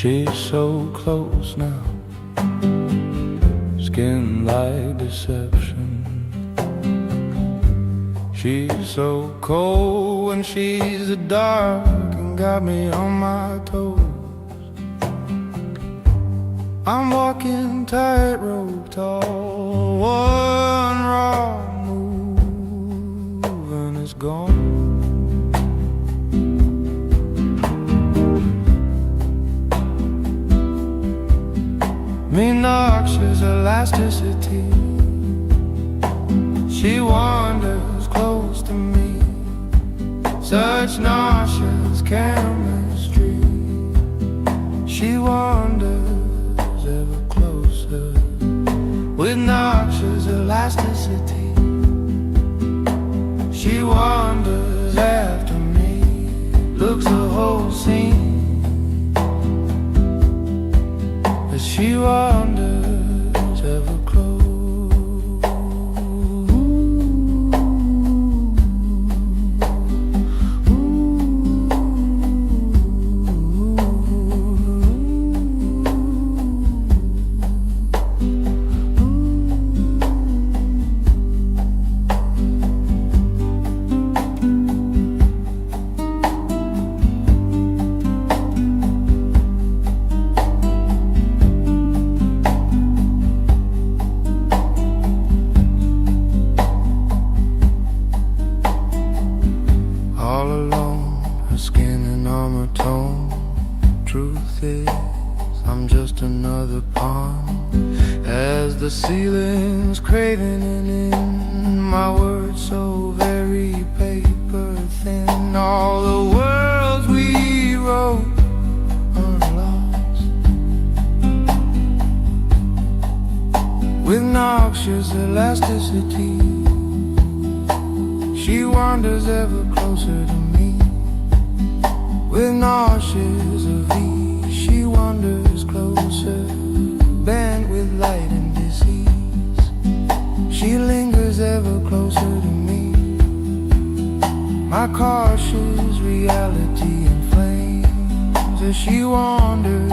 She's so close now, skin like deception. She's so cold when she's the dark and got me on my toes. I'm walking tightrope tall, one wrong move and it's gone. Me noxious elasticity, she wanders close to me. Such nauseous chemistry, she wanders ever closer. With noxious elasticity, she wanders after me. Looks the whole scene as she wanders ever close. All alone, her skin and armor tone. Truth is, I'm just another pawn. As the ceiling's craving in, my words so very paper thin. All the worlds we wrote are lost. With noxious elasticity, she wanders ever closer to me. With nauseous of ease, she wanders closer. Bent with light and disease, she lingers ever closer to me. My cautious reality in flames as she wanders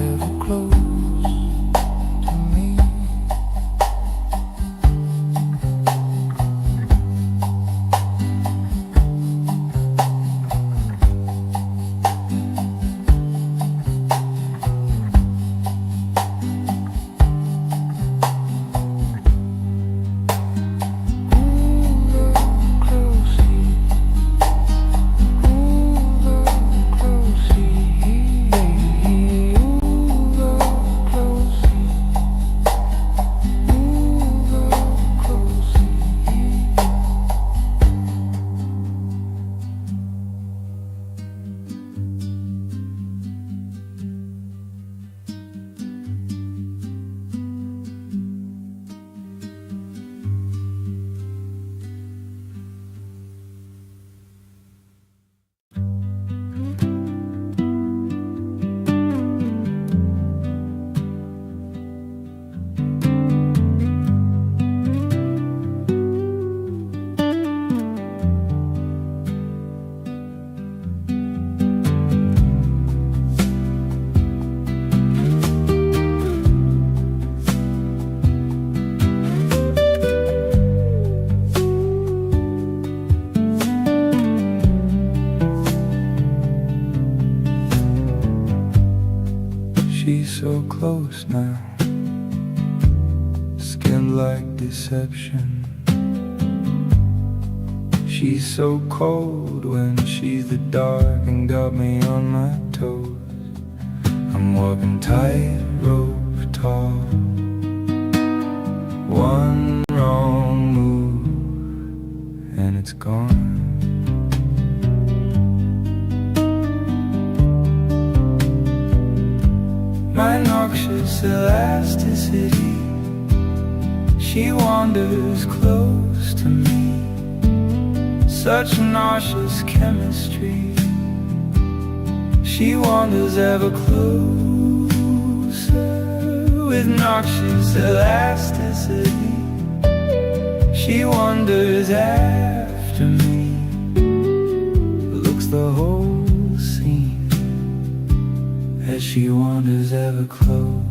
ever close. She's so close now, skin like deception. She's so cold when she's the dark and got me on my toes. I'm walking tightrope tall, one wrong move and it's gone. My noxious elasticity, she wanders close to me. Such nauseous chemistry, she wanders ever closer. With noxious elasticity, she wanders after me. Looks the whole scene as she wanders ever close.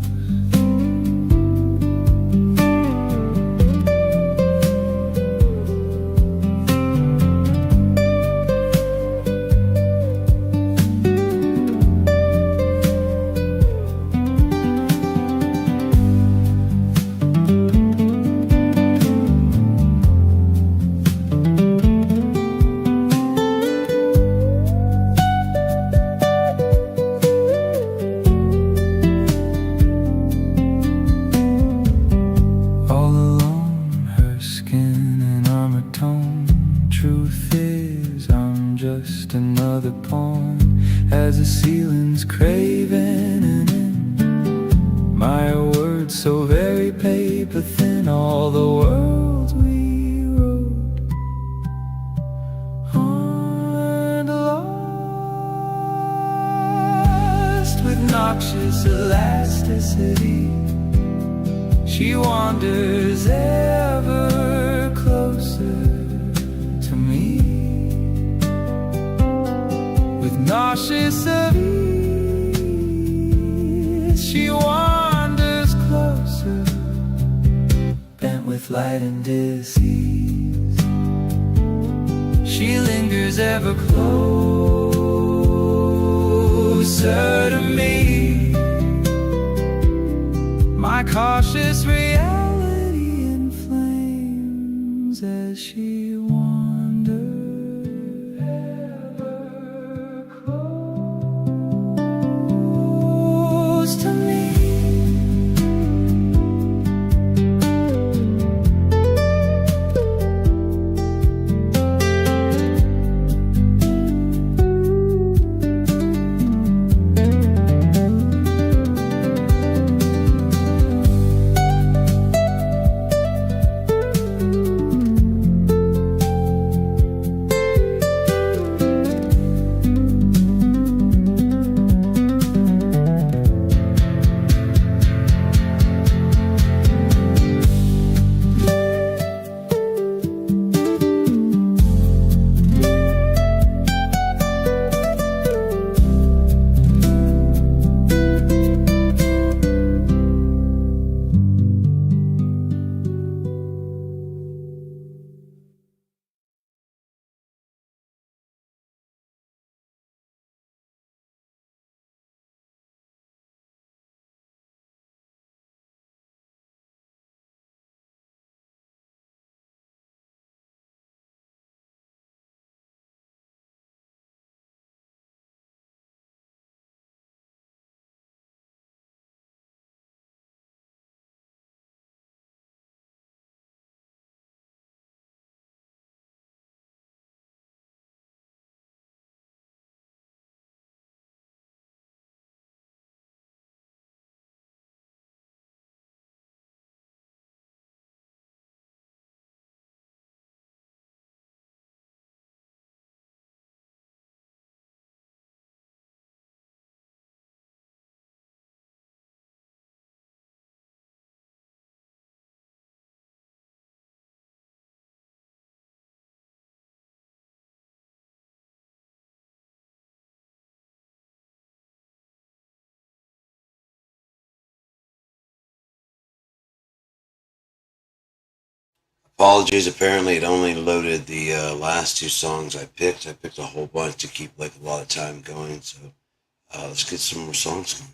Truth is, I'm just another pawn as the ceiling's craving an end. My words so very paper thin, all the worlds we wrote aren't lost. With noxious elasticity, she wanders ever closer to me. With nauseous ease, she wanders closer, bent with light and disease. She lingers ever closer to me. My cautious reality in flames as she wanders ever close to me. Apologies, apparently it only loaded the last two songs I picked. I picked a whole bunch to keep like a lot of time going, so let's get some more songs going.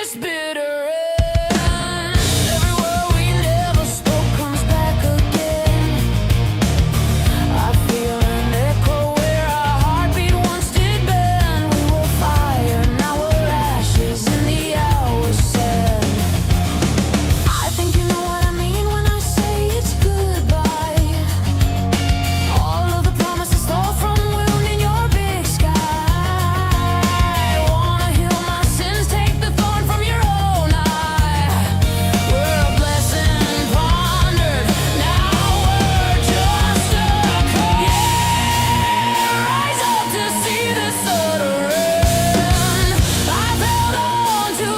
this bitter end. Every word we never spoke comes back again. I feel an echo where our heartbeat once did bend. We were fire, now we're ashes in the hours said. I think you know what I mean when I say it's goodbye. All of the promises stole from wounding your big sky. Wanna heal my sins, take the thorn from your own eye. We're a blessing pondered, now we're just a call. Yeah, rise up to see this utter end. I've held on to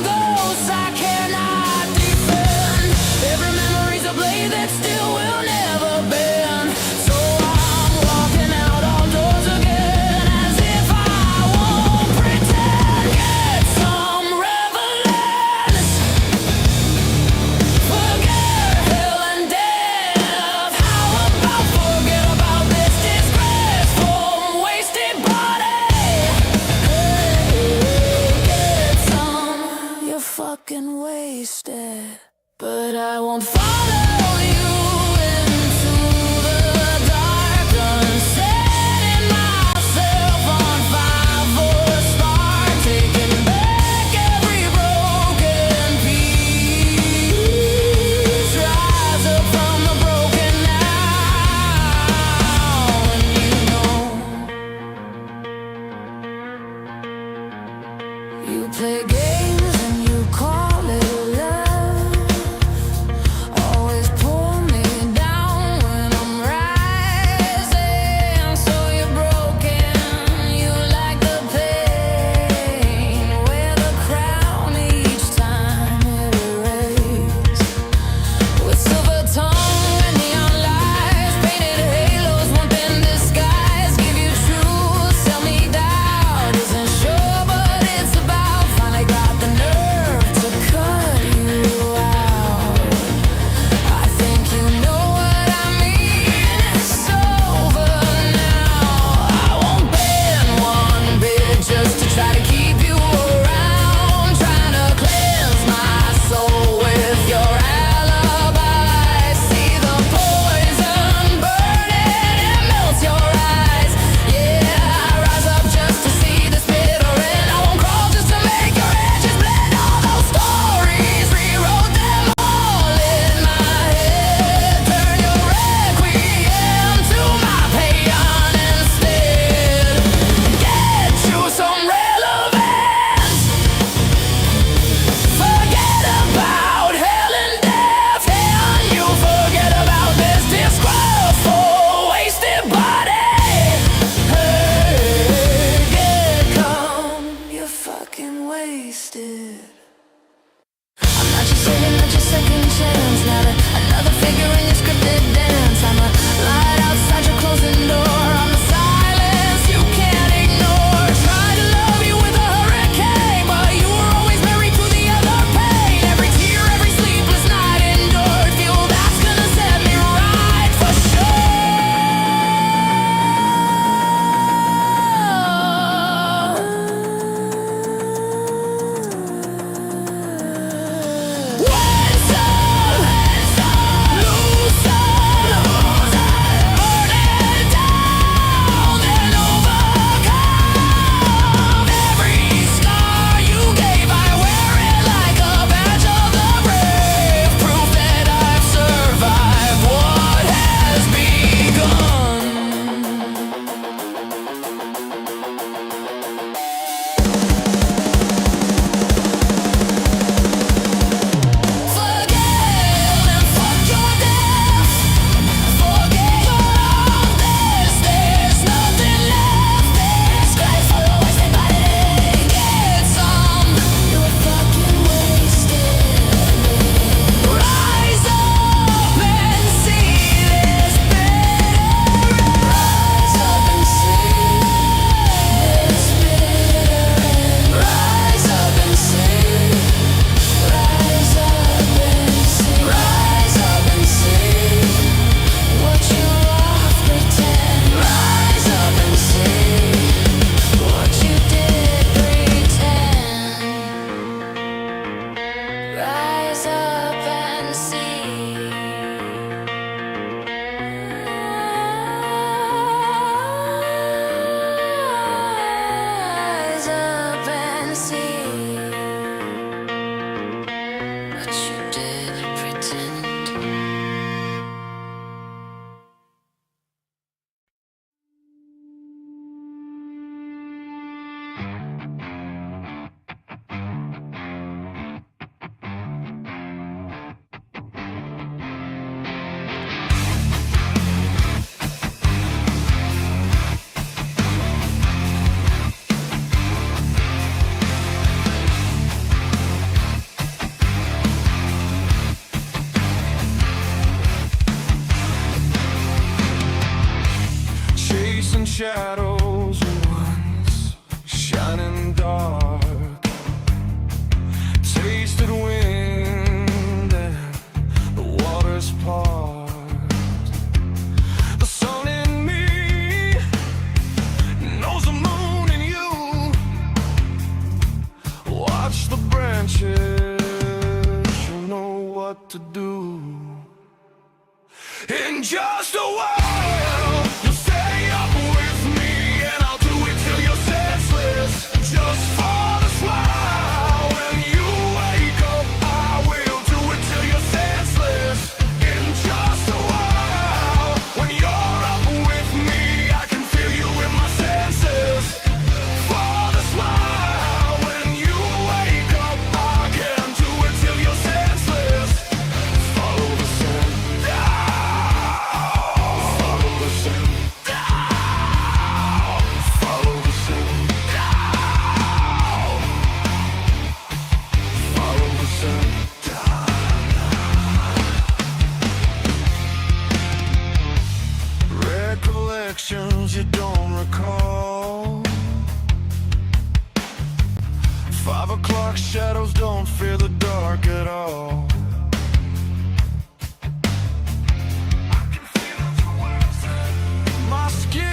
ghosts I cannot defend. Every memory's a blade that still will never bend. So I'm walking out all doors again, as if I won't pretend. Get some relevance. Forget hell and death. How about forget about this disgraceful, wasted body? Get some, you're fucking wasted. But I won't follow you into the dark, done setting myself on fire for a spark, taking back every broken piece. Rise up from the broken now, and you play games and you call it love. Always pull me down when I'm rising. So you're broken, you like the pain. Wear the crown each time it erased. With silver tongue and neon lights, painted halos, one thin disguise. Give you truth, sell me doubt. Isn't sure, but it's about. Finally got the nerve to cut you out. I think you know what I mean. It's over now. I won't bend one bit just to try to keep you around. Trying to cleanse my soul with your alibi. See the poison burning, it melts your eyes. Yeah, rise up just to see this bitter end. I won't crawl just to make your edges blend. All those stories, rewrote them all in my head. Turn your requiem to my paean instead. Get you some relevance. Forget about hell and death. Can you forget about this disgraceful, wasted body? Hey, get calm, you're fucking wasted. I'm not your savior, not your second chance. Not another figure in your scripted dance. I'm a light outside your closing door. I'm the silence you can't ignore. Tried to love you with a hurricane, but you were always married to the other pain. Every tear, every sleepless night endured. Feel that's gonna set me right for sure. shadows once shining dark, tasted wind and the waters part. The sun in me knows the moon in you. Watch the branches, you'll know what to do. In just a while, you'll stay up with me, and I'll do it till you're senseless. Just for the smile, when you wake up, I will do it till you're senseless. In just a while, when you're up with me, I can feel you in my senses. For the smile, when you wake up, I can do it till you're senseless. Follow the sun. Recollections you don't recall. 5 o'clock shadows don't fear the dark at all. My skin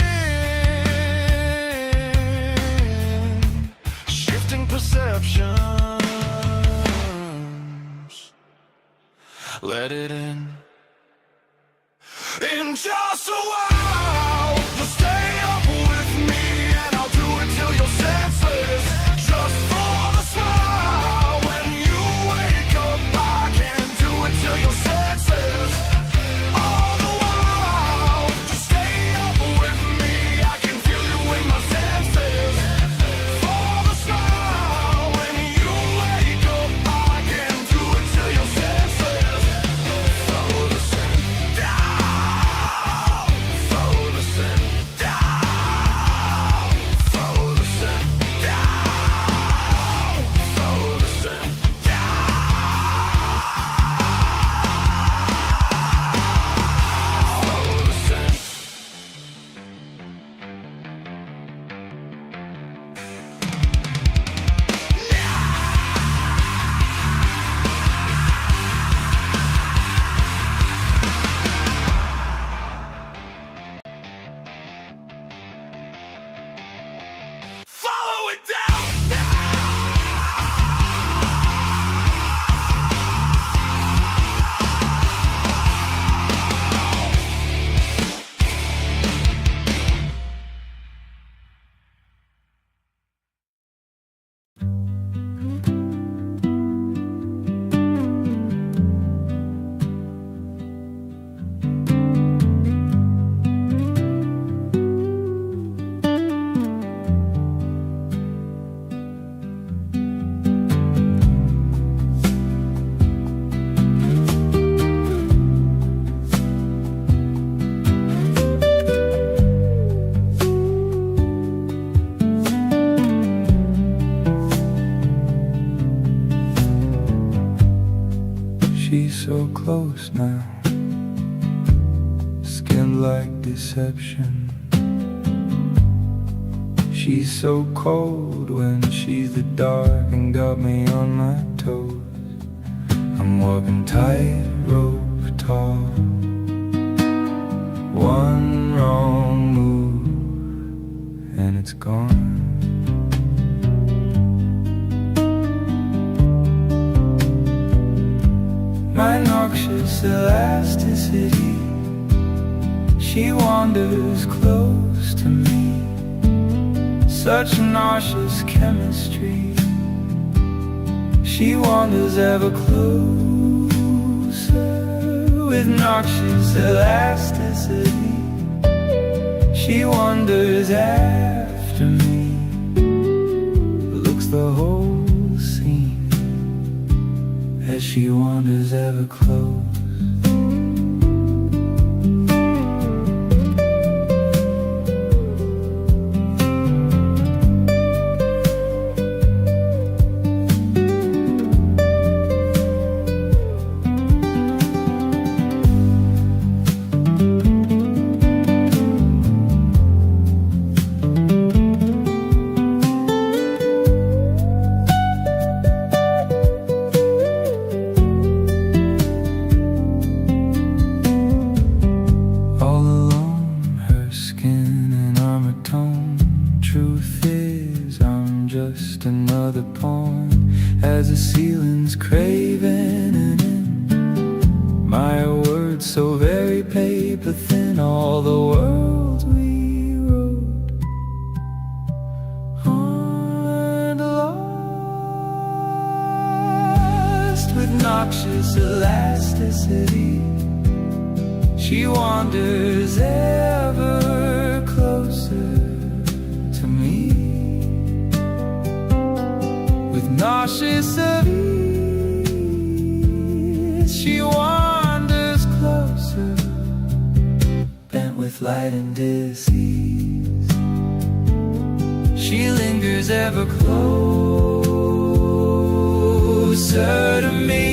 shifting perceptions. Let it in. In just a while, you'll stay up with me, and I'll do it till you're senseless. Just for the smile, when you wake up, I can do it till you're senseless. All the while, just stay up with me, I can feel you in my senses. For the smile, when you wake up, I can do it till you're senseless. Follow the sun. Follow the sun. Follow the sun. Follow the sun. Follow the sun. Follow it down. She's so close now, skinned like deception. She's so cold when she's the dark and got me on my toes. I'm walking tightrope tall. One wrong move and it's gone. My noxious elasticity, she wanders close to me. Such nauseous chemistry, she wanders ever closer. With noxious elasticity, she wanders after me. Looks the whole scene as she wanders ever close. as the ceiling's craving, and in my words so very paper thin, all the worlds we wrote on, lost with noxious elasticity. She wanders ever closer to me, with nauseous ease. She wanders closer, bent with light and disease. She lingers ever closer to me.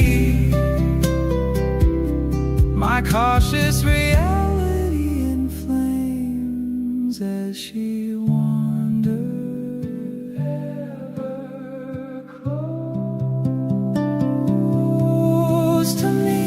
My cautious reality in flames as she wanders ever close to me.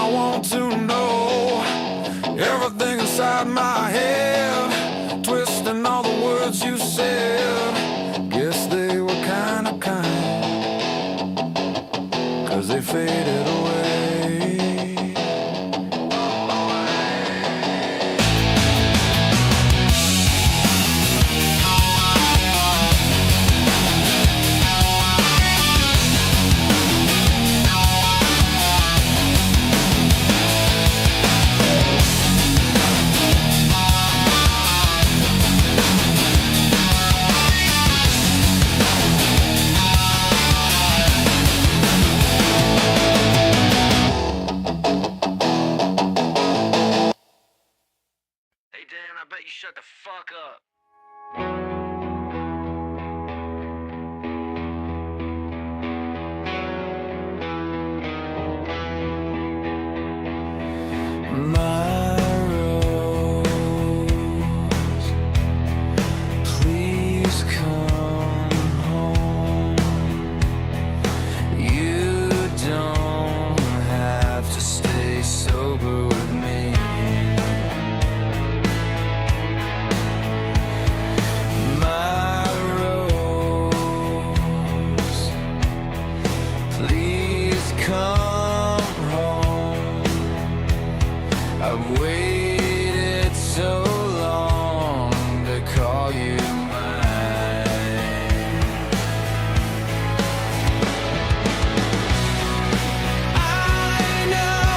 I want to know everything inside my head, twisting all the words you said. Guess they were kinda kind, 'cause they faded away. Dan, I bet you shut the fuck up. My rose, please come home. You don't have to stay sober with me. My rose, please come home. I've waited so long to call you mine. I know,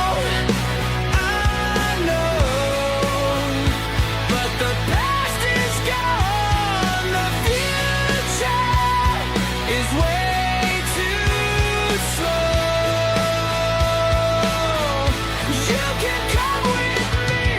but the past is gone. The future is way too slow. You can come with me.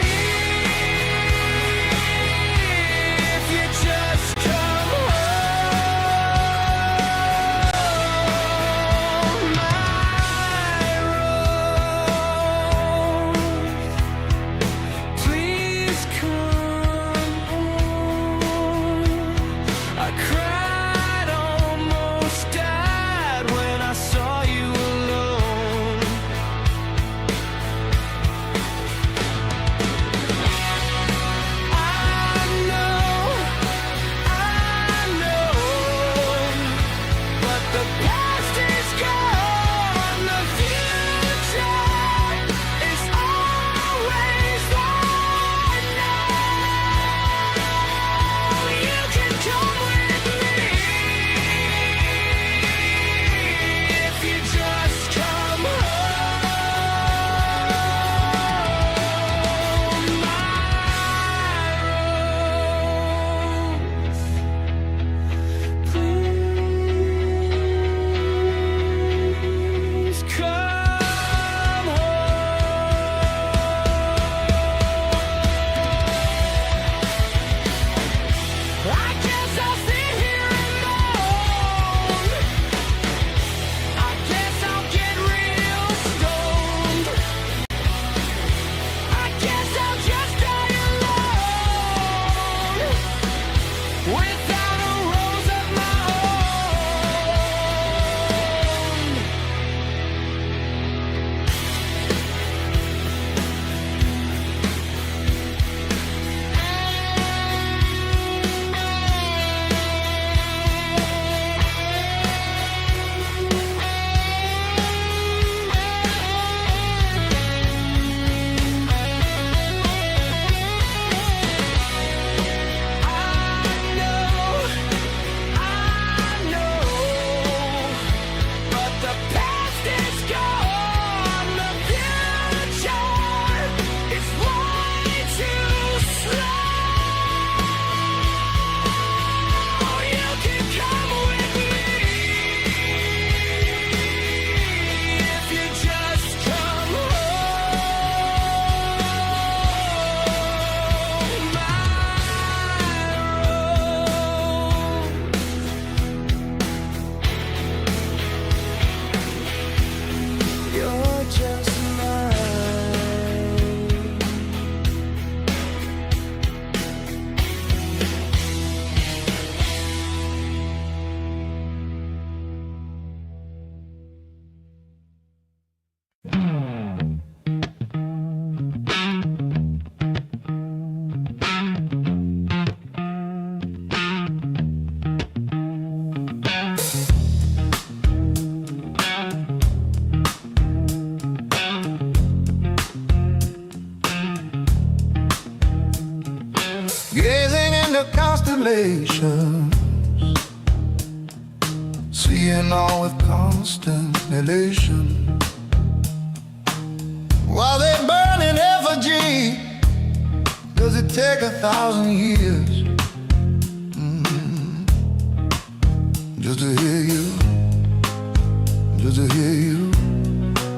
constellations, seeing all with constant elation. While they burn in effigy, does it take 1,000 years just to hear you? Just to hear you?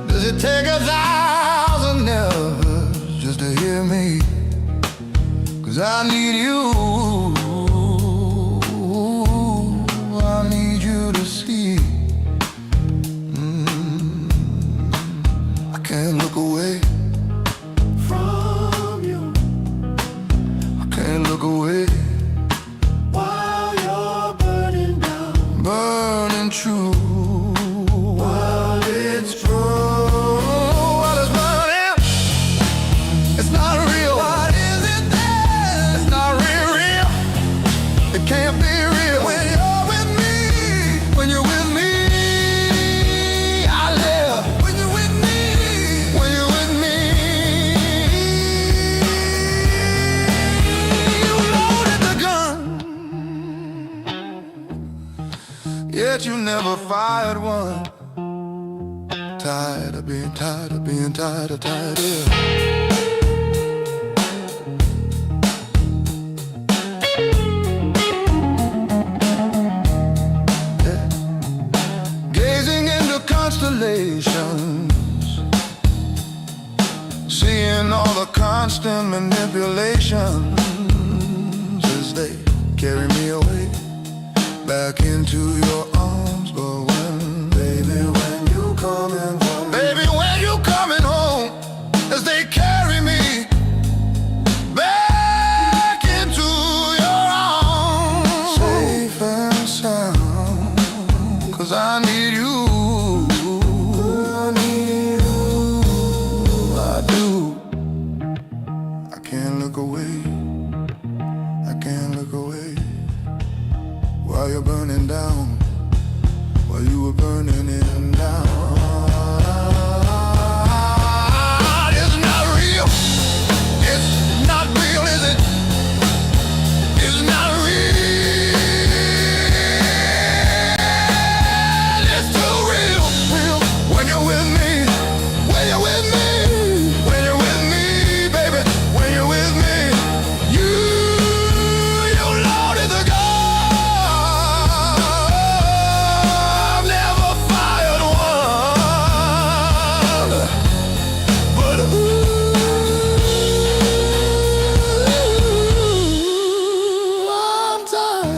Does it take 1,000 nevers just to hear me? 'Cause I need you, I need you to see. I can't look away from you. I can't look away while you're burning down, burning true. While it's true, while it's burning, it's not real. What is it then? It's not real. It can't be real when you're with me. When you're with me, I live. When you're with me, when you're with me, you loaded the gun, yet you never fired one. Tired of being tired of being tired of tired of. Yeah. Gazing into constellations, seeing all the constant manipulations as they carry me away back into your arms. But when, baby, when you coming home, baby, when you coming home, as they carry me back into your arms, safe and sound, 'cause I need you. I need you, I do. I can't look away, I can't look away while you're burning down, while you were burning in down. It's not real. It's not real, is it? It's not real. It's too real. Real. When you're with me, when you're with me, when you're with me, baby, when you're with me, you loaded the gun. I've never fired one, but I'm tired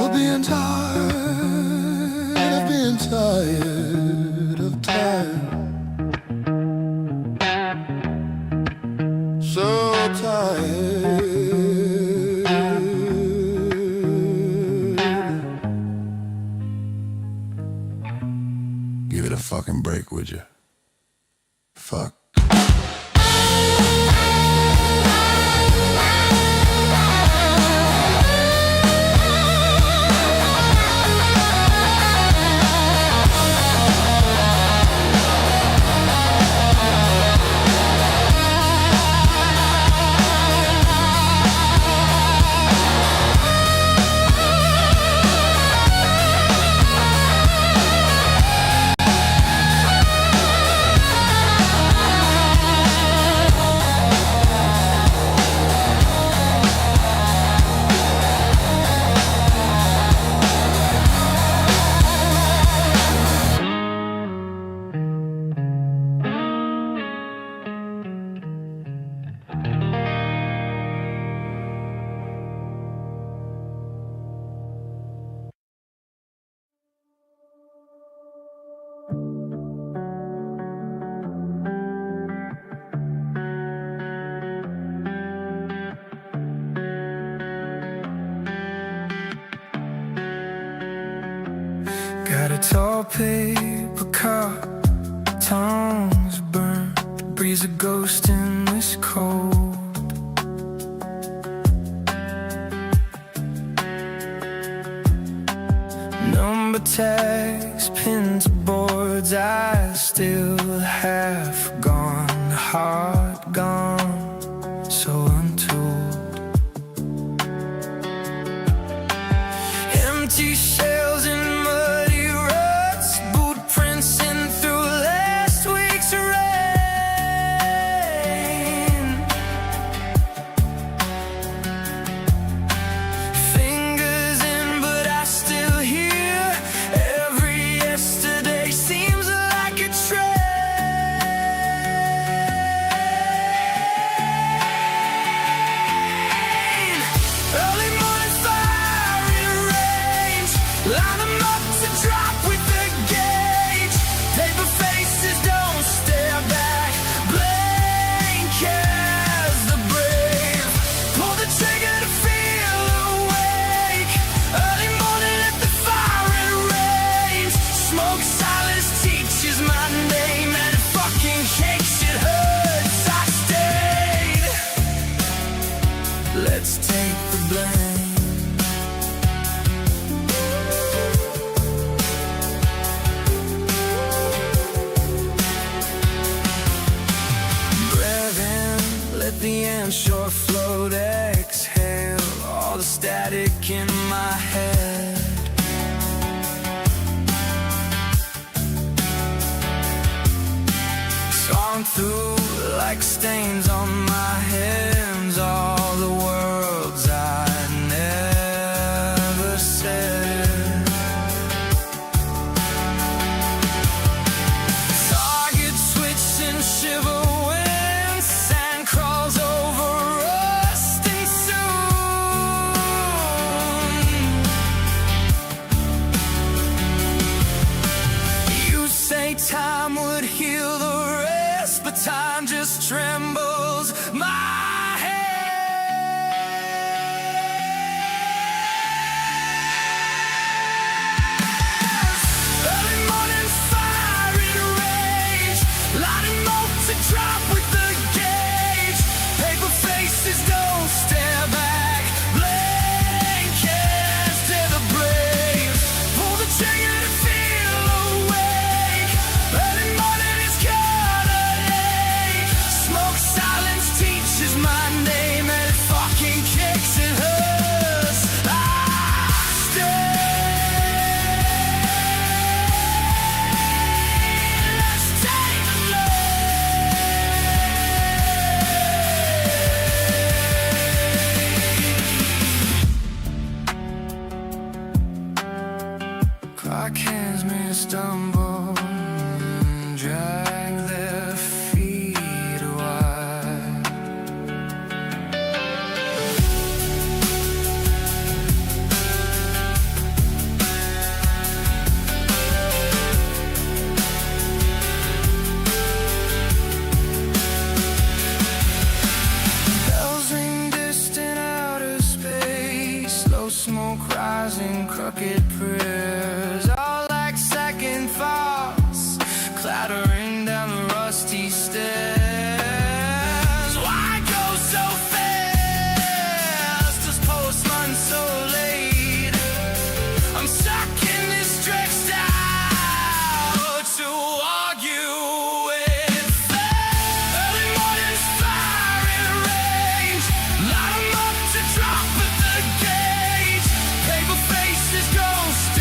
of being tired of being tired of time. So tired. Give it a fucking break, would you? Fuck. Got a tall paper cup, tongues burn, breeze a ghost in this cold. Number tags, pins, boards, I still have gone, heart gone. stuck in my head. Gone through like stains on my hands, all the words I never said. Target switch and shiver when sand crawls over rusting soon. You say time would heal the rest, but time just trembles my hands. Early morning fire in rage, lighting up to drop with the gauge. Paper faces don't stare back, blank can't stare the brave. Pull the trigger to feel awake. Early morning is gonna ache. Smoke silence teaches my name, and it fucking kicks, it hurts. I stay. Let's take the lead. Clock hands may stumble and drag their feet a while. Bells ring distant outer space, slow smoke rising, crooked prayers, all like second thoughts, clattering down the rusty stairs. Why go so fast? This postman so late. I'm stuck in this stressed out to argue with fate. Early morning's fire in range, light 'em up to drop at the gate. Paper faces ghost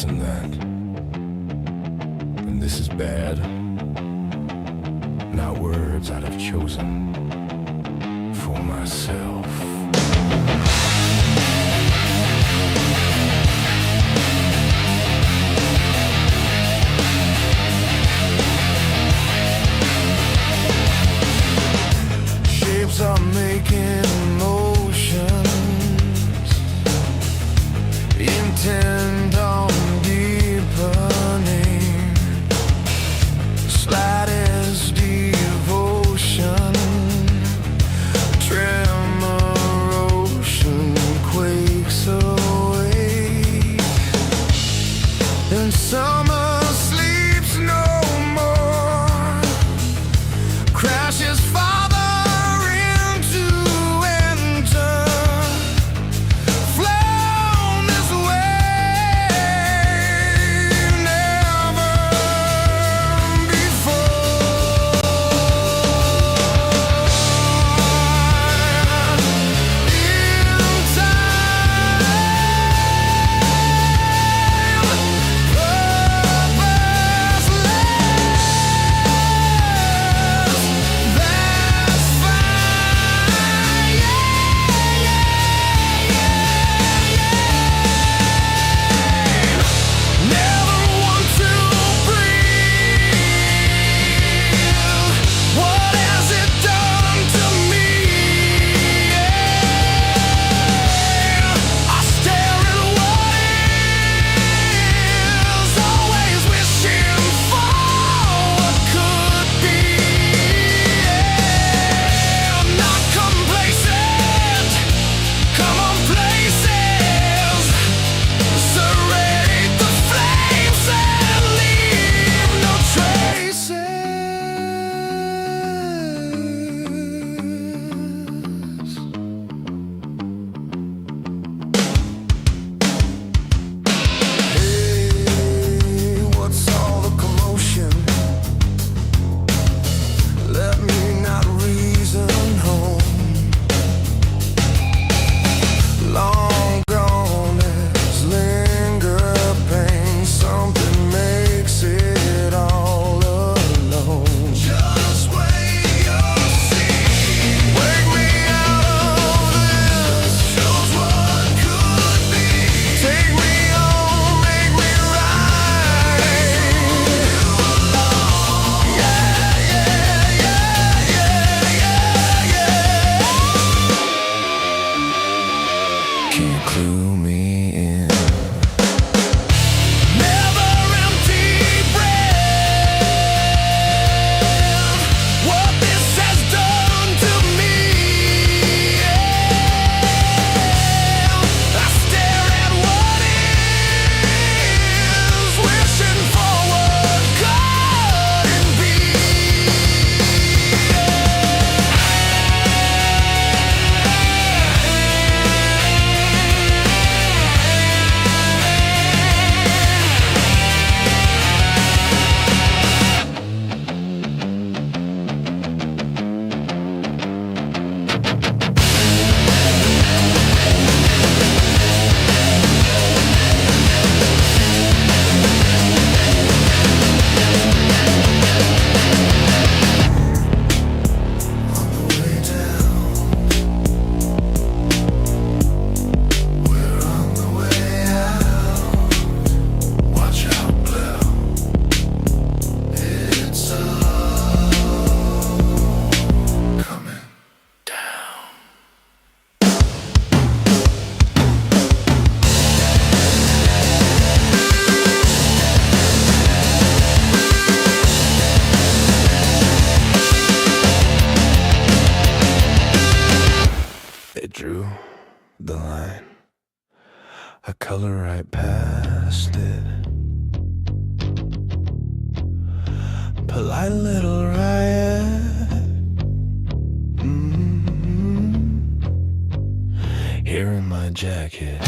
this and that, and this is bad. Not words I'd have chosen for myself. Shapes are making motions, intent on deepening, slightest devotion, tremor ocean quakes away, and summer sleeps no more, crashes farther into enter, flown this way never before. In time, purposeless, that's fine. Never want to breathe. What has it done to me? I stare at what is, always wishing for what could be. Not complacent, come on places, serrate the flames and leave no traces. Hey, what's all the commotion? Let me not reason home. Long gone as linger pain, something makes it all alone. Just wait, you'll see. Wake me out of this, shows what could be. Take me on, make me right. Yeah, yeah, yeah, yeah, yeah, yeah. Can't clue me in. Never empty breath. What this has done to me. I stare at what is, wishing for what couldn't be. On the way down, we're on the way out. Watch out, Blue. It's all coming down. They drew the line, a color right past it. Polite little riot. Here in my jacket.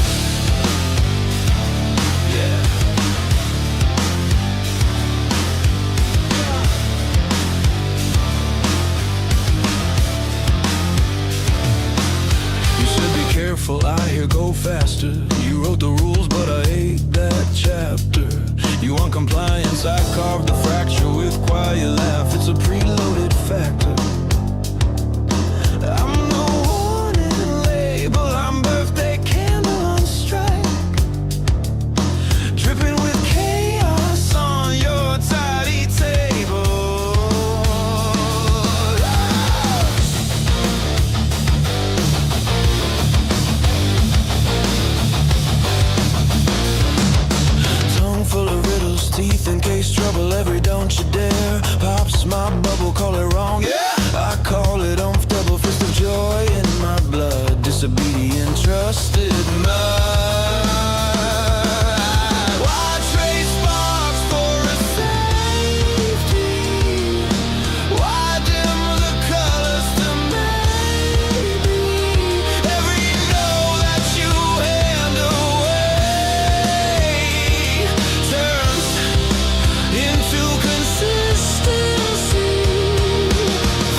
Yeah. You said be careful out here, go faster. You wrote the rules, but I ate that chapter. glass. I carve the fracture with quiet laugh. It's a preloaded factor. I'm the warning label, I'm birthday candle on strike, dripping with chaos on your tidy table. Tongue full of riddles, teeth in case trouble, every don't you dare pops my bubble, call it wrong, yeah, I call it oomph, double fist of joy in my blood, disobedient, trusted mud. Why trade sparks for a safety? Why dim the colors to maybe every no that you hand away turns into consistency.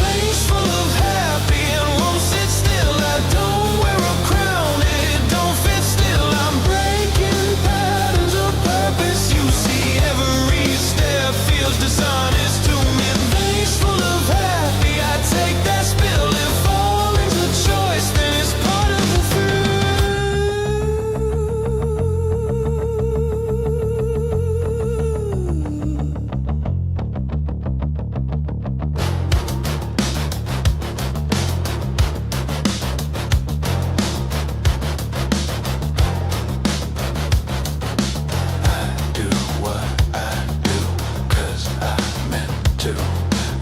Face full of happy and won't sit still. I don't wear a crown, it don't fit still. I'm breaking patterns of purpose. You see, every step feels dishonest to me. Face full of happy, I take that spill. If falling's a choice, then it's part of the do what I do, 'cause I meant to.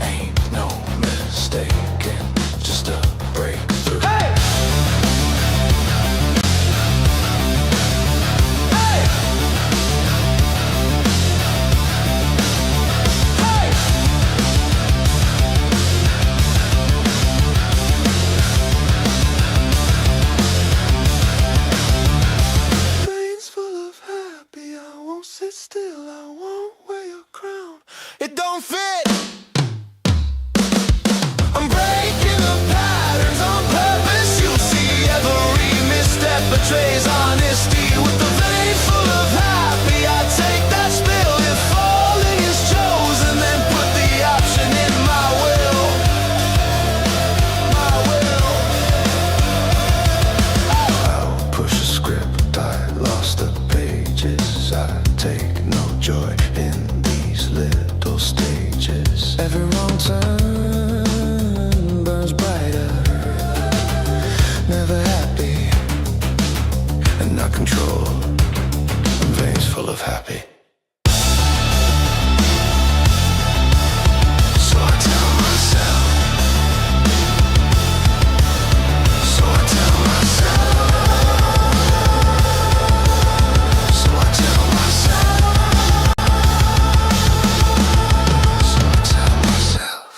Ain't no mistaking, just a breakthrough. Hey! Hey! Hey! Veins full of happy, I won't sit still, I won't wear your crown. It don't fit. I'm breaking the patterns on purpose. You see, every misstep betrays honesty. With the vein full of happy, I take that spill. If falling is chosen, then put the option in my will. My will. I'll push a script, I lost the pages. I take no joy in these little stages. Every wrong turn burns brighter. Never happy and not controlled. Veins full of happy. So I tell myself. So I tell myself. So I tell myself. So I tell myself.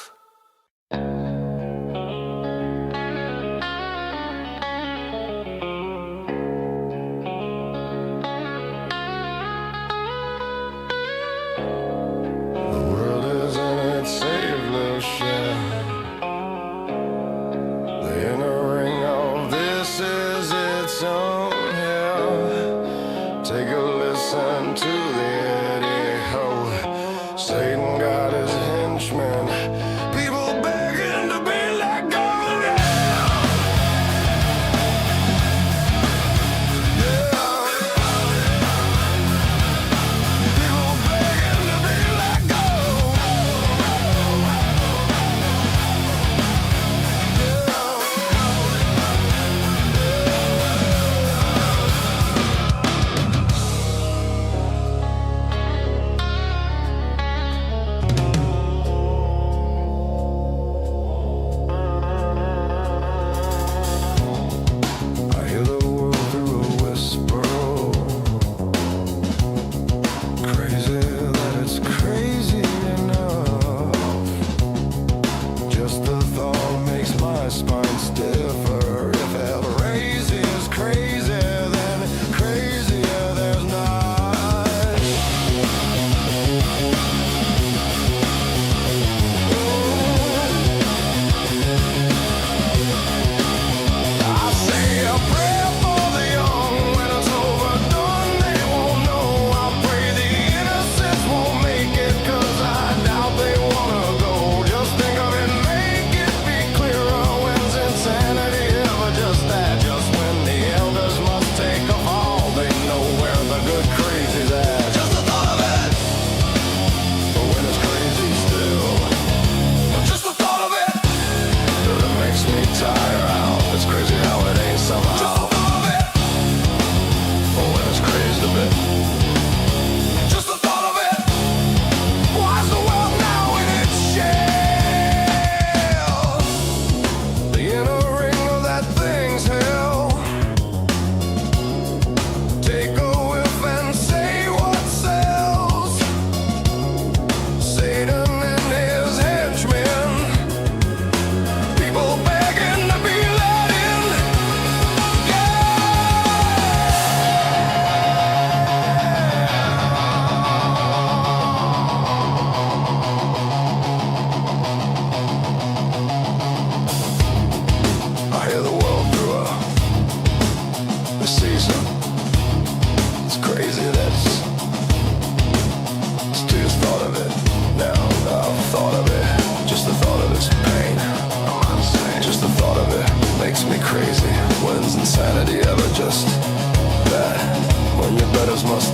The world is in its safe little shell. The inner ring of this is its own hell. Take a listen to the Eddie Ho. Satan got his henchmen. People begging to be let go now. People begging to be let go.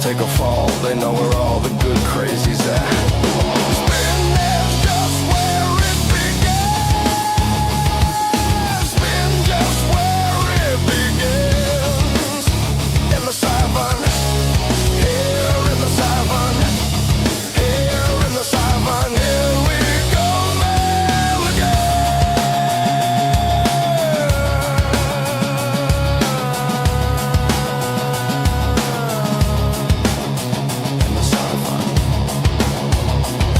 take a fall. They know where all the good crazy's at. Spin is just where it begins. Spin just where it begins. In the siphon, here in the siphon, here in the siphon, here we go now in the siphon, in the siphon,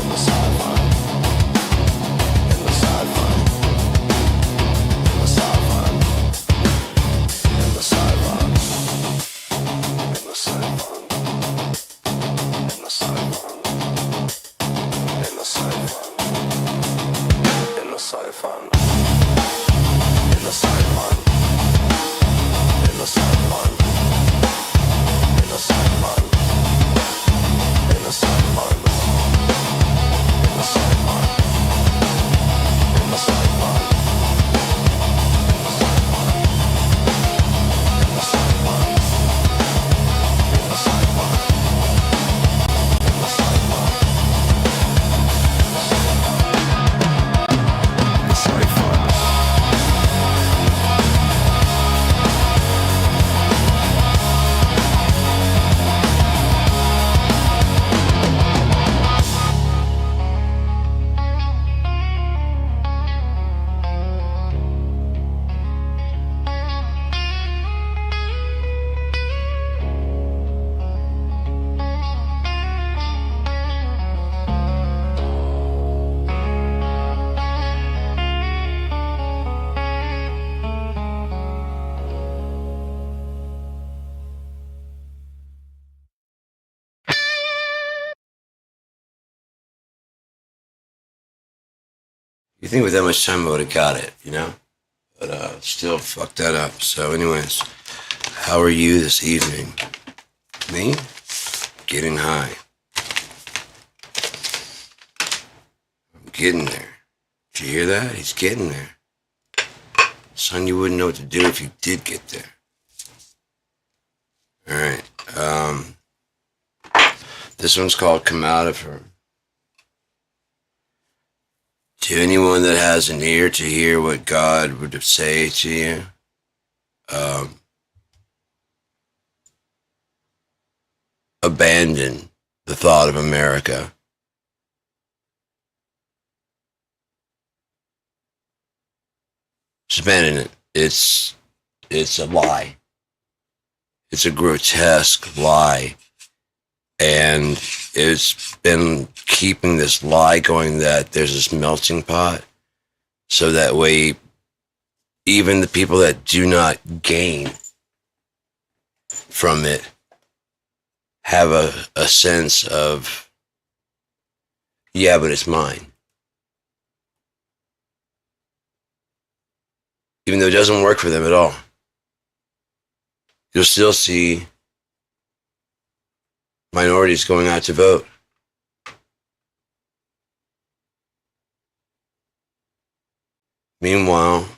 in the siphon, in the siphon, in the siphon, in the siphon, in the siphon, in the siphon, in the siphon, in the siphon, in the siphon, in the siphon, in the siphon, in the siphon, in the siphon, You think with that much time I would have got it, you know? But still fucked that up. So anyways, how are you this evening? Me? Getting high. I'm getting there. Did you hear that? He's getting there. Son, you wouldn't know what to do if you did get there. Alright. This one's called Come Out of Her. To anyone that has an ear to hear what God would say to you, abandon the thought of America. Just abandon it. It's a lie. It's a grotesque lie. And it's been keeping this lie going that there's this melting pot. So that way, even the people that do not gain from it have a sense of, yeah, but it's mine. Even though it doesn't work for them at all. You'll still see minorities going out to vote. Meanwhile,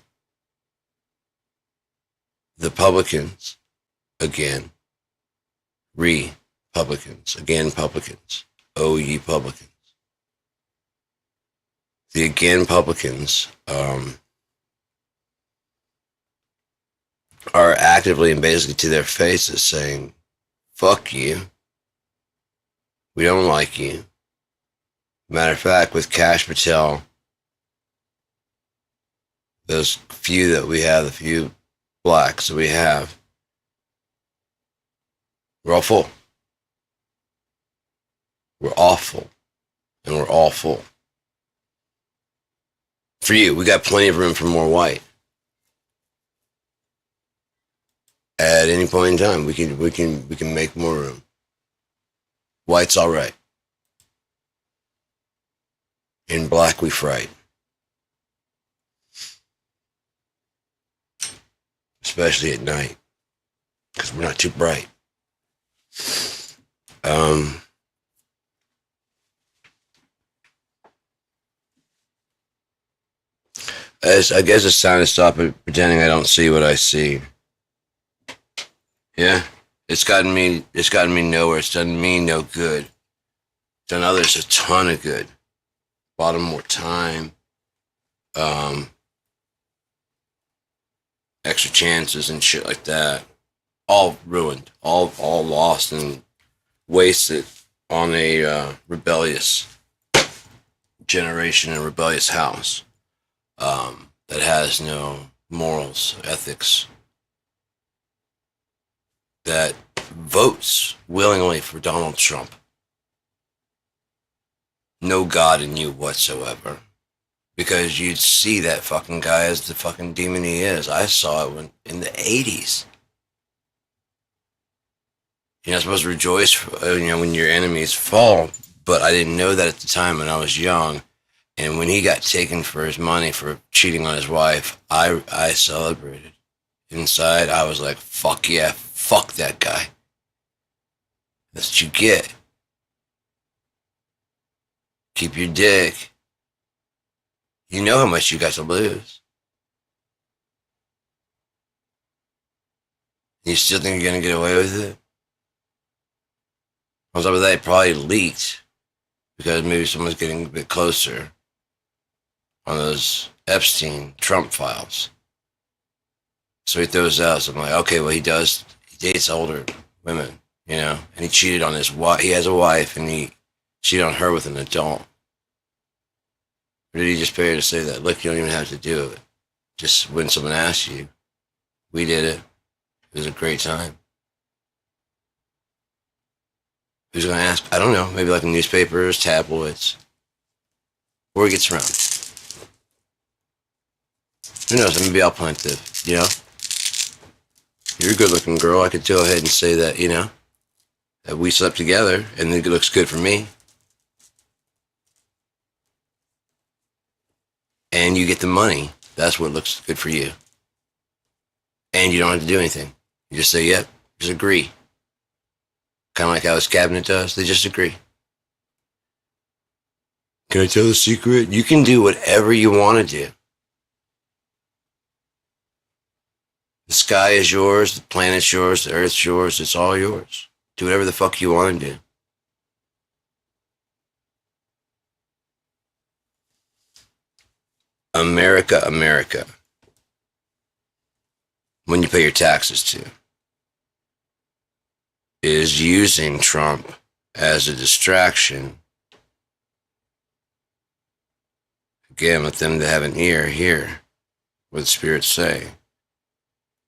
the publicans, again, republicans, again publicans, oh ye publicans. The again publicans are actively and basically to their faces saying, fuck you. We don't like you. Matter of fact, with Kash Patel, those few that we have, the few blacks that we have, we're all full. We're awful. And we're all full. For you, we got plenty of room for more white. At any point in time, we can make more room. White's all right. In black, we fright. Especially at night, because we're not too bright. I guess it's time to stop pretending I don't see what I see. Yeah? It's gotten me nowhere. It's done me no good. It's done others a ton of good. Bought them more time, um, extra chances and shit like that. All ruined, all lost and wasted on a rebellious generation and rebellious house that has no morals, ethics, that votes willingly for Donald Trump. No God in you whatsoever. Because you'd see that fucking guy as the fucking demon he is. I saw it in the 80s. You're not supposed to rejoice, when your enemies fall. But I didn't know that at the time when I was young. And when he got taken for his money for cheating on his wife, I celebrated. Inside, I was like, fuck yeah, fuck that guy. That's what you get. Keep your dick. You know how much you got to lose. You still think you're going to get away with it? On top of that, it probably leaked because maybe someone's getting a bit closer on those Epstein Trump files. So he throws out something like, okay, well, he dates older women, and he cheated on his wife. He has a wife and he cheated on her with an adult. Or did he just pay her to say that? Look, you don't even have to do it. Just when someone asks you, we did it. It was a great time. Who's going to ask? I don't know. Maybe like newspapers, tabloids. Or he gets around. Who knows? Maybe I'll plant the, You're a good looking girl. I could go ahead and say that, that we slept together and it looks good for me. And you get the money. That's what looks good for you. And you don't have to do anything. You just say, yep, just agree. Kind of like how his cabinet does. They just agree. Can I tell the secret? You can do whatever you want to do. The sky is yours. The planet's yours. The earth's yours. It's all yours. Do whatever the fuck you want to do. America, America. When you pay your taxes to, is using Trump as a distraction. Again, let them that have an ear hear what the spirits say.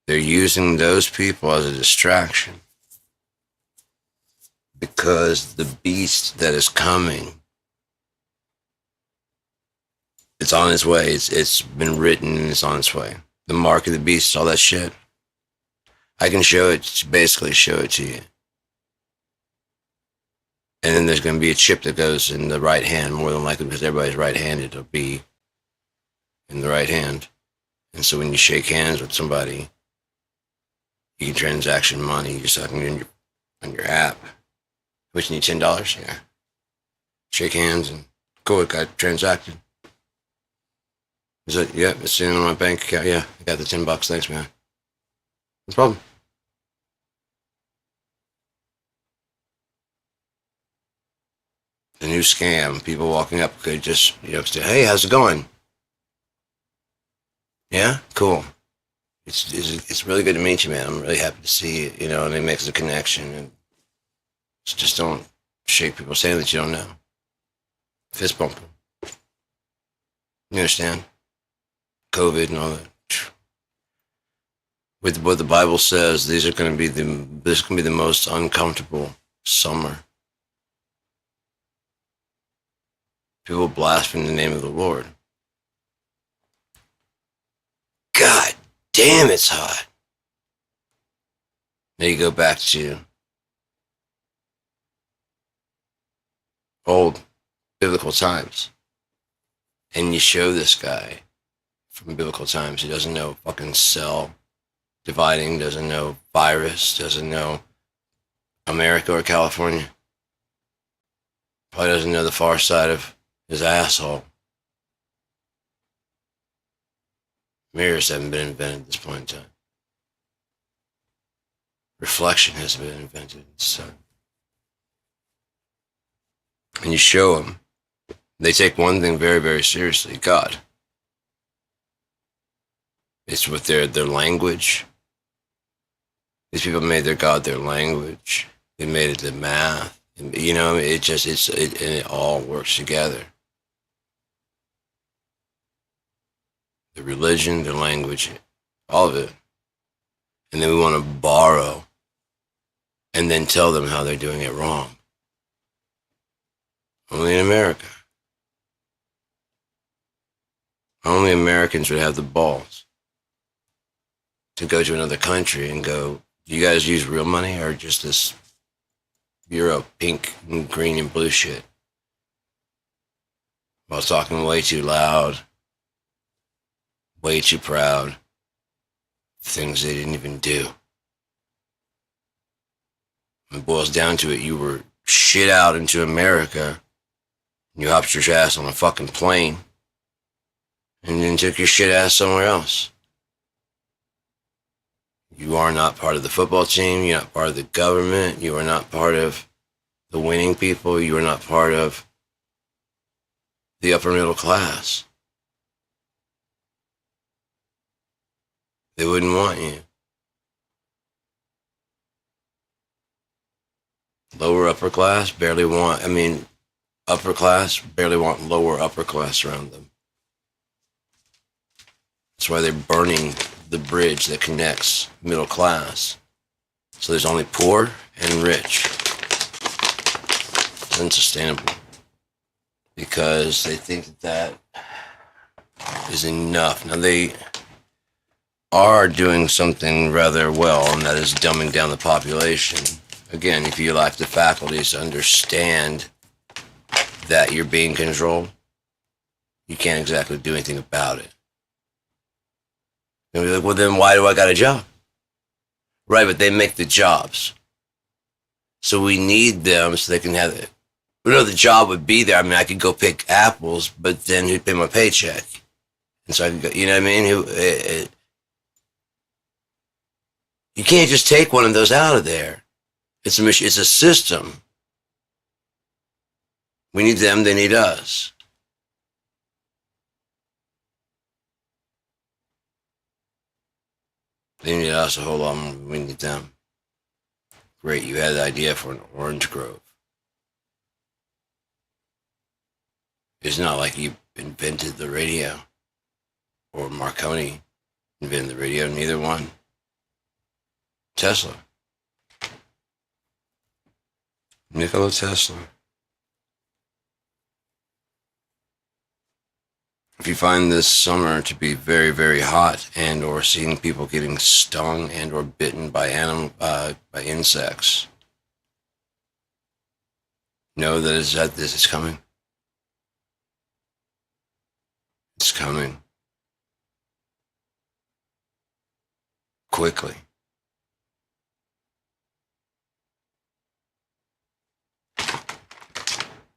They're using those people as a distraction because the beast that is coming, it's on its way. It's been written and it's on its way. The mark of the beast, all that shit. I can basically show it to you. And then there's going to be a chip that goes in the right hand, more than likely, because everybody's right-handed. It'll be in the right hand. And so when you shake hands with somebody, you can transaction money just on your app. Which you need $10? Yeah. Shake hands and go, it got transacted. Is it? Yeah, it's sitting on my bank account. Yeah, I got the $10. Thanks, man. No problem. The new scam. People walking up could just, say, hey, how's it going? Yeah, cool. It's really good to meet you, man. I'm really happy to see you. And it makes a connection. And just don't shake people's hand that you don't know. Fist bump them. You understand? COVID and all that. With what the Bible says, this is going to be the most uncomfortable summer. People blaspheme the name of the Lord. God damn, it's hot. Now you go back to old biblical times. And you show this guy from biblical times who doesn't know fucking cell dividing, doesn't know virus, doesn't know America or California. Probably doesn't know the far side of his asshole. Mirrors haven't been invented at this point in time. reflection has been invented. So, and you show them, they take one thing very, very seriously: God. It's with their language. These people made their God their language. They made it the math. And, you know, and it all works together. The religion, the language, all of it. And then we want to borrow and then tell them how they're doing it wrong. Only in America. Only Americans would have the balls to go to another country and go, do you guys use real money or just this Euro pink and green and blue shit? While talking way too loud, way too proud, things they didn't even do. When it boils down to it, you were shit out into America, you hopped your ass on a fucking plane, and then took your shit ass somewhere else. You are not part of the football team. You're not part of the government. You are not part of the winning people. You are not part of the upper middle class. They wouldn't want you. Upper class barely want lower upper class around them. That's why they're burning the bridge that connects middle class. So there's only poor and rich. It's unsustainable. Because they think that is enough. Now they are doing something rather well, and that is dumbing down the population. Again, if you lack the faculties to understand that you're being controlled, you can't exactly do anything about it. You'll be like, well, then why do I got a job? Right, but they make the jobs. So we need them so they can have it. But no, the job would be there. I mean, I could go pick apples, but then who'd pay my paycheck? And so I could go, you know what I mean? You can't just take one of those out of there. It's a system. We need them, they need us. They need us a whole lot more than we need them. Great, you had the idea for an orange grove. It's not like you invented the radio or Marconi invented the radio, neither one. Tesla. Nikola Tesla. If you find this summer to be very, very hot and or seeing people getting stung and or bitten by insects, know that this is coming. It's coming. Quickly.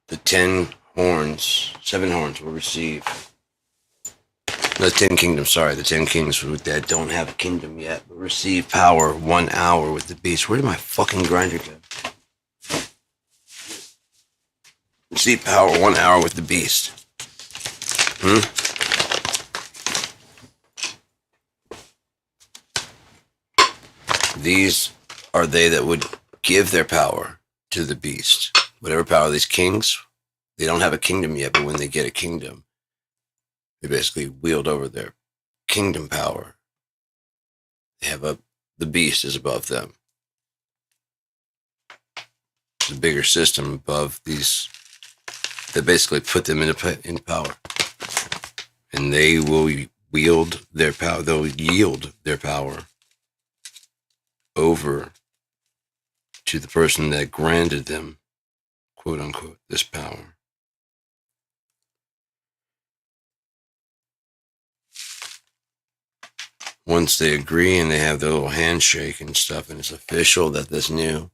The 7 horns will receive. The 10 kingdoms, the 10 kings that don't have a kingdom yet, but receive power 1 hour with the beast. Where did my fucking grinder go? Receive power 1 hour with the beast. These are they that would give their power to the beast. Whatever power these kings, they don't have a kingdom yet, but when they get a kingdom, they basically wield over their kingdom power. They have the beast is above them. The bigger system above these, that basically put them in power. And they will wield their power, they'll yield their power over to the person that granted them, quote unquote, this power. Once they agree and they have their little handshake and stuff, and it's official that this new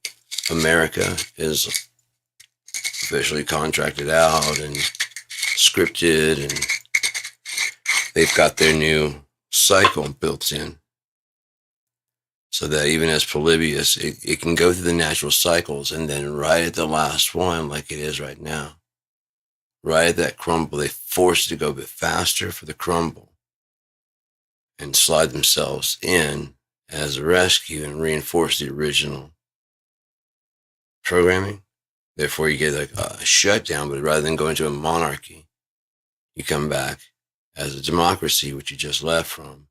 America is officially contracted out and scripted, and they've got their new cycle built in. So that even as Polybius, it can go through the natural cycles, and then right at the last one, like it is right now, right at that crumble, they force it to go a bit faster for the crumble and slide themselves in as a rescue and reinforce the original programming. Therefore, you get like a shutdown, but rather than going to a monarchy, you come back as a democracy, which you just left from,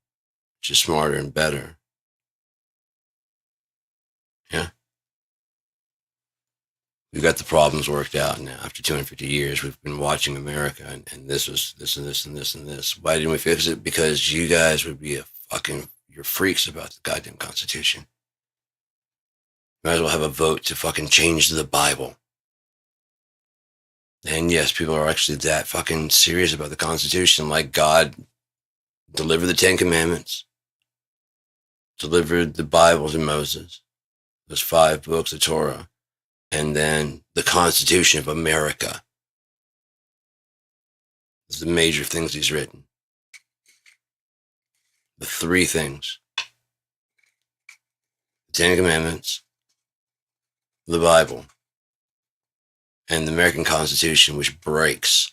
which is smarter and better. Yeah. We've got the problems worked out now. After 250 years, we've been watching America, and this was this and this and this and this. Why didn't we fix it? Because you guys would be you're freaks about the goddamn Constitution. Might as well have a vote to fucking change the Bible. And yes, people are actually that fucking serious about the Constitution. Like God delivered the 10 Commandments, delivered the Bible to Moses, those 5 books of Torah, and then the Constitution of America. Those are the major things he's written. The 3 things: the 10 Commandments, the Bible, and the American Constitution, which breaks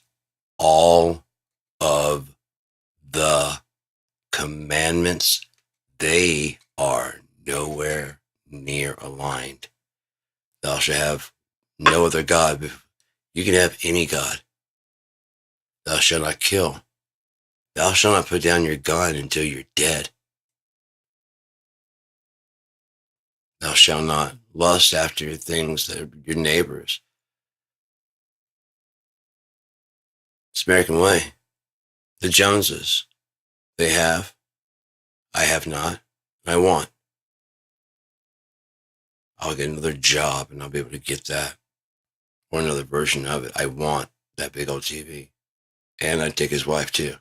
all of the commandments. They are nowhere near aligned. Thou shalt have no other God. You can have any God. Thou shalt not kill. Thou shalt not put down your gun until you're dead. Thou shalt not lust after things that are your neighbors. It's the American way. The Joneses, they have. I have not. I want. I'll get another job and I'll be able to get that. Or another version of it. I want that big old TV. And I'd take his wife too.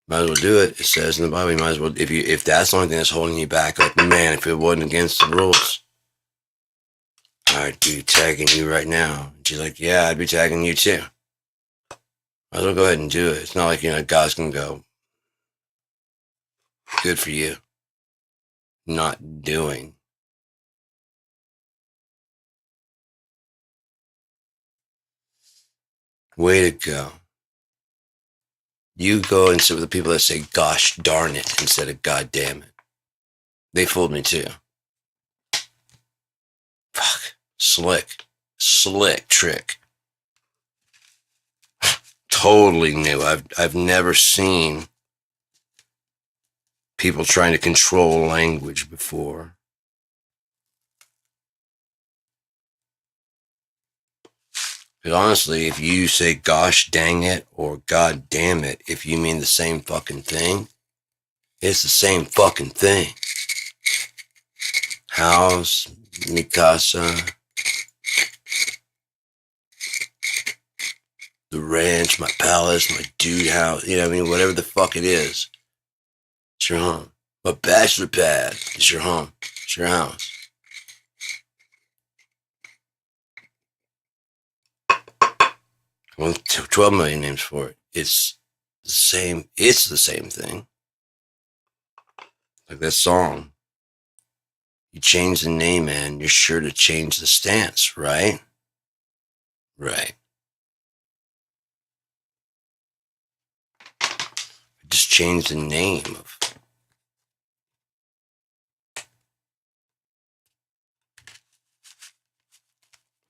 Might as well do it. It says in the Bible, you might as well, if that's the only thing that's holding you back, like, man, if it wasn't against the rules, I'd be tagging you right now. And she's like, yeah, I'd be tagging you too. Might as well go ahead and do it. It's not like, God's going to go, good for you. Not doing. Way to go. You go and sit with the people that say, gosh darn it, instead of God damn it. They fooled me too. Fuck. Slick trick. Totally new. I've never seen people trying to control language before. But honestly, if you say gosh dang it or god damn it, if you mean the same fucking thing, it's the same fucking thing. House, mi casa, the ranch, my palace, my dude house, whatever the fuck it is. It's your home. My bachelor pad is your home. It's your house. Well, 12 million names for it. It's the same thing. Like that song. You change the name, man, you're sure to change the stance, right? Right. Just change the name of.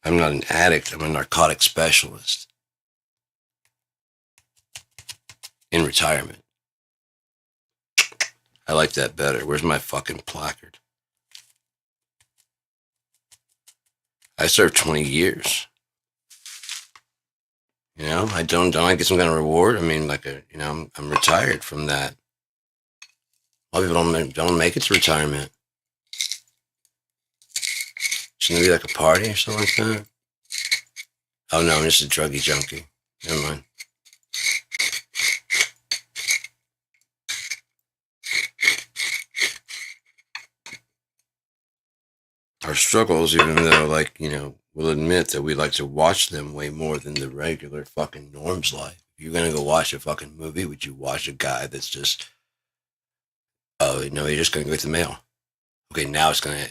I'm not an addict, I'm a narcotic specialist. In retirement. I like that better. Where's my fucking placard? I served 20 years. I don't I get some kind of reward? I mean, I'm retired from that. A lot of people don't make it to retirement. Shouldn't it be like a party or something like that? Oh no, I'm just a druggy junkie. Never mind. Our struggles, even though, we'll admit that we like to watch them way more than the regular fucking norm's life. you're gonna go watch a fucking movie, would you watch a guy that's just, oh no, you're just gonna go get the mail? Okay, now he's gonna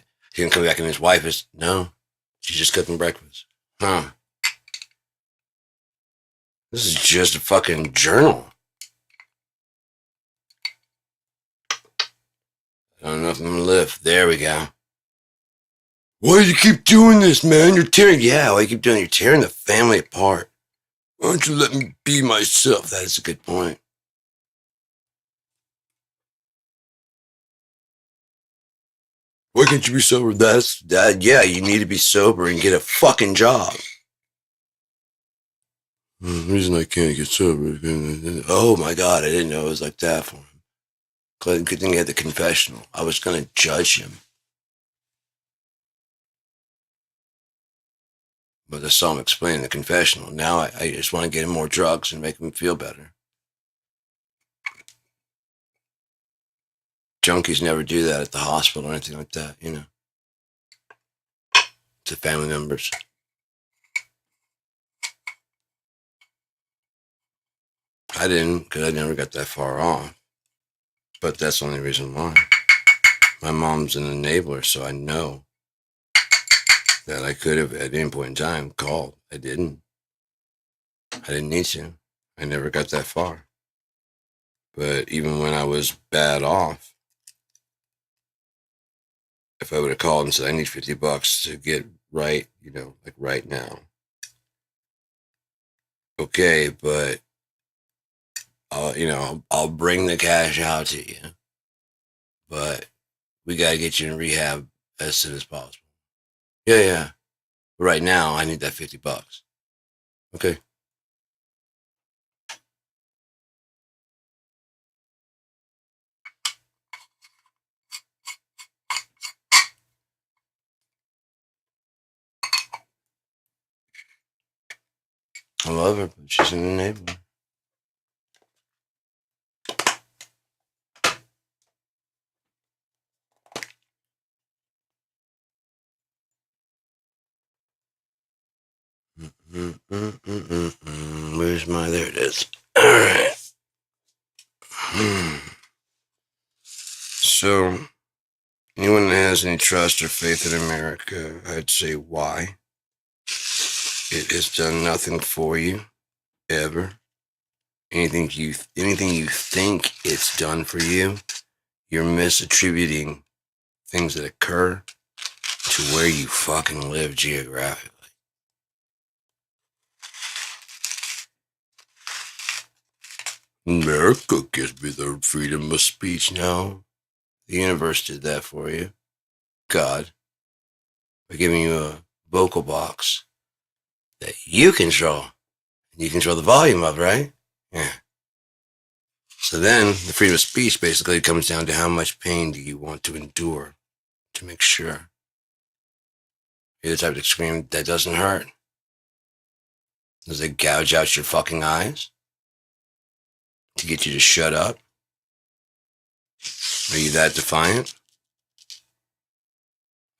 come back and his wife is, no, she's just cooking breakfast. Huh? This is just a fucking journal. I don't know if I'm gonna live. There we go. Why do you keep doing this, man? You're tearing. Yeah, why you keep doing it? You're tearing the family apart. Why don't you let me be myself? That is a good point. Why can't you be sober? That's that. Yeah, you need to be sober and get a fucking job. The reason I can't get sober. Oh my god, I didn't know it was like that for him. Good thing he had the confessional. I was gonna judge him. But I saw him explain the confessional. Now I just want to get him more drugs and make him feel better. Junkies never do that at the hospital or anything like that, you know. To family members. I didn't, because I never got that far off. But that's the only reason why. My mom's an enabler, so I know that I could have at any point in time called. I didn't. I didn't need to. I never got that far. But even when I was bad off, if I would have called and said, I need $50 to get right, you know, like right now. Okay, but I'll bring the cash out to you, but we got to get you in rehab as soon as possible. Yeah. But right now, I need that $50. Okay. I love her, but she's an enabler. Where's my, there it is. All right. So, anyone that has any trust or faith in America, I'd say why. It has done nothing for you, ever. Anything you think it's done for you, you're misattributing things that occur to where you fucking live geographically. America gives me the freedom of speech now. The universe did that for you. God. By giving you a vocal box that you control. You control the volume of, right? Yeah. So then the freedom of speech basically comes down to how much pain do you want to endure to make sure. You're the type to scream that doesn't hurt. Does it gouge out your fucking eyes to get you to shut up? Are you that defiant?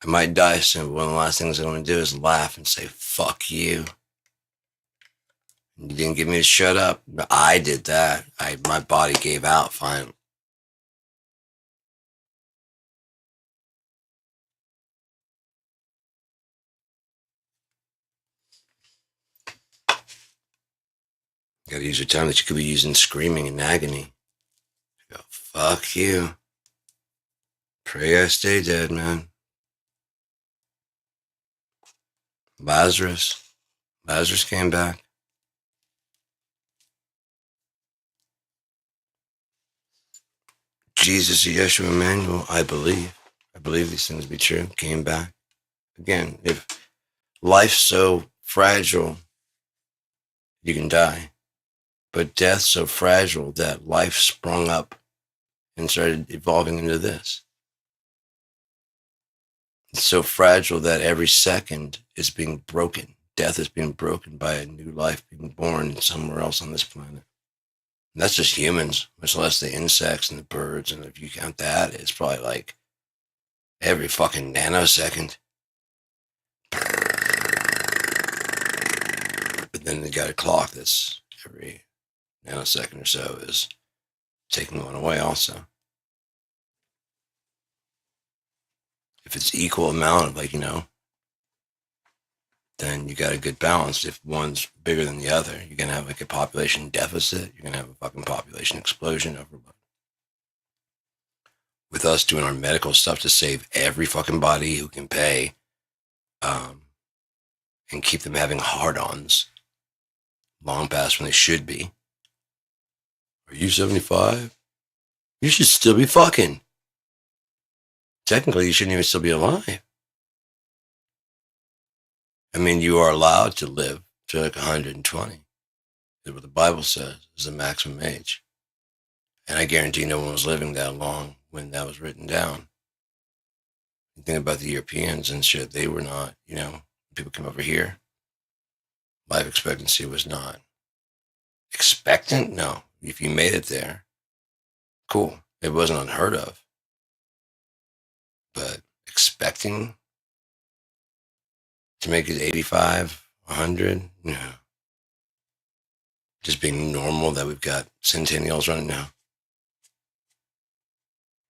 I might die soon, but one of the last things I want to do is laugh and say, fuck you. You didn't get me to shut up. I did that. My body gave out finally. You gotta use your time that you could be using screaming in agony. You go, fuck you. Pray I stay dead, man. Lazarus came back. Jesus, Yeshua, Emmanuel, I believe these things to be true, came back. Again, if life's so fragile, you can die. But death's so fragile that life sprung up and started evolving into this. It's so fragile that every second is being broken. Death is being broken by a new life being born somewhere else on this planet. And that's just humans, much less the insects and the birds. And if you count that, it's probably like every fucking nanosecond. But then they got a clock that's every nanosecond or so is taking one away also. If it's equal amount of then you got a good balance. If one's bigger than the other, you're going to have like a population deficit. You're going to have a fucking population explosion overload. With us doing our medical stuff to save every fucking body who can pay, and keep them having hard-ons long past when they should be. Are you 75? You should still be fucking. Technically, you shouldn't even still be alive. I mean, you are allowed to live to like 120. That's what the Bible says is the maximum age. And I guarantee no one was living that long when that was written down. You think about the Europeans and shit, they were not, people come over here. Life expectancy was not expectant. No, if you made it there, cool. It wasn't unheard of. But expecting to make it 85, 100, no. Just being normal that we've got centennials running now.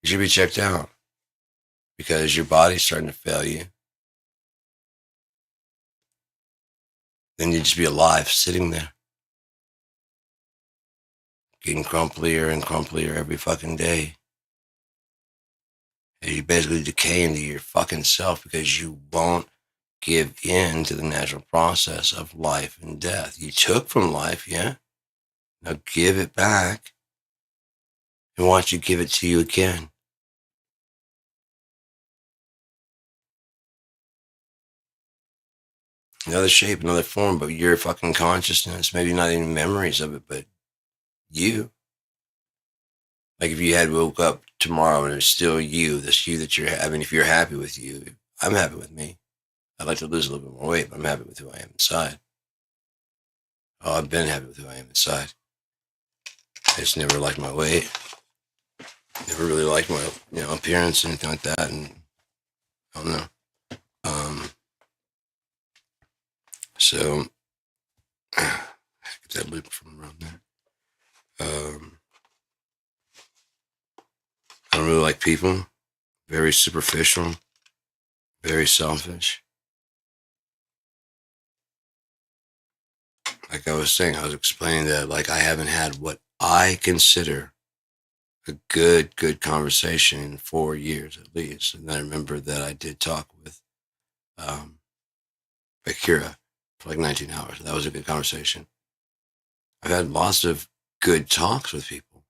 You should be checked out because your body's starting to fail you. Then you'd just be alive sitting there, getting crumplier and crumplier every fucking day. And you basically decay into your fucking self because you won't give in to the natural process of life and death. You took from life, yeah? Now give it back and watch it give it to you again. Another shape, another form, but your fucking consciousness, maybe not even memories of it, but you. Like if you had woke up tomorrow and it was still you, this you that you're having, if you're happy with you, I'm happy with me. I'd like to lose a little bit more weight, but I'm happy with who I am inside. Oh, I've been happy with who I am inside. I just never liked my weight. Never really liked my, appearance or anything like that. And I don't know. So, get that loop from around there. I don't really like people. Very superficial. Very selfish. Like I was saying, I was explaining that like I haven't had what I consider a good conversation in 4 years at least. And I remember that I did talk with Akira for like 19 hours. That was a good conversation. I've had lots of good talks with people.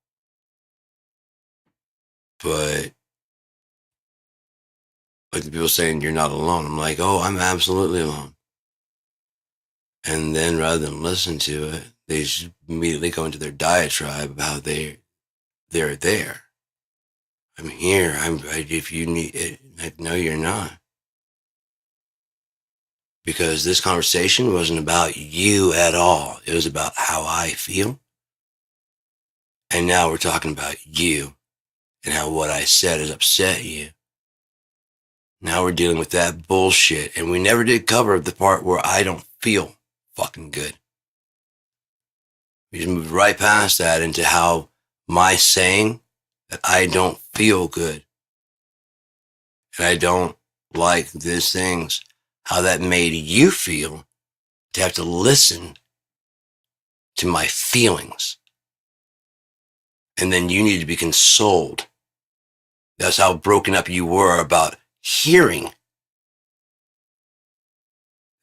But like the people saying you're not alone, I'm like, oh, I'm absolutely alone. And then rather than listen to it, they just immediately go into their diatribe about they're there. I'm here. If you need it, no, you're not. Because this conversation wasn't about you at all. It was about how I feel. And now we're talking about you and how what I said has upset you. Now we're dealing with that bullshit. And we never did cover the part where I don't feel fucking good. We just moved right past that into how my saying that I don't feel good and I don't like these things, how that made you feel to have to listen to my feelings. And then you need to be consoled. That's how broken up you were about hearing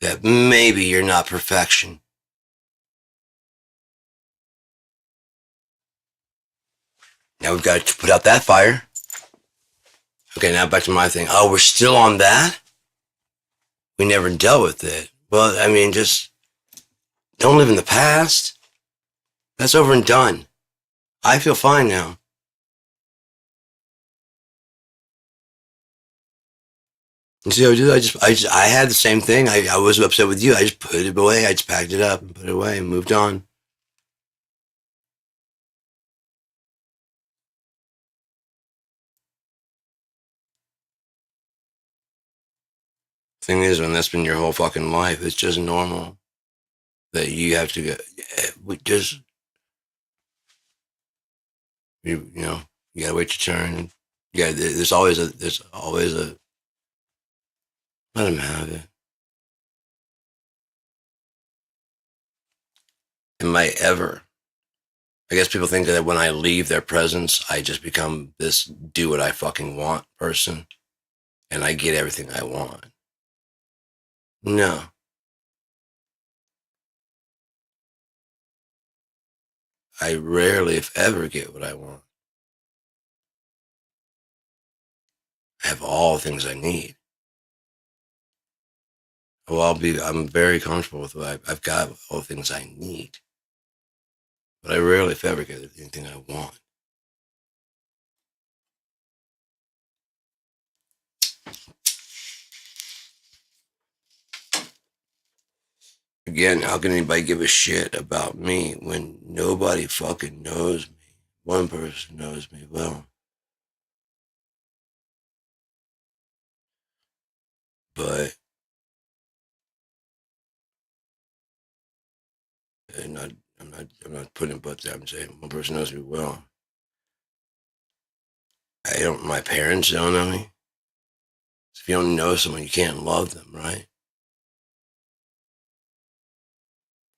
that maybe you're not perfection. Now we've got to put out that fire. Okay, now back to my thing. Oh, we're still on that? We never dealt with it. Well, I mean, just don't live in the past. That's over and done. I feel fine now. You see how I do that? I had the same thing. I was upset with you. I just put it away. I just packed it up and put it away and moved on. Thing is, when that's been your whole fucking life, it's just normal that you have to go. You know, you gotta wait your turn. Yeah, there's always a. Let him have it. Am I ever? I guess people think that when I leave their presence, I just become this do what I fucking want person, and I get everything I want. No. I rarely, if ever, get what I want. I have all the things I need. Well, I'm very comfortable with what I've got all the things I need. But I rarely, if ever, get anything I want. Again, how can anybody give a shit about me when nobody fucking knows me? One person knows me well. But I'm not putting butts out. I'm saying one person knows me well. My parents don't know me. So if you don't know someone, you can't love them, right?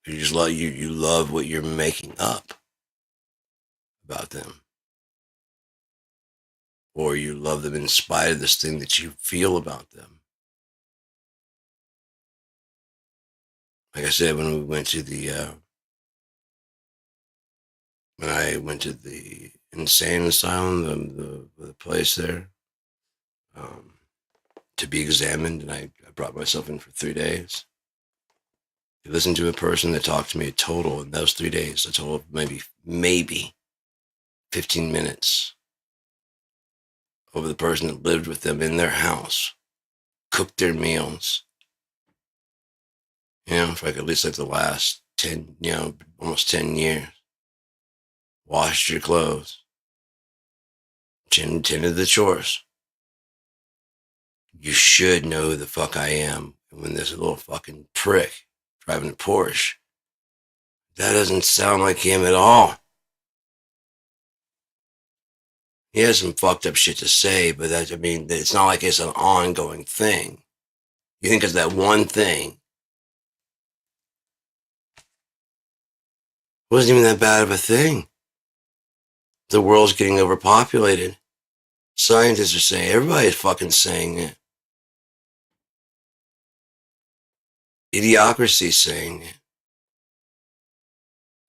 You just love you love what you're making up about them. Or you love them in spite of this thing that you feel about them. Like I said, when I went to the insane asylum, the place there, to be examined, and I brought myself in for 3 days. You listen to a person that talked to me a total in those 3 days, a total of maybe 15 minutes over the person that lived with them in their house, cooked their meals, for like at least like the last 10, almost 10 years, washed your clothes, tended the chores. You should know who the fuck I am. And when there's a little fucking prick driving a Porsche, that doesn't sound like him at all. He has some fucked up shit to say, but it's not like it's an ongoing thing. You think it's that one thing. It wasn't even that bad of a thing. The world's getting overpopulated. Scientists are saying, everybody's fucking saying it. Idiocracy's saying it.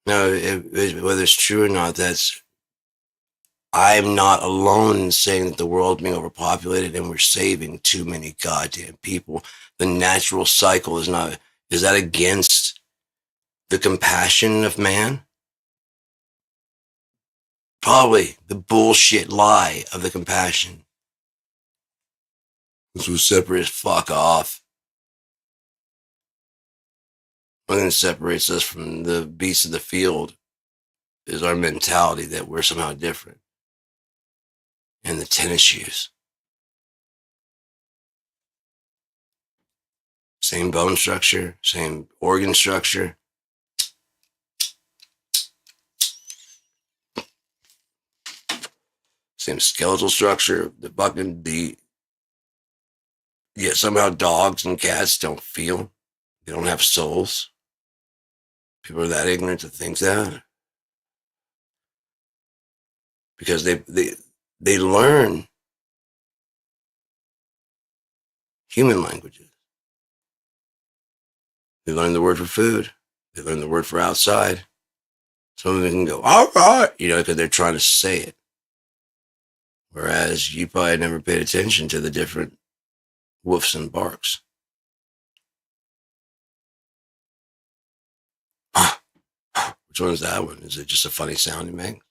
Now, whether it's true or not, I'm not alone in saying that the world's being overpopulated and we're saving too many goddamn people. The natural cycle is that against the compassion of man? Probably the bullshit lie of the compassion. This was separate as fuck off. One thing that separates us from the beasts of the field is our mentality that we're somehow different. And the tennis shoes. Same bone structure, same organ structure. Same skeletal structure. Yet somehow dogs and cats don't feel. They don't have souls. People are that ignorant to think that. Because they learn human languages. They learn the word for food. They learn the word for outside. Some of them can go, all right, because they're trying to say it. Whereas you probably never paid attention to the different woofs and barks. Which one is that one? Is it just a funny sound he makes?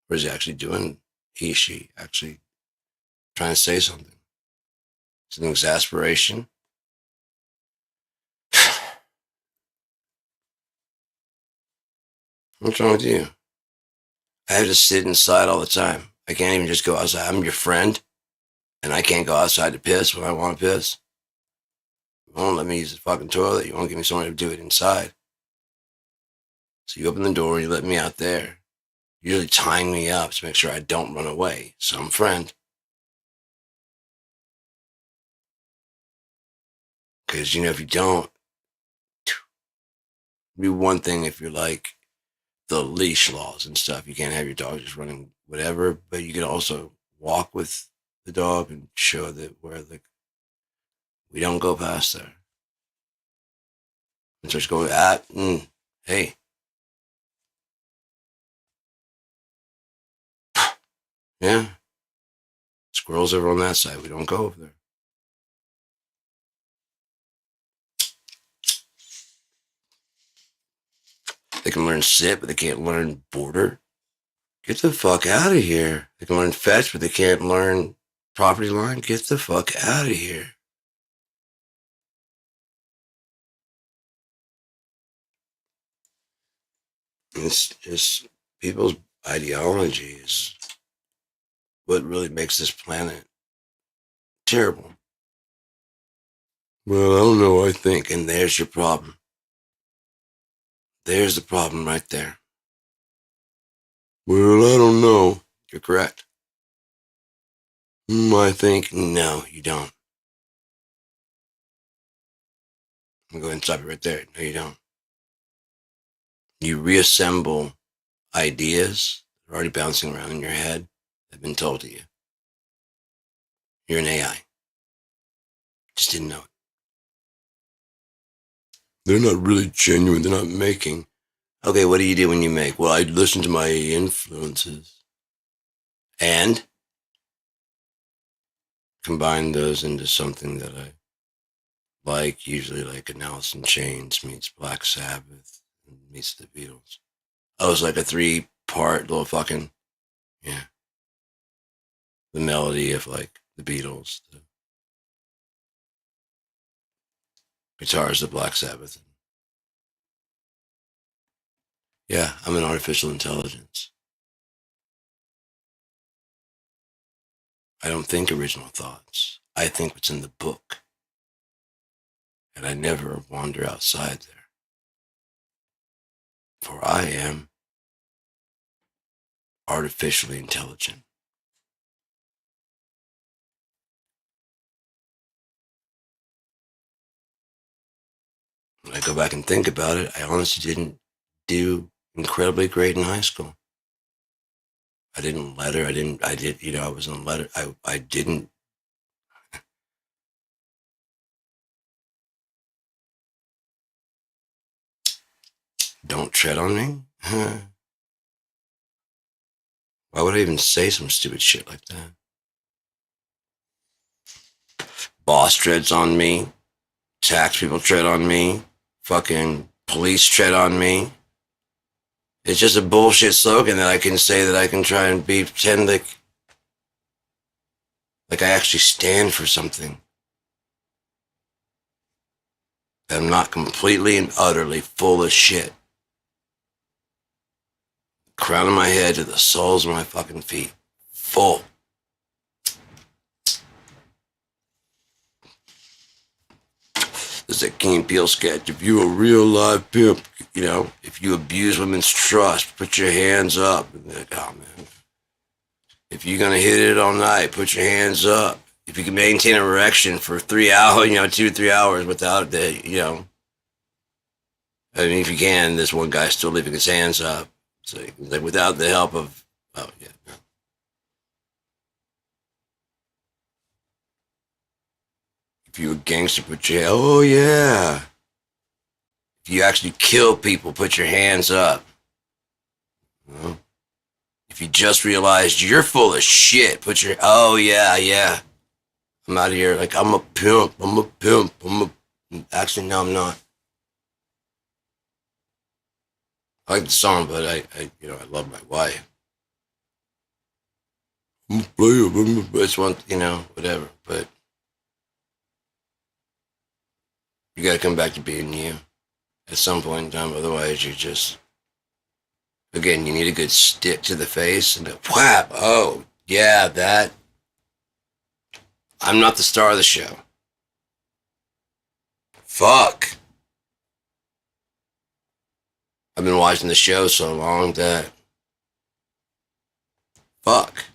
Or is she actually trying to say something? Is it an exasperation? What's wrong with you? I have to sit inside all the time. I can't even just go outside. I'm your friend, and I can't go outside to piss when I want to piss. You won't let me use the fucking toilet. You won't give me somewhere to do it inside. So you open the door and you let me out there. usually tying me up to make sure I don't run away. Some friend. Because, if you don't, it'd be one thing if you're like the leash laws and stuff. You can't have your dog just running whatever, but you can also walk with the dog and show that we don't go past there. And just go hey. Yeah. Squirrels over on that side. We don't go over there. They can learn sit, but they can't learn border. Get the fuck out of here. They can learn fetch, but they can't learn property line. Get the fuck out of here. It's just people's ideology is what really makes this planet terrible. Well, I don't know, I think, and there's your problem. There's the problem right there. Well, I don't know. You're correct. I think, no, you don't. I'm going to go ahead and stop it right there. No, you don't. You reassemble ideas that are already bouncing around in your head that have been told to you. You're an AI. Just didn't know it. They're not really genuine. They're not making. Okay, what do you do when you make? Well, I listen to my influences and combine those into something that I like, usually like an Alice in Chains meets Black Sabbath and meets the Beatles. Oh, it's like a 3-part little fucking, yeah. The melody of like the Beatles, the guitars of Black Sabbath. Yeah, I'm an artificial intelligence. I don't think original thoughts. I think what's in the book. And I never wander outside there. For I am artificially intelligent. When I go back and think about it, I honestly didn't do incredibly great in high school. I didn't letter. I was on letter. I didn't. Don't tread on me? Why would I even say some stupid shit like that? Boss treads on me. Tax people tread on me. Fucking police tread on me. It's just a bullshit slogan that I can say that I can try and pretend like I actually stand for something. That I'm not completely and utterly full of shit. Crown of my head to the soles of my fucking feet. Full. There's that Key and Peele sketch. If you a real live pimp, if you abuse women's trust, put your hands up. And like, oh man. If you're gonna hit it all night, put your hands up. If you can maintain an erection for 3 hours, 2 to 3 hours without the, I mean, if you can, this one guy's still leaving his hands up. So like without the help of, oh yeah. No. If you're a gangster, put your hand, oh yeah. If you actually kill people, put your hands up. Well, if you just realized you're full of shit, oh yeah. I'm out of here. Like, I'm a pimp. Actually, no, I'm not. I like the song, but I love my wife. I'm a player. It's one, whatever. But you got to come back to being you at some point in time. Otherwise, you just, again, you need a good stick to the face and a whap. Oh, yeah, that. I'm not the star of the show. Fuck. I've been watching the show so long that Fuck.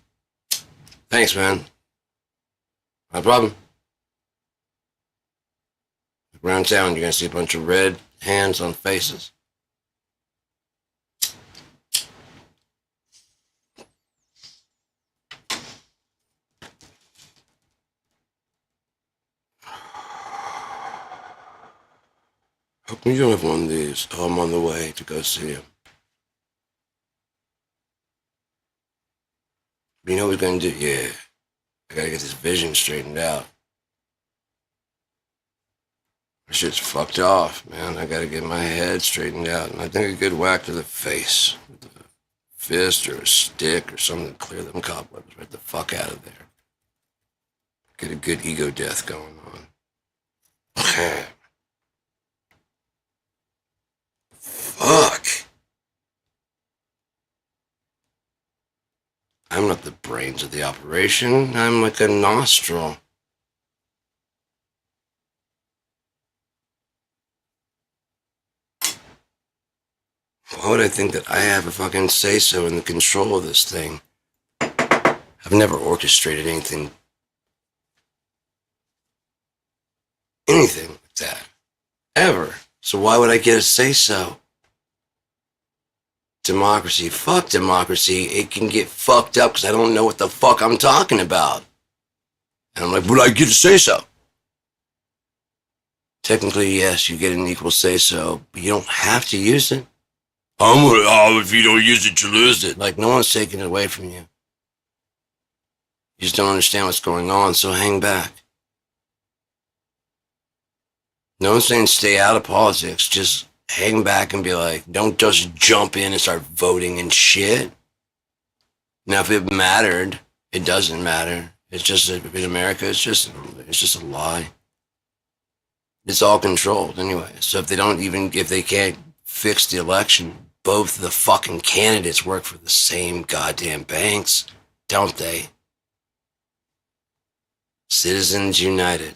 Thanks, man. No problem. Around town, you're gonna see a bunch of red hands on faces. How come you don't have one of these? Oh, I'm on the way to go see him. You know what he's gonna do? Yeah. I gotta get this vision straightened out. This shit's fucked off, man. I gotta get my head straightened out. And I think a good whack to the face with a fist or a stick or something to clear them cobwebs right the fuck out of there. Get a good ego death going on. Fuck. I'm not the brains of the operation. I'm like a nostril. Why would I think that I have a fucking say-so in the control of this thing? I've never orchestrated anything like that. Ever. So why would I get a say-so? Democracy. Fuck democracy. It can get fucked up because I don't know what the fuck I'm talking about. And I'm like, but I get a say-so. Technically, yes, you get an equal say-so, but you don't have to use it. If you don't use it, you lose it. Like, no one's taking it away from you. You just don't understand what's going on, so hang back. No one's saying stay out of politics. Just hang back and be like, don't just jump in and start voting and shit. Now, if it mattered, it doesn't matter. It's just, in America, it's just a lie. It's all controlled anyway. So if they can't fix the election, both the fucking candidates work for the same goddamn banks, don't they? Citizens United.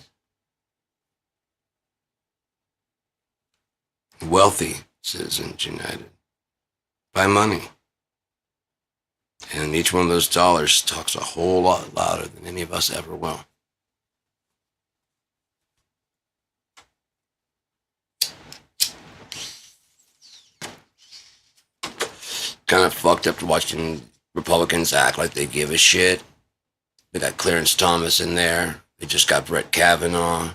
Wealthy Citizens United. By money. And each one of those dollars talks a whole lot louder than any of us ever will. Kind of fucked up watching Republicans act like they give a shit. They got Clarence Thomas in there. They just got Brett Kavanaugh.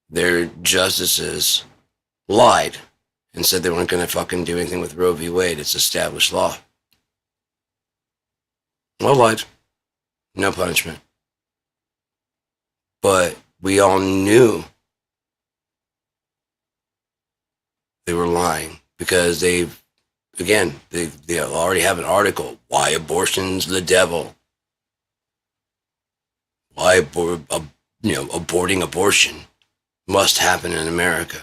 Their justices lied and said they weren't going to fucking do anything with Roe v. Wade. It's established law. Well, lied. No punishment. But we all knew they were lying because they already have an article. Why abortion's the devil. Why aborting abortion must happen in America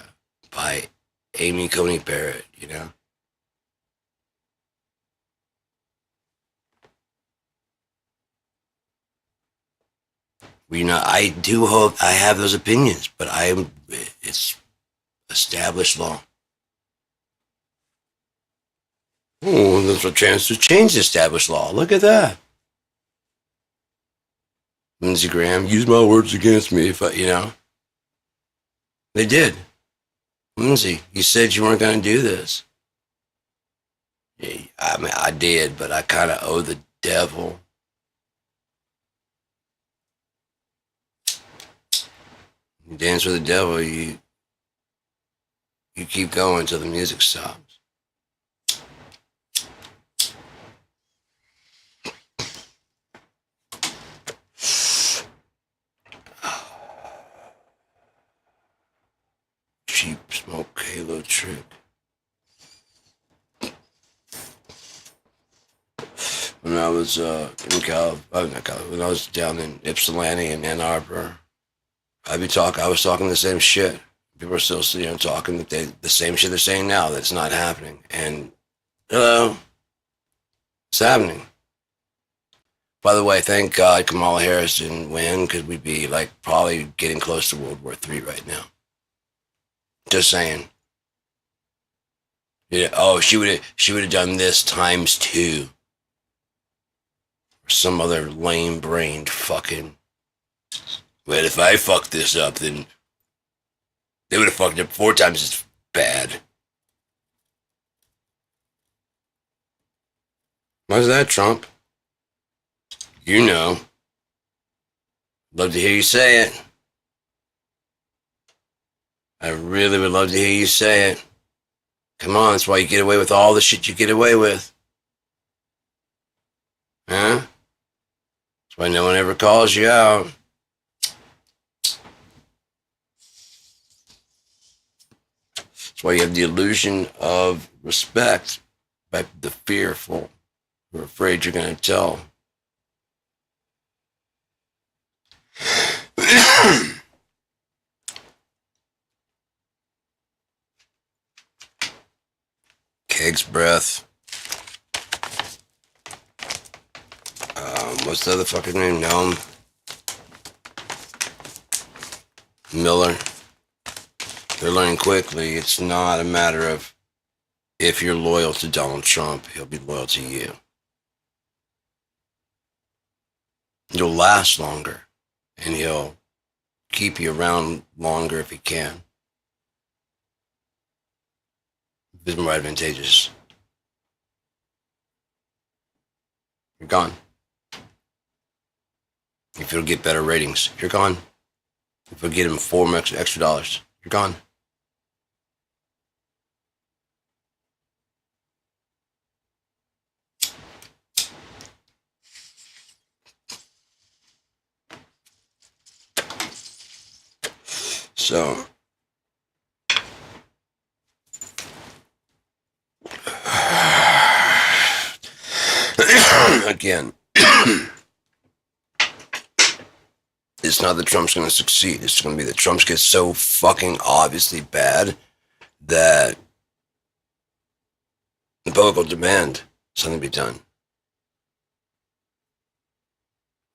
by Amy Coney Barrett, I do hope I have those opinions, but it's established law. Oh, there's a chance to change the established law. Look at that. Lindsey Graham, use my words against me if They did. Lindsey, you said you weren't going to do this. Yeah, I did, but I kind of owe the devil. You dance with the devil, you keep going until the music stops. Cheap smoke halo trick. When I was when I was down in Ypsilanti and Ann Arbor, I was talking the same shit. People are still, talking the same shit they're saying now. That's not happening. And hello, it's happening. By the way, thank God Kamala Harris didn't win, because we'd be probably getting close to World War III right now. Just saying. Yeah. Oh, she would have done this times 2. some other lame-brained fucking. Well, if I fuck this up, then they would have fucked up 4 times as bad. Why's that, Trump? You know. Love to hear you say it. I really would love to hear you say it. Come on, that's why you get away with all the shit you get away with. Huh? That's why no one ever calls you out. That's why you have the illusion of respect by the fearful who are afraid you're going to tell. Keg's breath. What's the other fucking name? Noam Miller. They're learning quickly. It's not a matter of if you're loyal to Donald Trump, he'll be loyal to you. You'll last longer, and he'll keep you around longer if he can. It's more advantageous. You're gone. If it'll get better ratings, you're gone. If it'll get him $4 extra dollars, you're gone. So, again, it's not that Trump's going to succeed. It's going to be that Trump's gets so fucking obviously bad that the public will demand something be done.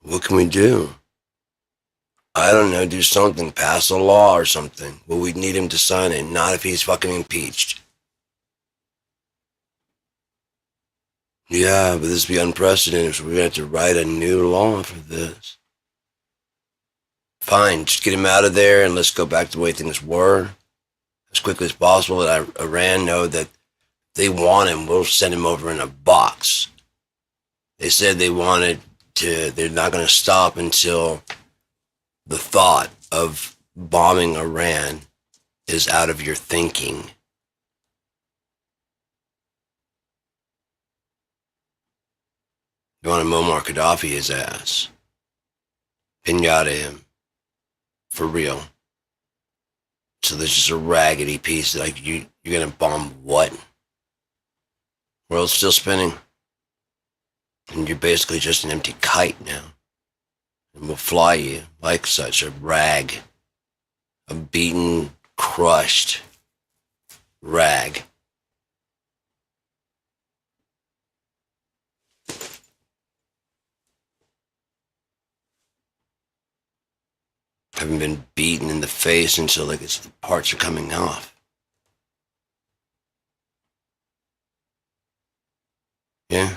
What can we do? I don't know, do something, pass a law or something. Well, we'd need him to sign it, not if he's fucking impeached. Yeah, but this would be unprecedented, so we're going to have to write a new law for this. Fine, just get him out of there and let's go back to the way things were as quickly as possible. Let Iran know that they want him, we'll send him over in a box. They said they're not going to stop until the thought of bombing Iran is out of your thinking. You want to Muammar Gaddafi his ass. Pinata him. For real. So there's just a raggedy piece, like you're going to bomb what? World's still spinning. And you're basically just an empty kite now. And we'll fly you like such a rag. A beaten, crushed rag. Haven't been beaten in the face until like its parts are coming off. Yeah.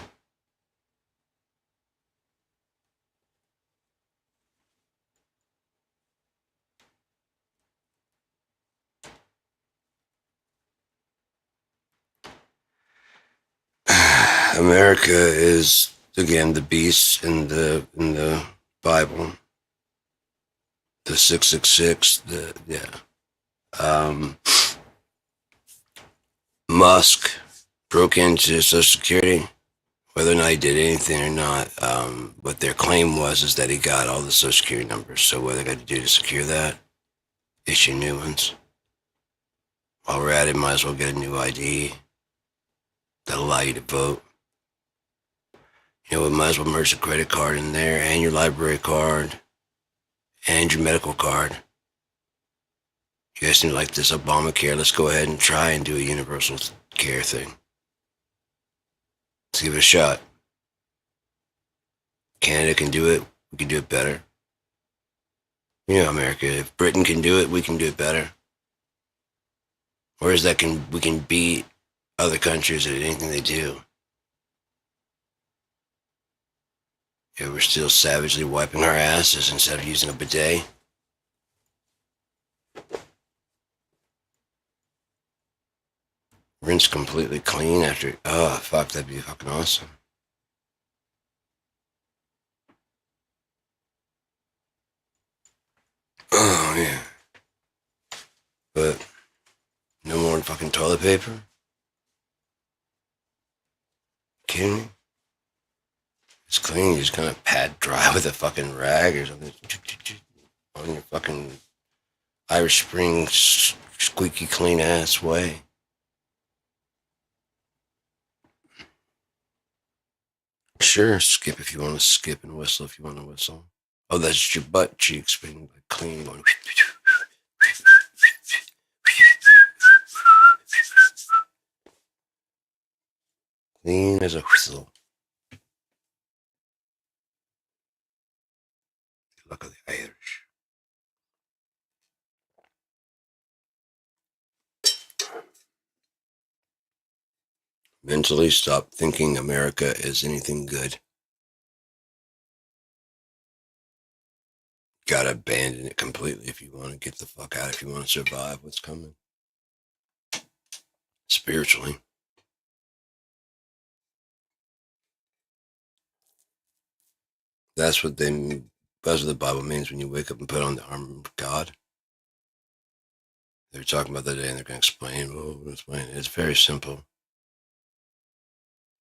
America is again the beast in the Bible. The 666, Musk broke into Social Security, whether or not he did anything or not. What their claim is that he got all the Social Security numbers. So what they got to do to secure that? Issue new ones. While we're at it, might as well get a new ID that'll allow you to vote. You know, we might as well merge the credit card in there and your library card. And your medical card. You guys seem like this Obamacare. Let's go ahead and try and do a universal care thing. Let's give it a shot. Canada can do it. We can do it better. You know, America, if Britain can do it, we can do it better. Whereas we can beat other countries at anything they do. Yeah, we're still savagely wiping our asses instead of using a bidet. Rinse completely clean after. Oh, fuck, that'd be fucking awesome. Oh, yeah. But no more fucking toilet paper? Kidding me? It's clean. You just kind of pat dry with a fucking rag or something on your fucking Irish Spring squeaky clean ass way. Sure, skip if you want to skip and whistle if you want to whistle. Oh, that's your butt cheeks being clean. Going. Clean as a whistle. Luck of the Irish. Mentally stop thinking America is anything good. Gotta abandon it completely if you want to get the fuck out, if you want to survive what's coming. Spiritually. That's what the Bible means when you wake up and put on the armor of God. They're talking about that day and they're going to explain. It's very simple.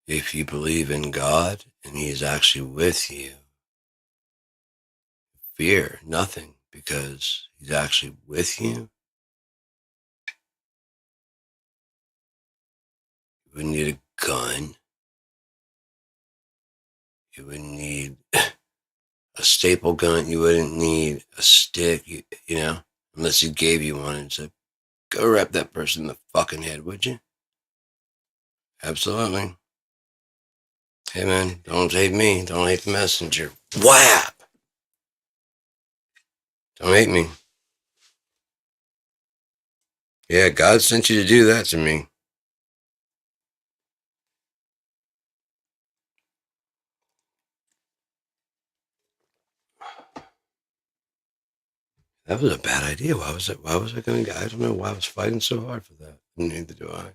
If you believe in God and He is actually with you, fear nothing because He's actually with you. You wouldn't need a gun. You wouldn't need a staple gun. You wouldn't need a stick, you know, unless He gave you one and said, go wrap that person in the fucking head, would you? Absolutely. Hey man, don't hate me. Don't hate the messenger. Whap! Don't hate me. Yeah, God sent you to do that to me. That was a bad idea. Why was I going to? I don't know why I was fighting so hard for that. Neither do I.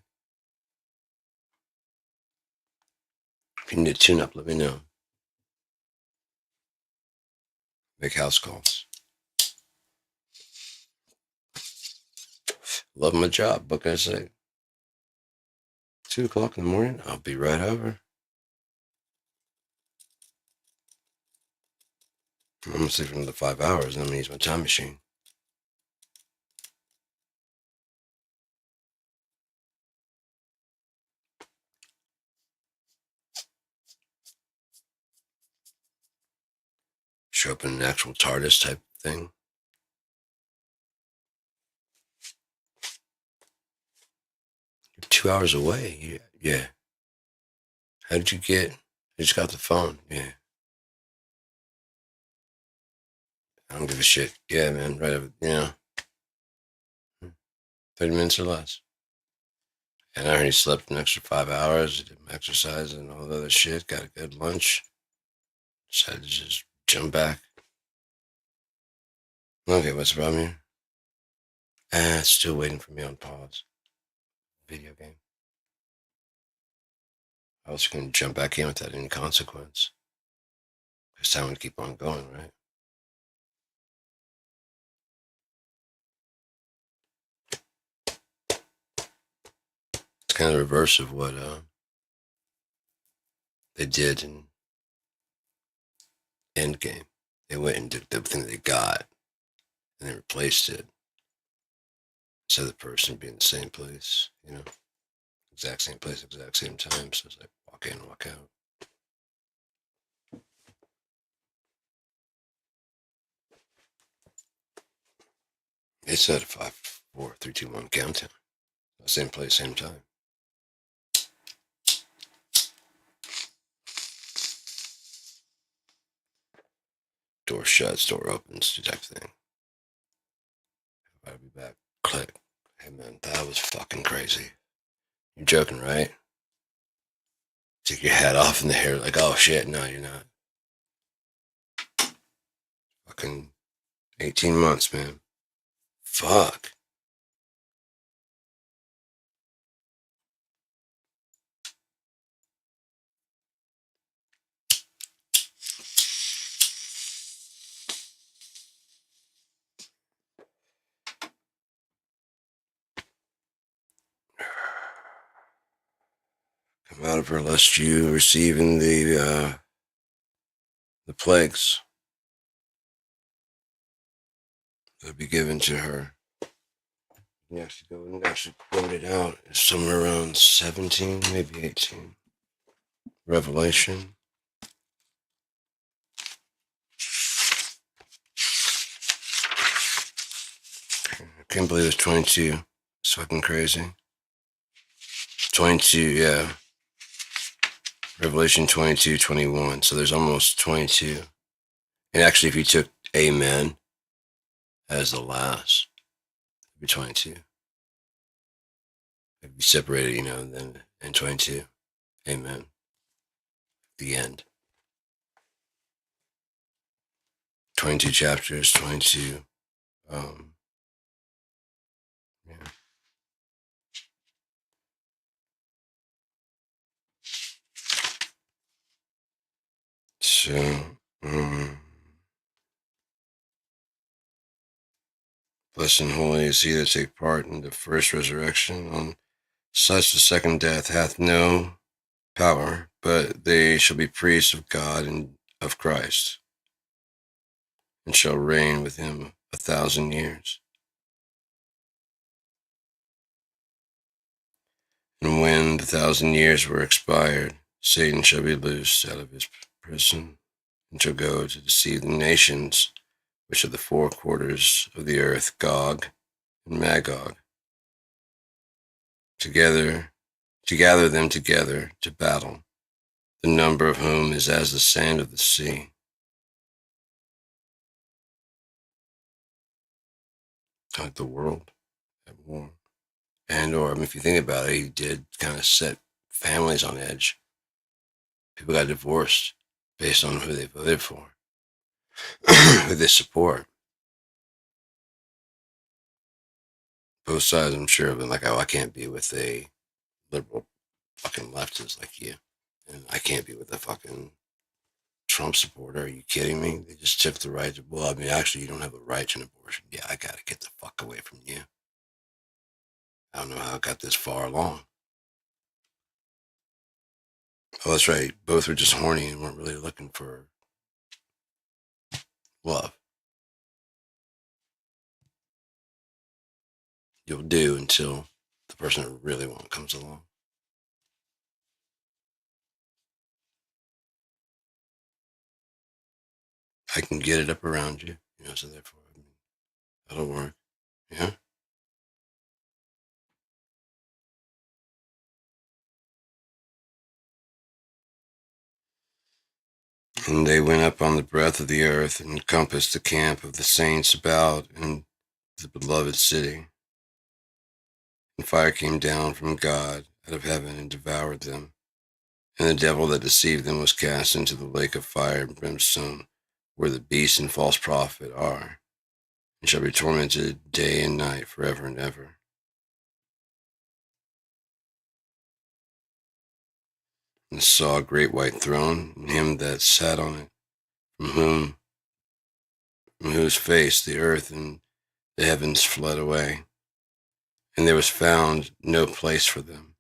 If you need to tune up, let me know. Make house calls. Love my job. What can I say? 2:00 in the morning. I'll be right over. I'm gonna stay for another 5 hours, and I'm gonna use my time machine. Show up in an actual TARDIS type thing. You're 2 hours away. Yeah. How did you get? I just got the phone. Yeah. I don't give a shit. Yeah, man. Right over. 30 minutes or less. And I already slept an extra 5 hours. Did my exercise and all the other shit. Got a good lunch. Decided to just jump back. Okay, what's the problem here? It's still waiting for me on pause. Video game. I was going to jump back in without any consequence. Because time would keep on going, right? It's kind of the reverse of what they did in Endgame. They went and did everything they got, and they replaced it. Instead of the person being in the same place, exact same place, exact same time. So it's like walk in, walk out. They said 5, 4, 3, 2, 1 countdown. Same place, same time. Door shuts, door opens, type thing. I'll be back. Click. Hey man, that was fucking crazy. You're joking, right? Take your hat off in the hair like, oh shit, no, you're not. fucking 18 months, man. Fuck. Come out of her, lest you receiving the plagues that be given to her. You actually go and actually quote it out. It's somewhere around 17, maybe 18. Revelation. I can't believe it's 22. It's fucking crazy. 22, yeah. Revelation 22, 21. So there's almost 22. And actually, if you took Amen as the last, it'd be 22. It'd be separated, then in 22. Amen. The end. 22 chapters, 22. Yeah. So, blessed and holy is he that take part in the first resurrection. On such the second death hath no power, but they shall be priests of God and of Christ, and shall reign with him 1,000 years. And when the 1,000 years were expired, Satan shall be loosed out of his prison, and shall go to deceive the nations, which are the four quarters of the earth, Gog and Magog, to gather them together to battle, the number of whom is as the sand of the sea. Like the world at war. Or if you think about it, he did kind of set families on edge. People got divorced based on who they voted for, who they support. Both sides, I'm sure, have been like, oh, I can't be with a liberal fucking leftist like you. And I can't be with a fucking Trump supporter. Are you kidding me? They just took the right to, well, I mean, actually, you don't have the right to an abortion. Yeah, I got to get the fuck away from you. I don't know how it got this far along. Oh, that's right. Both were just horny and weren't really looking for love. You'll do until the person I really want comes along. I can get it up around you, so therefore, that'll work. Yeah. And they went up on the breadth of the earth and encompassed the camp of the saints about in the beloved city. And fire came down from God out of heaven and devoured them. And the devil that deceived them was cast into the lake of fire and brimstone, where the beast and false prophet are, and shall be tormented day and night forever and ever. And saw a great white throne, and him that sat on it, from whose face the earth and the heavens fled away, and there was found no place for them.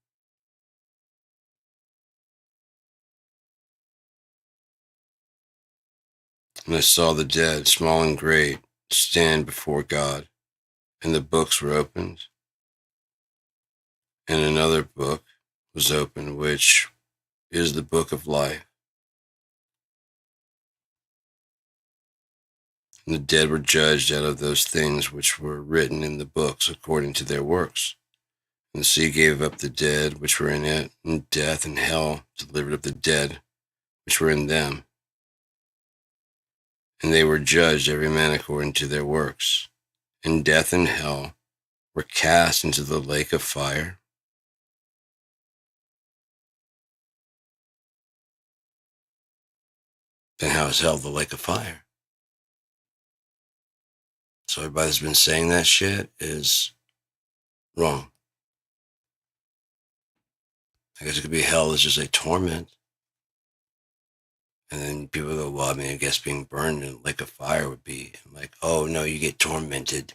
And I saw the dead, small and great, stand before God, and the books were opened. And another book was opened, which is the book of life. And the dead were judged out of those things which were written in the books according to their works. And the sea gave up the dead which were in it, and death and hell delivered up the dead which were in them. And they were judged every man according to their works. And death and hell were cast into the lake of fire. Then how is hell the lake of fire? So everybody that's been saying that shit is wrong. I guess it could be hell is just a torment. And then people go, well, I mean, I guess being burned in like a fire would be. I'm like, oh no, you get tormented.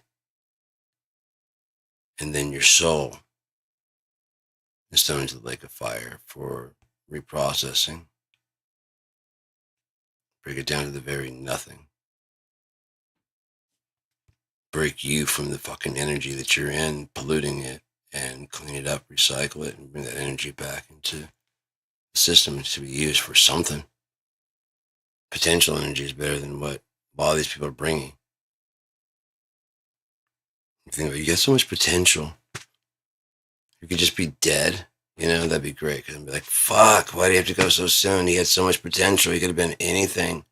And then your soul is thrown into the lake of fire for reprocessing. Break it down to the very nothing. Break you from the fucking energy that you're in, polluting it, and clean it up, recycle it, and bring that energy back into the system to be used for something. Potential energy is better than what a lot of these people are bringing. You think about it, you got so much potential. You could just be dead, that'd be great. Because I'd be like, fuck, why do you have to go so soon? He had so much potential. He could have been anything.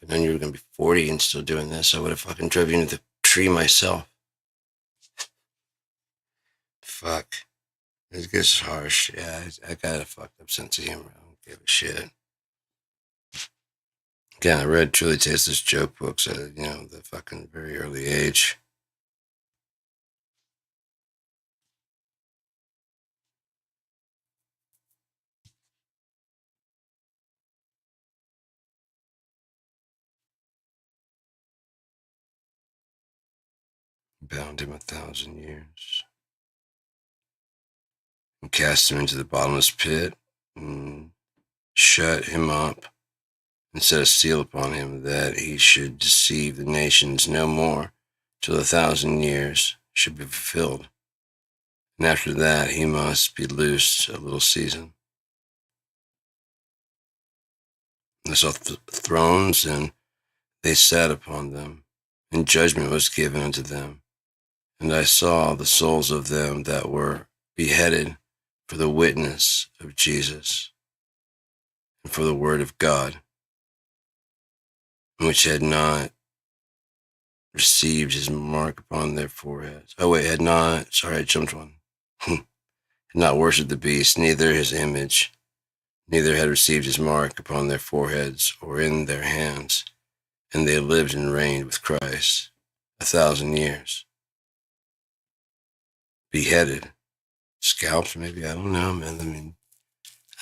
If I known you were going to be 40 and still doing this, I would have fucking driven you into the tree myself. Fuck. It gets harsh. Yeah, I got a fucked up sense of humor. I don't give a shit. Again, I read Truly Tasteless joke books at, the fucking very early age. Bound him 1,000 years. And cast him into the bottomless pit. And shut him up. And set a seal upon him that he should deceive the nations no more till 1,000 years should be fulfilled. And after that he must be loosed a little season. And I saw thrones, and they sat upon them, and judgment was given unto them. And I saw the souls of them that were beheaded for the witness of Jesus and for the word of God, which had not received his mark upon their foreheads. Oh wait, I jumped one. Had not worshipped the beast, neither his image, neither had received his mark upon their foreheads or in their hands. And they lived and reigned with Christ 1,000 years. Beheaded. Scalped, maybe, I don't know, man. I mean,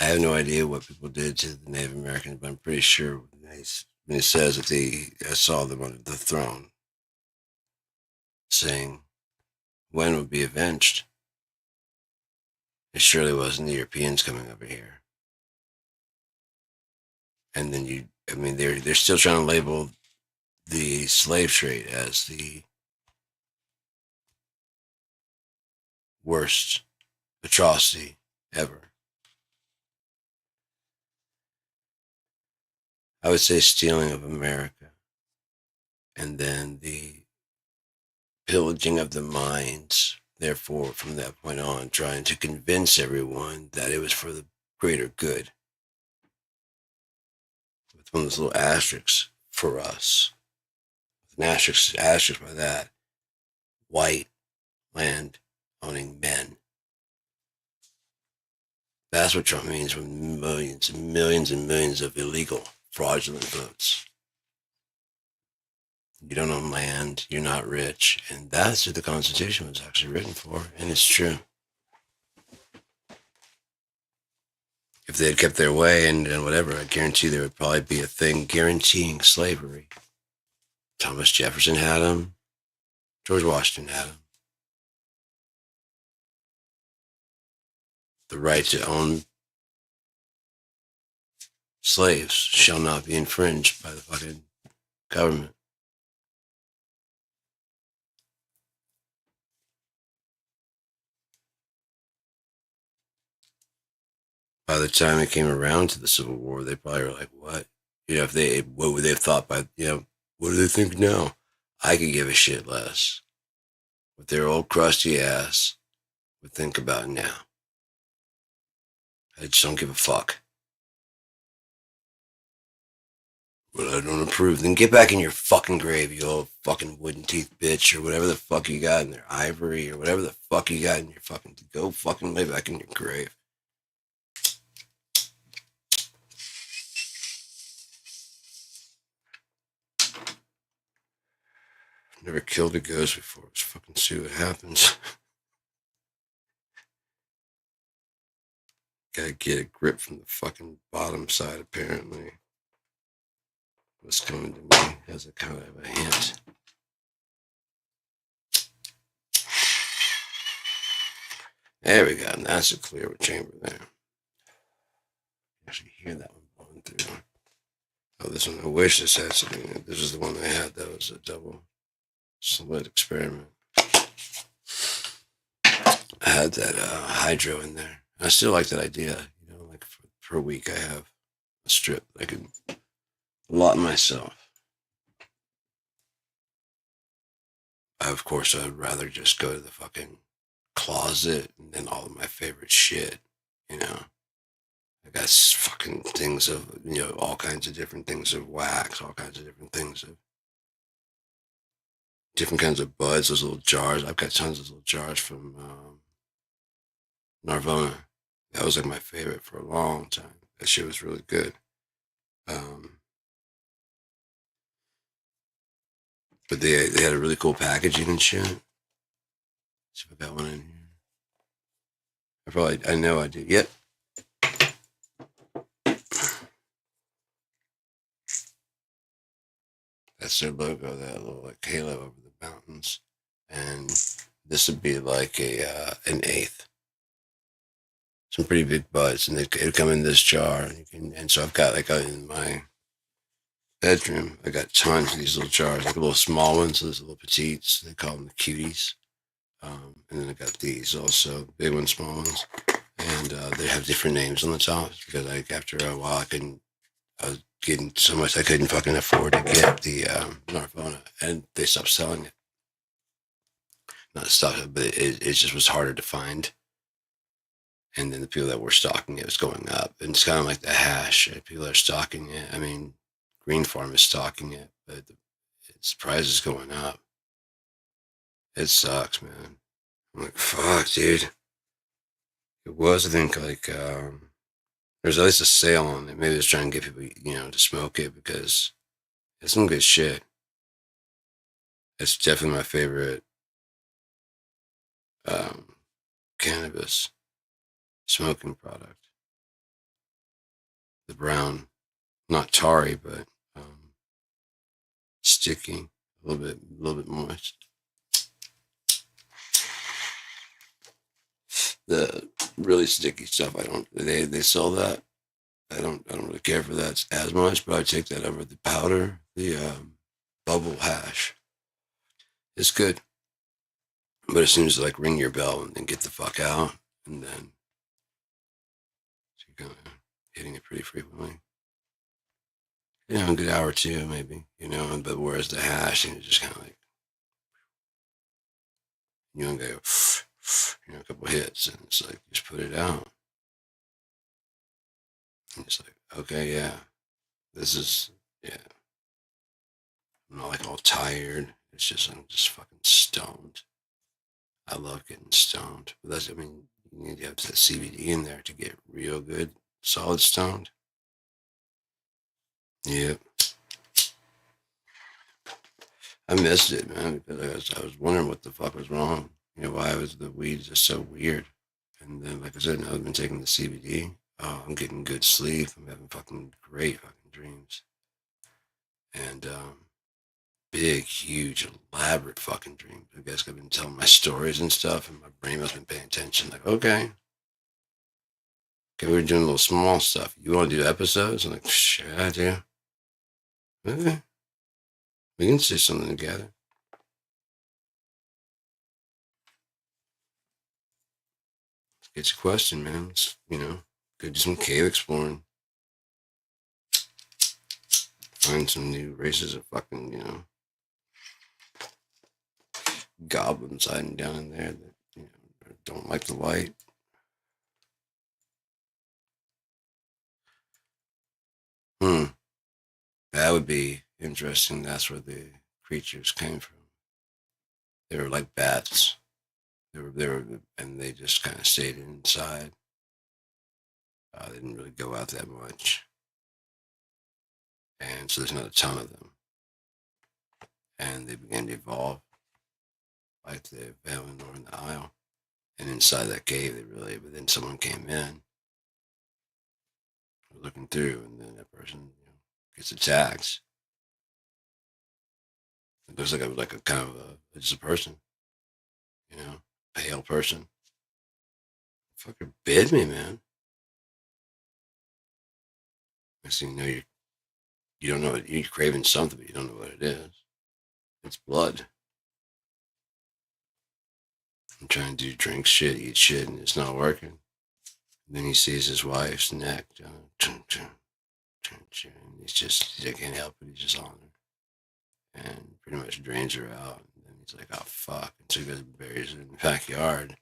I have no idea what people did to the Native Americans, but I'm pretty sure when it says that I saw them on the throne, saying, when would be avenged? It surely wasn't the Europeans coming over here. And then they're still trying to label the slave trade as the worst atrocity ever. I would say stealing of America, and then the pillaging of the minds. Therefore, from that point on, trying to convince everyone that it was for the greater good. With one of those little asterisks for us. With an asterisk by that. White land owning men. That's what Trump means with millions and millions and millions of illegal, fraudulent votes. You don't own land, you're not rich, and that's who the Constitution was actually written for, and it's true. If they had kept their way and whatever, I guarantee there would probably be a thing guaranteeing slavery. Thomas Jefferson had them. George Washington had them. The right to own slaves shall not be infringed by the fucking government. By the time it came around to the Civil War, they probably were like, what? What would they have thought what do they think now? I could give a shit less. What their old crusty ass would think about now. I just don't give a fuck. But I don't approve. Then get back in your fucking grave, you old fucking wooden teeth bitch, or whatever the fuck you got in there, ivory, or whatever the fuck you got in your fucking, go fucking lay back in your grave. Never killed a ghost before. Let's fucking see what happens. Gotta get a grip from the fucking bottom side, apparently. What's coming to me as a kind of a hint. There we go. That's a clear chamber there. Actually hear that one blowing through. Oh, this one. I wish this had something in it. This is the one I had. That was a double slit experiment. I had that hydro in there. I still like that idea. You know, like per week I have a strip I can allot myself. Of course, I'd rather just go to the fucking closet and then all of my favorite shit, you know. I got fucking things of, you know, all kinds of different things of wax, all kinds of different things of different kinds of buds, those little jars. I've got tons of little jars from Narvona. That was like my favorite for a long time. That shit was really good. But they had a really cool packaging and shit. See if I got one in here. I know I do. Yep. That's their logo, that little like halo over the mountains. And this would be like an eighth. Some pretty big buds, and they'd come in this jar. And so I've got like in my bedroom, I got tons of these little jars, like little small ones, those little petites. They call them the cuties. And then I got these also, big ones, small ones, and they have different names on the top because like after a while I was getting so much I couldn't fucking afford to get the Narvona, and they stopped selling it. Not stopped it, but it just was harder to find. And then the people that were stocking it was going up, and it's kind of like the hash. People are stocking it. I mean, Green Farm is stocking it, but its price is going up. It sucks, man. I'm like, fuck, dude. It was, I think, like, there's at least a sale on it. Maybe it's trying to get people, you know, to smoke it because it's some good shit. It's definitely my favorite cannabis smoking product. The brown, not tarry, but sticky, a little bit moist. The really sticky stuff, they sell that. I don't really care for that as much, but I take that over the powder, the bubble hash. It's good, but as soon as like ring your bell and then get the fuck out, and then so you're kind of hitting it pretty frequently. You know, a good hour or two maybe. You know, but whereas the hash, you know, just kind of like you don't go, you know, a couple hits, and it's like just put it out. And it's like, okay, yeah, this is, yeah. I'm not like all tired. It's just I'm just fucking stoned. I love getting stoned. But that's, I mean, you need to have that CBD in there to get real good, solid stoned. Yep. I missed it, man, because I was wondering what the fuck was wrong. You know, why was the weed just so weird? And then, like I said, now I've been taking the CBD. Oh, I'm getting good sleep. I'm having fucking great fucking dreams. And big, huge, elaborate fucking dreams. I guess I've been telling my stories and stuff, and my brain must have been paying attention. Like, okay, we're doing a little small stuff. You want to do episodes? I'm like, sure, I do. Okay. We can see something together. It's a question, man. It's, you know, go do some cave exploring. Find some new races of fucking, you know, goblins hiding down in there that, you know, don't like the light. That would be interesting. That's where the creatures came from. They were like bats. And they just kind of stayed inside. They didn't really go out that much, and so there's not a ton of them. and they began to evolve like the Valinor in the Isle. And inside that cave, but then someone came in, looking through, and then that person gets attacked. It looks like a kind of just a person, pale person. Fucker bit me, man. Next thing you know, you don't know it. You're craving something, but you don't know what it is. It's blood. I'm trying to drink shit, eat shit, and it's not working. And then he sees his wife's neck. And he can't help it. He's just on her. And pretty much drains her out. And then he's like, oh, fuck. And so he goes and buries her in the backyard.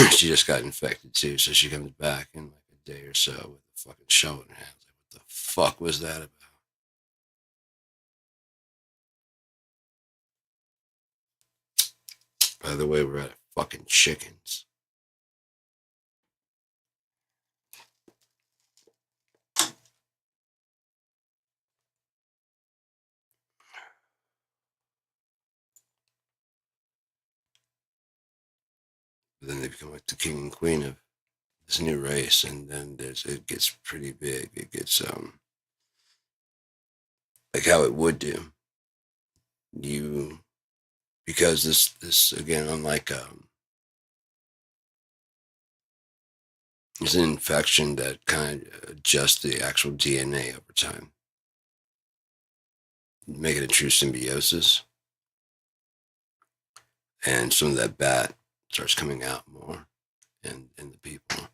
She just got infected too. So she comes back in like a day or so with a fucking shovel in her hand. Like, what the fuck was that about? By the way, we're out of fucking chickens. But then they become like the king and queen of this new race, and then it gets pretty big. It gets like how it would do. Because this again, unlike it's an infection that kind of adjusts the actual DNA over time, make it a true symbiosis, and some of that bat starts coming out more in the people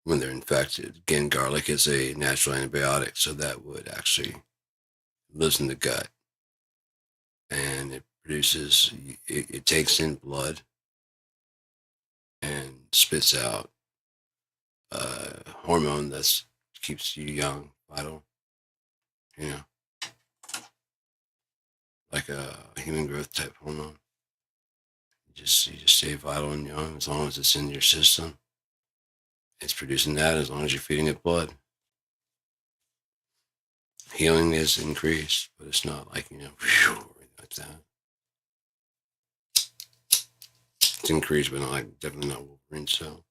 when they're infected. Again, garlic is a natural antibiotic, so that would actually lives in the gut, and it produces it takes in blood and spits out a hormone that keeps you young, vital, you know, like a human growth type hormone. You just stay vital and young as long as it's in your system. It's producing that as long as you're feeding it blood. Healing is increased, but it's not like, like that. It's increased, but definitely not Wolverine cell.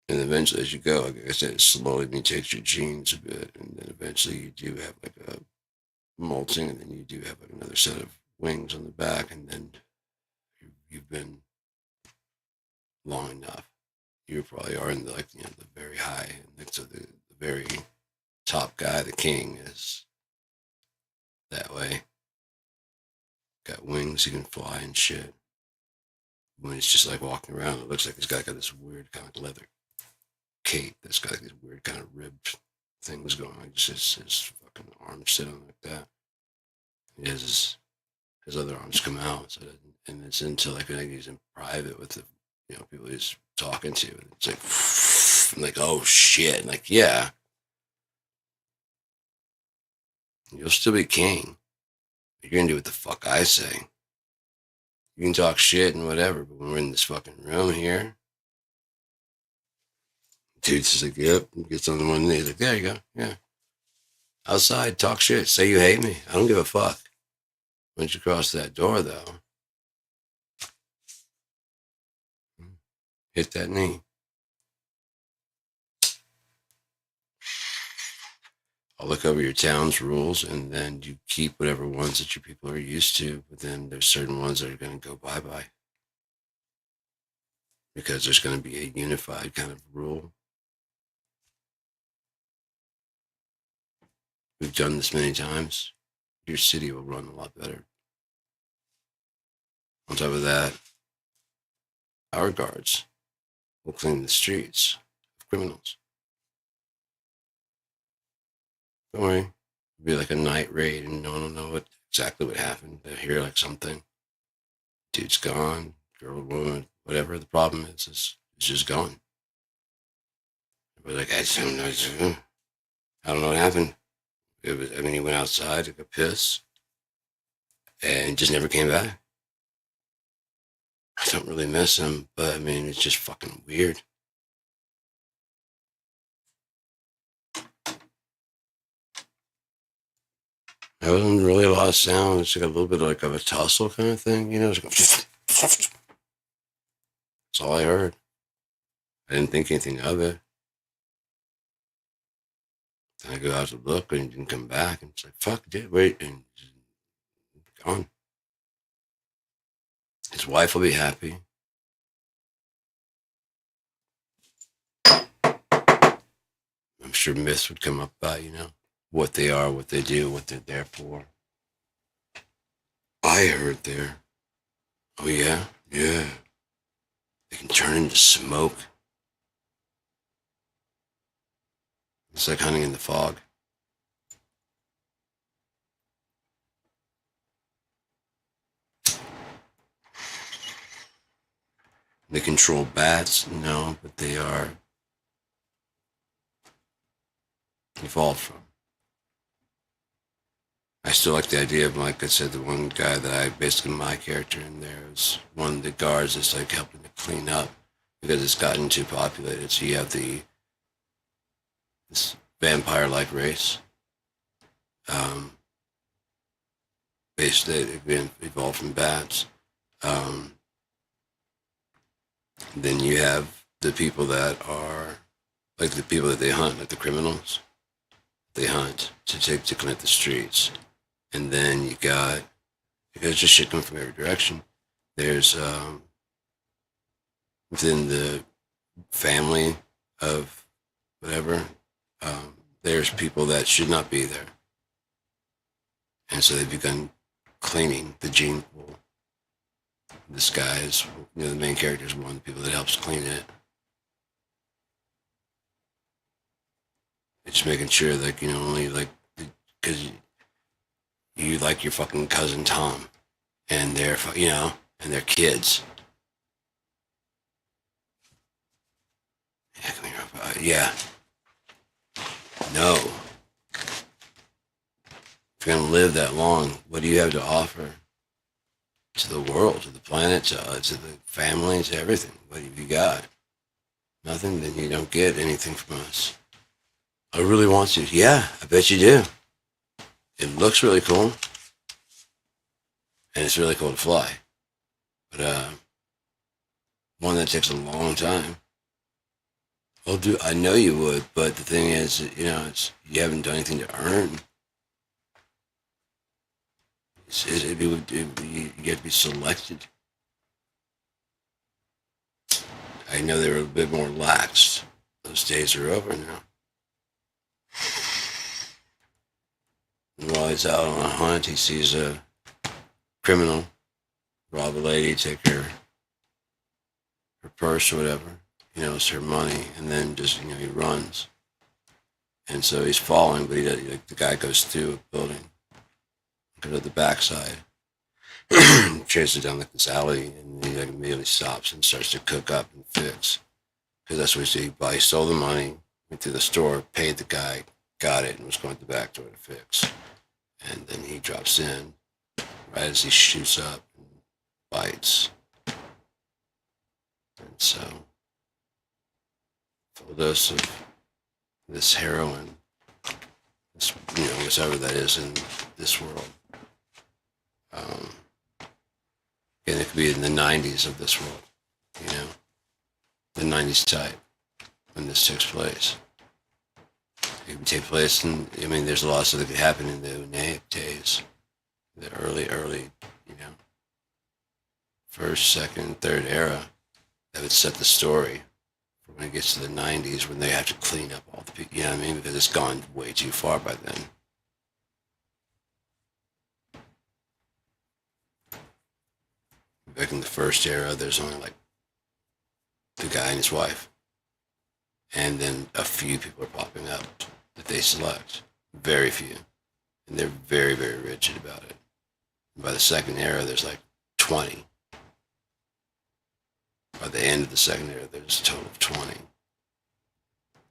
And eventually, as you go, like I said, it slowly mutates your genes a bit, and then eventually you do have like a molting, and then you do have like another set of wings on the back, and then you've been long enough. You probably are in the very high, and so the very top guy, the king, is that way. Got wings, he can fly and shit. When he's just like walking around, it looks like he's got this weird kind of leather cape that's got like these weird kind of ribbed things going on. Just his fucking arms sit on like that. He has his other arms come out, so that, and it's until like he's in private with the people he's talking to. It's like, I'm like, oh shit, and like, yeah, you'll still be king. You're gonna do what the fuck I say. You can talk shit and whatever, but when we're in this fucking room here, dude's just like, yep, gets on one knee, he's like, there you go, yeah. Outside, talk shit, say you hate me. I don't give a fuck. Once you cross that door, though, hit that knee. I'll look over your town's rules, and then you keep whatever ones that your people are used to, but then there's certain ones that are going to go bye-bye. Because there's going to be a unified kind of rule. We've done this many times. Your city will run a lot better. On top of that, our guards will clean the streets of criminals. Don't worry. It'll be like a night raid, and no one will know exactly what happened. They'll hear like something. Dude's gone, girl, woman, whatever. The problem is it's just gone. But like, I don't know what happened. He went outside, took a piss, and just never came back. I don't really miss him, but it's just fucking weird. There wasn't really a lot of sound. It's like a little bit like of a tussle kind of thing, you know. It's like, that's all I heard. I didn't think anything of it. Then I go out to look and he didn't come back. And it's like, fuck, dude, wait. And he's gone. His wife will be happy. I'm sure myths would come up about, you know, what they are, what they do, what they're there for. I heard there. Oh, yeah? Yeah. They can turn into smoke. It's like hunting in the fog. They control bats? No, but they are evolved from. I still like the idea of, like I said, the one guy that I basically my character in there is one of the guards that's like helping to clean up because it's gotten too populated. So you have this vampire-like race, basically they've evolved from bats. Then you have the people that are like the people that they hunt, like the criminals. They hunt to clean up the streets. And then you got, because just shit coming from every direction, there's within the family of whatever, there's people that should not be there. And so they've begun cleaning the gene pool. This guy is, you know, the main character is one of the people that helps clean it. It's making sure, like, you know, only like, because you like your fucking cousin Tom and their, you know, and their kids. Yeah, come here. Yeah. No. If you're going to live that long, what do you have to offer to the world, to the planet, to the family, to everything? What have you got? Nothing? Then you don't get anything from us. I really want to. Yeah, I bet you do. It looks really cool. And it's really cool to fly. But one that takes a long time. I know you would, but the thing is, you know, you haven't done anything to earn. You get to be selected. I know they were a bit more lax. Those days are over now. And while he's out on a hunt, he sees a criminal rob a lady, take her purse or whatever. You know, it's her money, and then just, you know, he runs. And so he's falling, but like, the guy goes through a building, goes to the backside, chases down like this alley, and he like immediately stops and starts to cook up and fix. Because that's what he did. He stole the money, went to the store, paid the guy, got it, and was going to the back door to fix. And then he drops in right as he shoots up and bites. And so, full dose of this heroin, this, you know, whatever that is in this world. And it could be in the 90s of this world, you know, the 90s type when this takes place. It can take place, and I mean, there's a lot of stuff that could happen in the Unaic days, the early, you know, first, second, third era that would set the story for when it gets to the 90s when they have to clean up all the people, you know what I mean? Because it's gone way too far by then. Back in the first era, there's only like the guy and his wife. And then a few people are popping up that they select. Very few. And they're very, very rigid about it. And by the second era, there's like 20. By the end of the second era, there's a total of 20.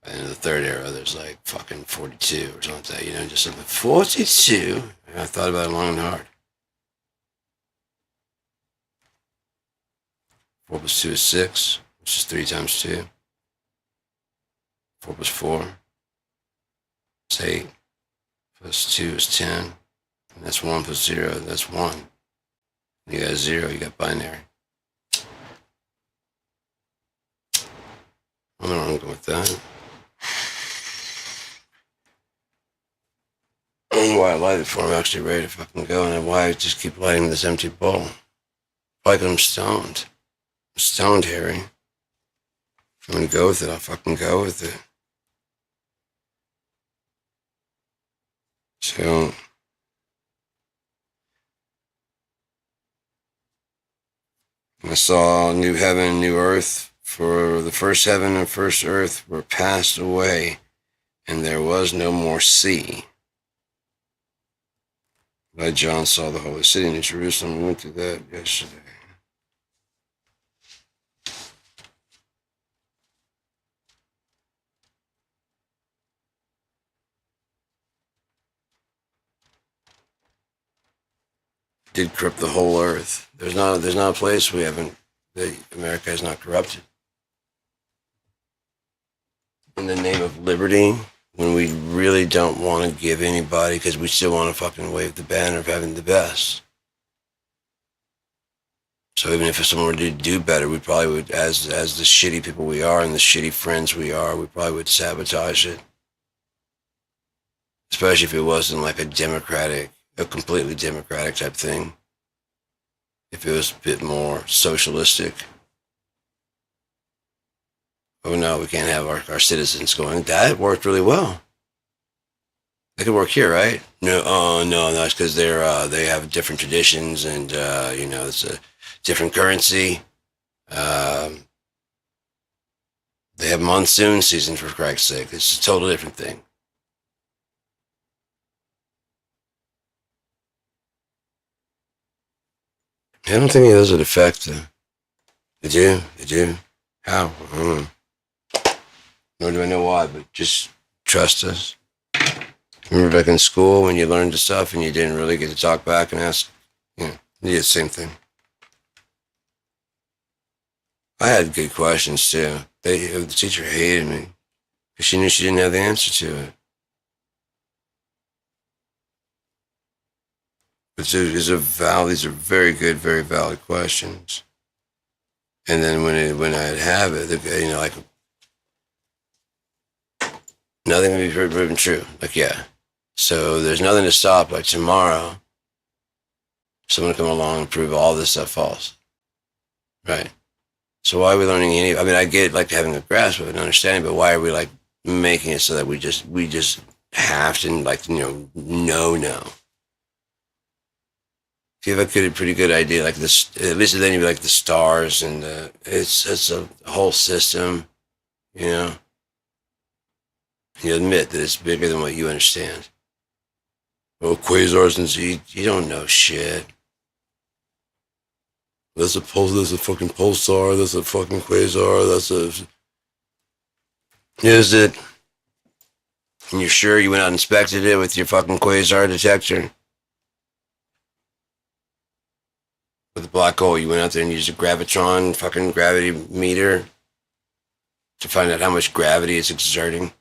By the end of the third era, there's like fucking 42 or something like that. You know, just something 42. And I thought about it long and hard. 4 plus 2 is 6, which is 3 times 2. 4 plus 4 is 8. Plus 2 is 10. That's 1 plus 0. That's 1. You got 0. You got binary. I don't know where I'm going with that. I don't know why I light it for. I'm actually ready to fucking go, and why I just keep lighting this empty bowl. Probably because I'm stoned. I'm stoned, Harry. If I'm gonna go with it, I'll fucking go with it. So, I saw new heaven, new earth, for the first heaven and first earth were passed away, and there was no more sea. I, John, saw the holy city, New Jerusalem. We went through that yesterday. Did corrupt the whole earth. There's not a place we haven't, that America has not corrupted. In the name of liberty, when we really don't want to give anybody, because we still want to fucking wave the banner of having the best. So even if someone were to do better, we probably would, as the shitty people we are and the shitty friends we are, we probably would sabotage it. Especially if it wasn't like a completely democratic type thing. If it was a bit more socialistic. Oh no, we can't have our citizens going, that worked really well. They could work here, right? No, no, that's because they have different traditions and, it's a different currency. They have monsoon season, for Christ's sake. It's a totally different thing. I don't think any of those would affect them. They do? They do? How? I don't know. Nor do I know why, but just trust us. Remember back in school when you learned the stuff and you didn't really get to talk back and ask? You did the same thing. I had good questions too. The teacher hated me because she knew she didn't have the answer to it. But these are very good, very valid questions. And then when I'd have it, like nothing can be proven true. Like, yeah. So there's nothing to stop, like tomorrow, someone come along and prove all this stuff false. Right. So why are we learning I get like having a grasp of it and understanding, but why are we like making it so that we just have to like, know? If you have a pretty good idea, like this, at least then you'd be like the stars and it's a whole system, You admit that it's bigger than what you understand. Oh, quasars and Z, you don't know shit. That's a fucking pulsar, that's a fucking quasar, Is it? And you're sure you went out and inspected it with your fucking quasar detector? With the black hole, you went out there and used a gravitron fucking gravity meter to find out how much gravity it's exerting?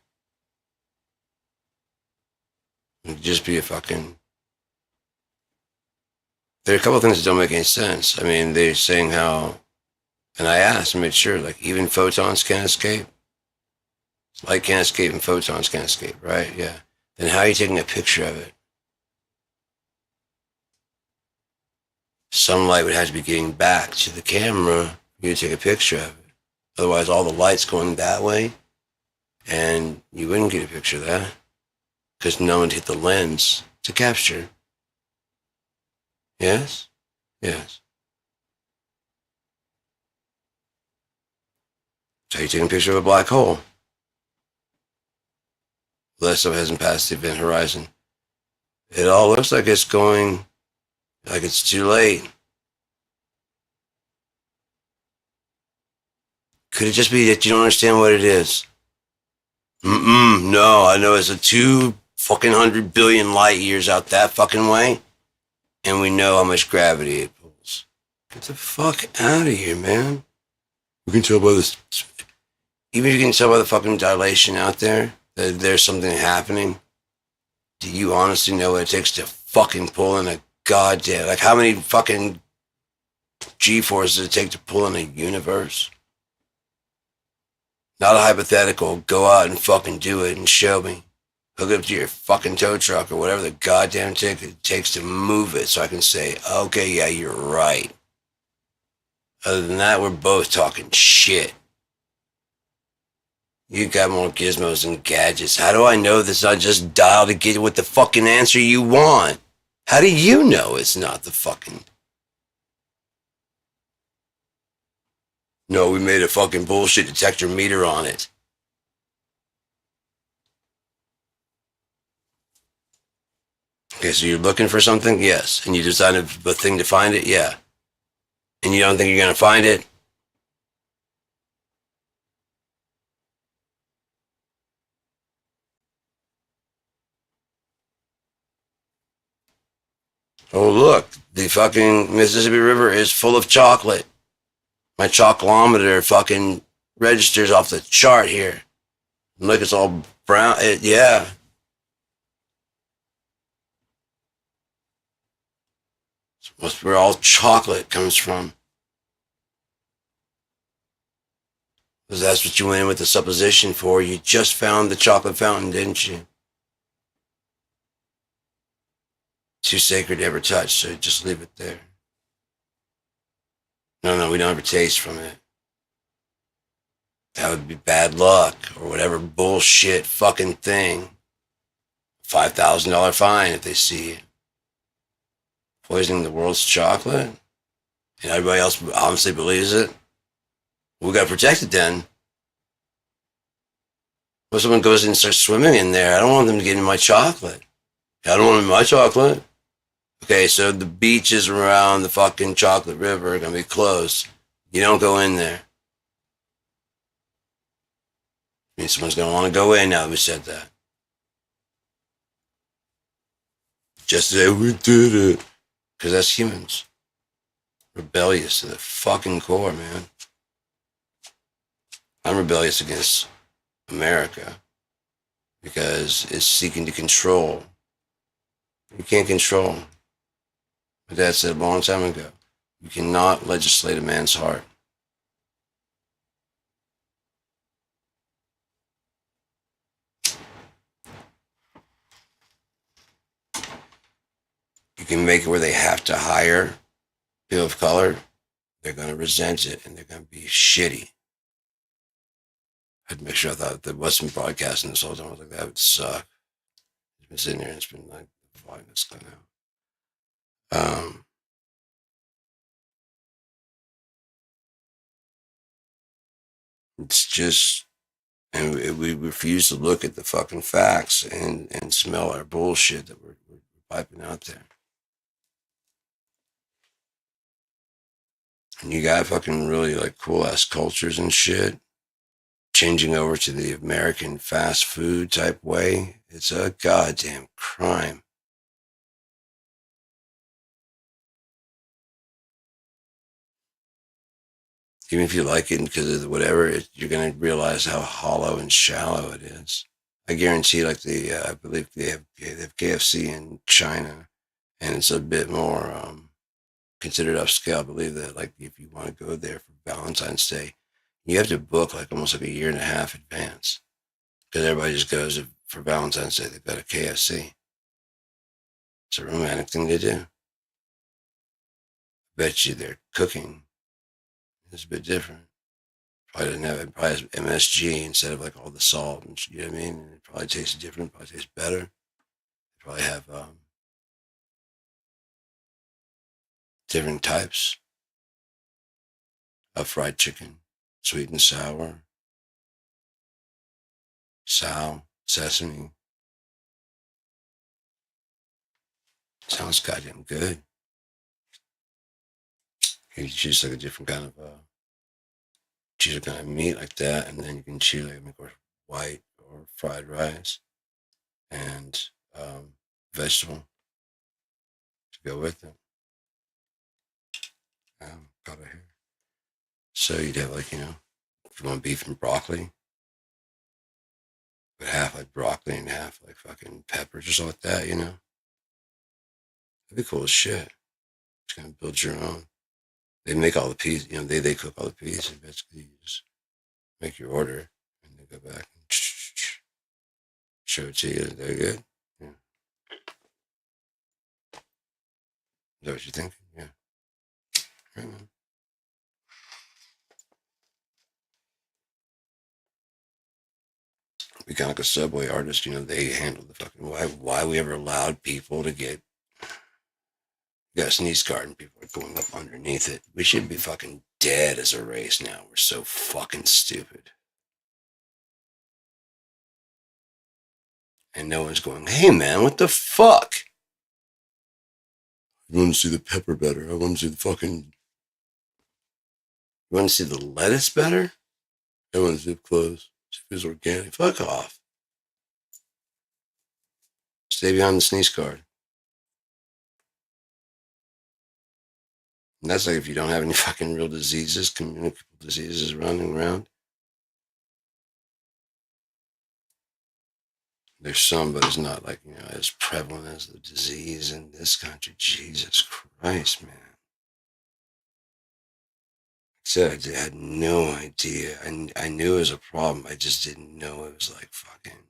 It'd just be a fucking... There are a couple of things that don't make any sense. They're saying how... And I asked and made sure, like, even photons can't escape? Light can't escape and photons can't escape, right? Yeah. Then how are you taking a picture of it? Some light would have to be getting back to the camera for you to take a picture of it. Otherwise, all the light's going that way, and you wouldn't get a picture of that because no one hit the lens to capture. Yes? Yes. So you're taking a picture of a black hole. That stuff hasn't passed the event horizon. It all looks like it's going, like it's too late. Could it just be that you don't understand what it is? No, I know it's a 200 billion light years out that fucking way, and we know how much gravity it pulls. Get the fuck out of here, man. We can tell by this. Even if you can tell by the fucking dilation out there that there's something happening, do you honestly know what it takes to fucking pulling a goddamn, like how many fucking G-force does it take to pull in a universe? Not a hypothetical. Go out and fucking do it and show me. Hook up to your fucking tow truck or whatever the goddamn ticket it takes to move it so I can say, okay, yeah, you're right. Other than that, we're both talking shit. You got more gizmos and gadgets. How do I know this not just dial to get with the fucking answer you want? How do you know it's not the fucking... No, we made a fucking bullshit detector meter on it. Okay, so you're looking for something? Yes. And you decided a thing to find it? Yeah. And you don't think you're going to find it? Oh, look. The fucking Mississippi River is full of chocolate. My chocolometer fucking registers off the chart here. Look, it's all brown. Yeah. That's where all chocolate comes from. Because that's what you went in with the supposition for. You just found the chocolate fountain, didn't you? Too sacred to ever touch, so just leave it there. No, we don't ever taste from it. That would be bad luck or whatever bullshit fucking thing. $5,000 fine if they see you. Poisoning the world's chocolate? And everybody else honestly believes it? We got to protect it then. When someone goes in and starts swimming in there, I don't want them to get in my chocolate. I don't want them in my chocolate. Okay, so the beaches around the fucking chocolate river are going to be closed. You don't go in there. I mean, someone's going to want to go in now that we said that. Just to say, we did it. Because that's humans. Rebellious to the fucking core, man. I'm rebellious against America because it's seeking to control. You can't control. My dad said a long time ago, you cannot legislate a man's heart. You can make it where they have to hire people of color. They're going to resent it and they're going to be shitty. I had to make sure I thought there wasn't broadcasting this whole time. I was like, that would suck. It's been sitting there and it's been like 5 minutes now. It's just, and we refuse to look at the fucking facts and smell our bullshit that we're piping out there. And you got fucking really like cool ass cultures and shit changing over to the American fast food type way. It's a goddamn crime. Even if you like it because of whatever, you're going to realize how hollow and shallow it is. I guarantee, like I believe they have KFC in China, and it's a bit more considered upscale. I believe that, like, if you want to go there for Valentine's Day, you have to book like almost like a year and a half advance because everybody just goes for Valentine's Day. They've got a KFC. It's a romantic thing to do. I bet you their cooking is a bit different. Probably doesn't have it. Probably has MSG instead of like all the salt and you know what I mean. And it probably tastes different. Probably tastes better. They probably have different types of fried chicken, sweet and sour, sesame. Sounds goddamn good. You choose like a different kind of choose a kind of meat like that, and then you can choose like white or fried rice and vegetable to go with it. Got it here. So you'd have like, if you want beef and broccoli, but half like broccoli and half like fucking peppers or something like that, That'd be cool as shit. Just gonna build your own. They make all the pieces, they cook all the pieces. Basically, you just make your order and they go back and show it to you. They're good. Yeah. Is that what you're thinking? Yeah. Right, man. We kind of like a Subway artist, they handle the fucking why we ever allowed people to get got a sneeze guard and people are going up underneath it. We should be fucking dead as a race now. We're so fucking stupid. And no one's going, hey man, what the fuck? You want to see the pepper better? I want to see the fucking. You want to see the lettuce better? I want to see it close. See if it's organic. Fuck off. Stay behind the sneeze guard. And that's like if you don't have any fucking real diseases, communicable diseases running around. There's some, but it's not like, as prevalent as the disease in this country. Jesus Christ, man. Said I had no idea. I knew it was a problem. I just didn't know it was like fucking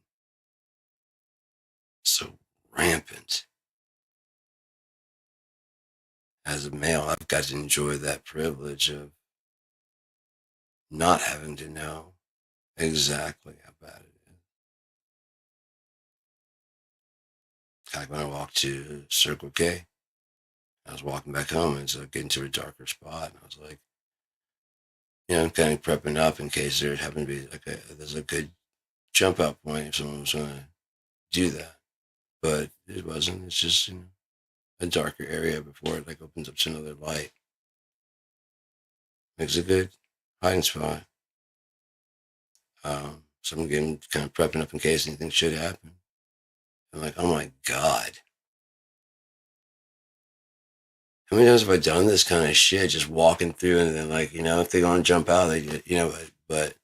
so rampant. As a male, I've got to enjoy that privilege of not having to know exactly how bad it is. Like when I walked to Circle K, I was walking back home and so getting to a darker spot, and I was like, I'm kind of prepping up in case there happened to be there's a good jump out point if someone was going to do that. But it wasn't. It's just, a darker area before it opens up to another light. Makes a good hiding spot. So I'm getting kind of prepping up in case anything should happen. I'm like, oh my God. How many times have I done this kind of shit, just walking through and then if they go and jump out, they, but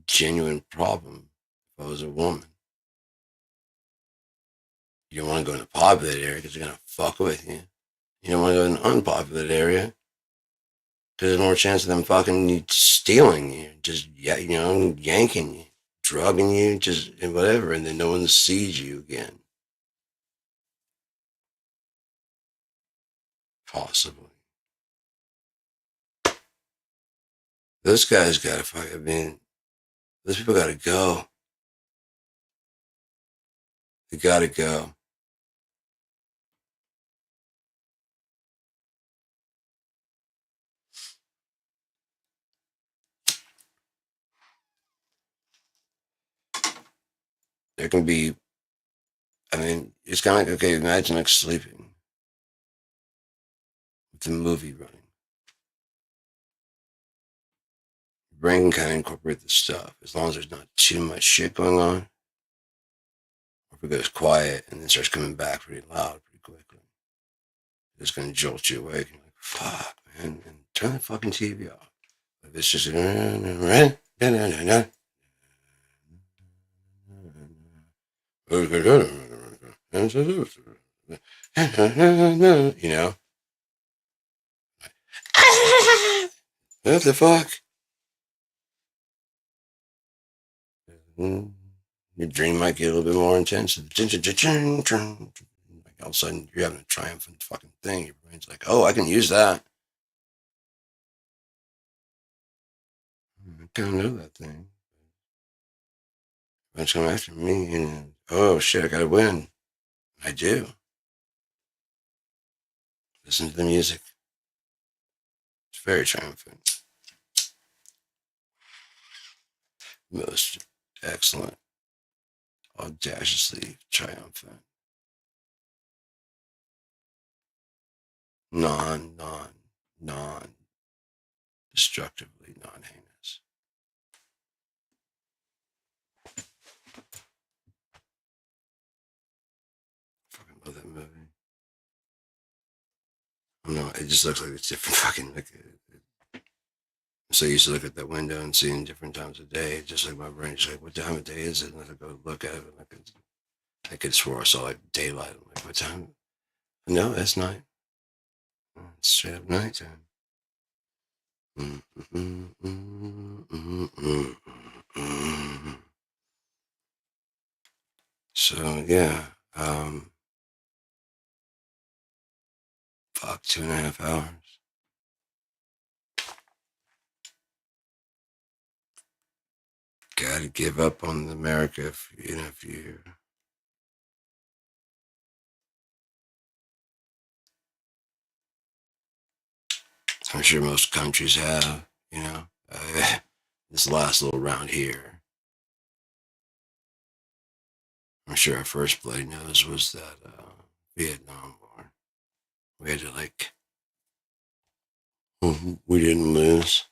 genuine problem if I was a woman. You don't want to go in a populated area because they're going to fuck with you. You don't want to go in an unpopulated area because there's more chance of them fucking stealing you, just, yanking you, drugging you, just whatever, and then no one sees you again. Possibly. Those guys gotta those people gotta go. They gotta go. There can be, it's kind of like, okay, imagine sleeping with the movie running. Your brain can kind of incorporate the stuff as long as there's not too much shit going on. Or if it goes quiet and then starts coming back pretty loud pretty quickly, it's going to jolt you awake. And you're like, fuck, man, and turn the fucking TV off. If it's just, what the fuck? Your dream might get a little bit more intense. Like all of a sudden, you're having a triumphant fucking thing. Your brain's like, oh, I can use that. I kind of know that thing. It's coming after me, and oh shit, I gotta win. I do. Listen to the music. It's very triumphant. Most excellent. Audaciously triumphant. Non-destructively non-heinous. Fucking love that movie. No, it just looks like it's different fucking So I used to look at that window and see in different times of day, just like my brain's like, what time of day is it? And I go look at it, and I could swear I saw like daylight. I'm like, what time? No, that's night. It's straight up nighttime. So yeah, fuck, 2.5 hours. Gotta give up on America if you. I'm sure most countries have, this last little round here. I'm sure our first bloody nose was that Vietnam War. We had to we didn't lose.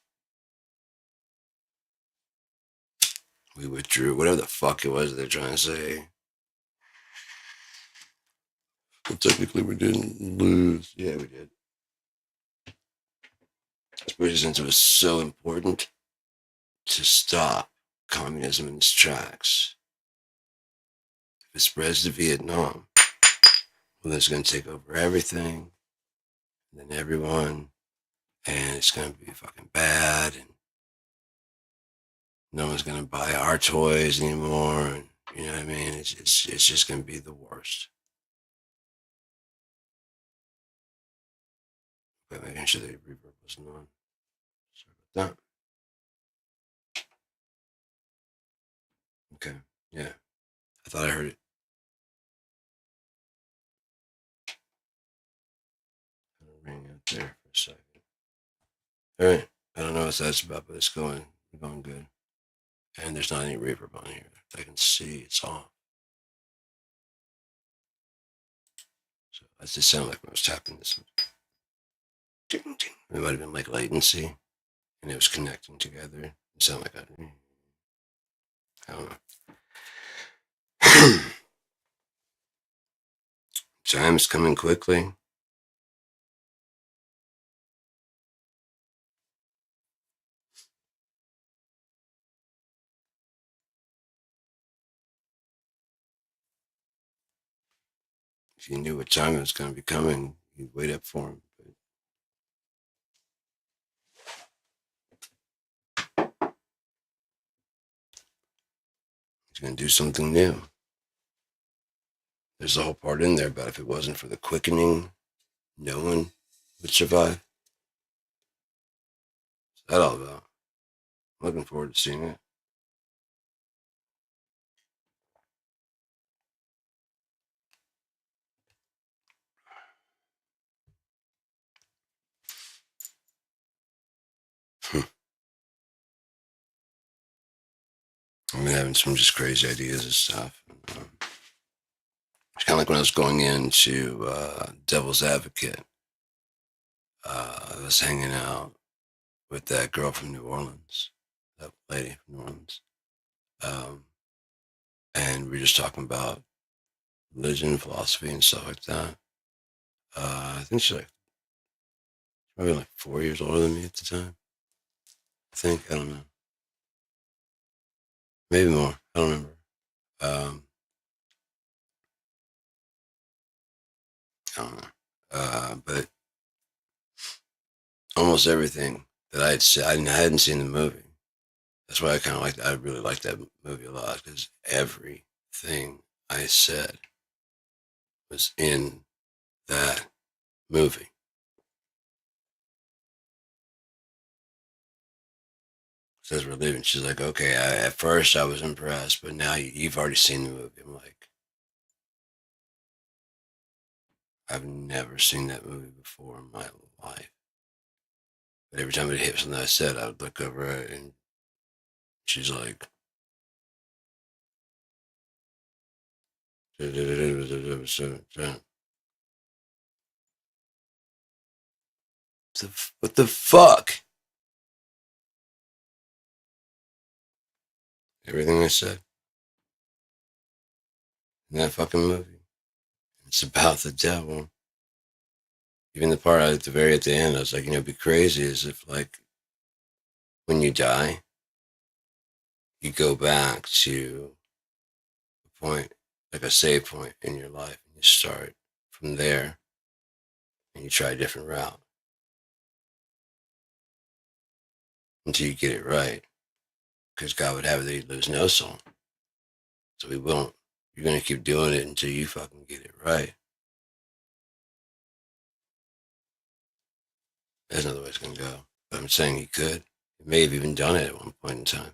We withdrew, whatever the fuck it was they're trying to say. Well, technically, we didn't lose. Yeah, we did. Especially since it was so important to stop communism in its tracks. If it spreads to Vietnam, well, it's going to take over everything, and then everyone, and it's going to be fucking bad, and no one's going to buy our toys anymore, and you know what I mean? It's just going to be the worst. But making sure the reverb wasn't on. Sorry about that. Okay, yeah. I thought I heard it. Ring out there for a second. All right. I don't know what that's about, but it's going good. And there's not any reverb on here. I can see it's off. So that just sounded like when I was tapping this. It might have been like latency, and it was connecting together. It sounded like I don't know. Time is coming quickly. If you knew what time it was going to be coming, you'd wait up for him. But he's going to do something new. There's a whole part in there about if it wasn't for the quickening, no one would survive. What's that all about? I'm looking forward to seeing it. I've been having some just crazy ideas and stuff. It's kind of like when I was going into Devil's Advocate. I was hanging out with that girl from New Orleans, that lady from New Orleans. Um, and we were just talking about religion, philosophy, and stuff like that. I think she's probably like 4 years older than me at the time. I don't know. Maybe more. I don't remember. Um, I don't know. But almost everything that I had said, I hadn't seen the movie. That's why I really liked that movie a lot, because everything I said was in that movie. Says we're leaving. She's like, okay, at first I was impressed, but now you've already seen the movie. I'm like, I've never seen that movie before in my life. But every time it hit something I said, I would look over at her and she's like, what the fuck? Everything I said in that fucking movie. It's about the devil. Even the part at the end, I was like, it'd be crazy as if when you die, you go back to a point, like a save point in your life, and you start from there and you try a different route until you get it right. Because God would have it that you lose no soul. So He won't. You're going to keep doing it until you fucking get it right. There's another way it's going to go. But I'm saying He could. He may have even done it at one point in time.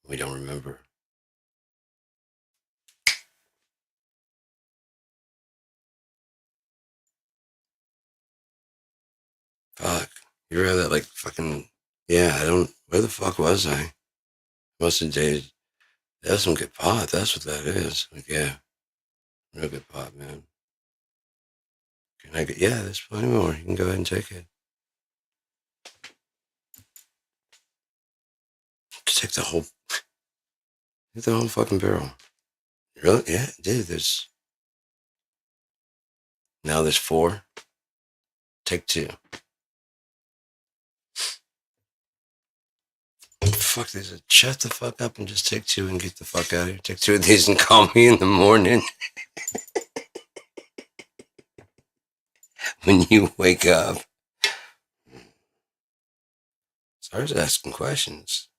We don't remember. Fuck. You ever have that like fucking, yeah, I don't, where the fuck was I? Most of the days, that's some good pot. That's what that is. Like, yeah, real good pot, man. Can I get, yeah, there's plenty more. You can go ahead and take it. Take the whole fucking barrel. Really? Yeah, dude, now there's 4. Take 2. Fuck this. Shut the fuck up and just take 2 and get the fuck out of here. Take 2 of these and call me in the morning. When you wake up. So I was asking questions.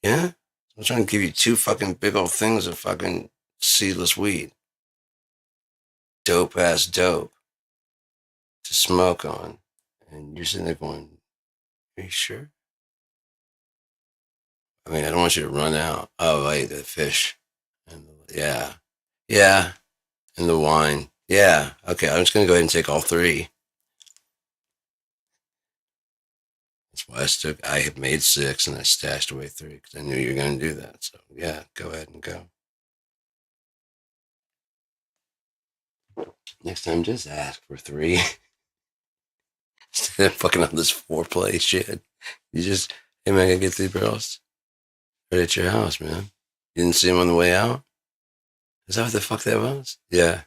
Yeah? I'm trying to give you 2 fucking big old things of fucking seedless weed. Dope ass dope to smoke on. And you're sitting there going, are you sure? I mean, I don't want you to run out. Oh, wait, the fish. And yeah. Yeah. And the wine. Yeah. Okay, I'm just going to go ahead and take all 3. That's why I had made 6 and I stashed away 3 because I knew you were going to do that. So, yeah, go ahead and go. Next time, just ask for 3. Instead of fucking on this foreplay shit. You just, hey man, I gotta get 3 barrels. Right at your house, man. You didn't see him on the way out? Is that what the fuck that was? Yeah.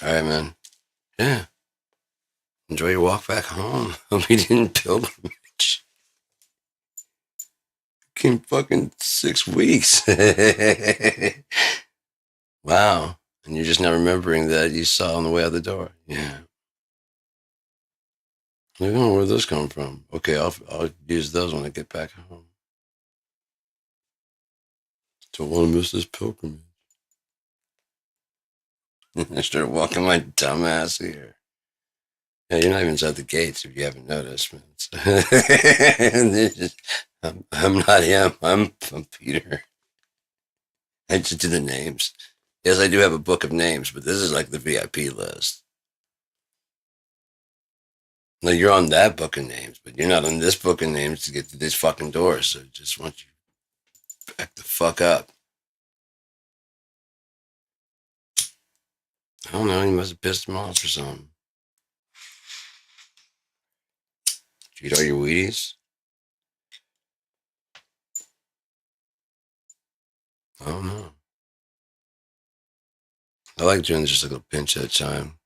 All right, man. Yeah. Enjoy your walk back home. Hope you didn't pilgrimage. Came fucking 6 weeks. Wow. And you're just not remembering that you saw on the way out the door. Yeah. Like, oh, where'd this come from? Okay, I'll use those when I get back home. Don't want to miss this pilgrimage. I started walking my dumb ass here. Yeah, you're not even inside the gates if you haven't noticed, man. I'm not him. I'm Peter. I just do the names. Yes, I do have a book of names, but this is like the VIP list. No, you're on that book of names, but you're not on this book of names to get to these fucking doors. So just want you to back the fuck up. I don't know. You must have pissed him off or something. Did you eat all your Wheaties? I don't know. I like doing just like a pinch at a time.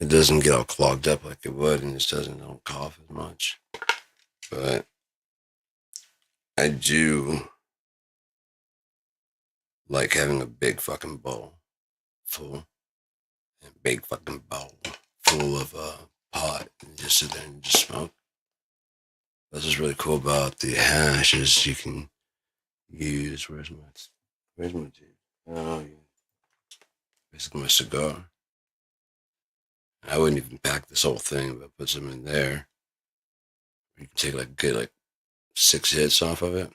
It doesn't get all clogged up like it would, and it don't cough as much. But I do like having a big fucking bowl full, a big fucking bowl full of pot, and just sit there and just smoke. This is really cool about the hash is you can use. Where's my dude? Oh yeah, basically my cigar. I wouldn't even pack this whole thing, but put some in there. You can take get like 6 hits off of it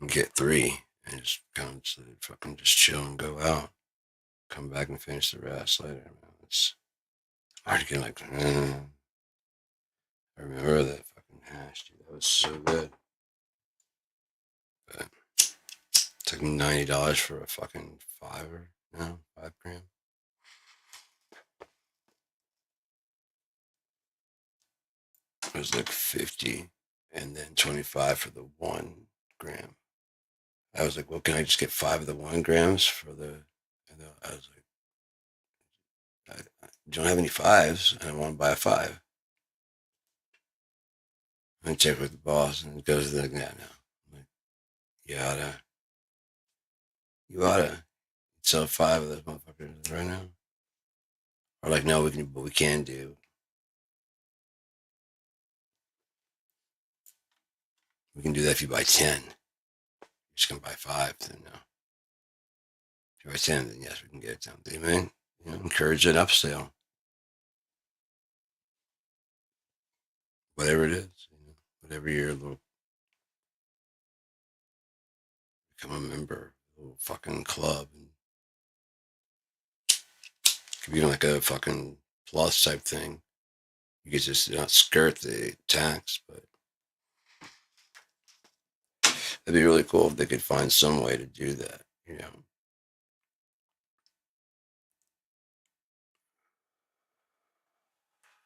and get 3 and just kind of fucking just chill and go out. Come back and finish the rest later. Man. It's hard to get like, I remember that fucking hash, dude. That was so good. But it took me $90 for a fucking 5 gram. It was like 50 and then 25 for the 1 gram. I was like, well, can I just get 5 of the 1 grams for the, I was like, don't have any fives. I don't want to buy a five. I check with the boss and it goes like that now. I'm like, you oughta sell five of those motherfuckers right now. Or like, no, what we can do. We can do that if you buy 10. You're just gonna buy five, then no. If you buy 10, then yes, we can get it down. Amen. Encourage an upsell. Whatever it is. Whatever your little become a member, a little fucking club. And could be like a fucking plus type thing. You could just not skirt the tax, but it'd be really cool if they could find some way to do that,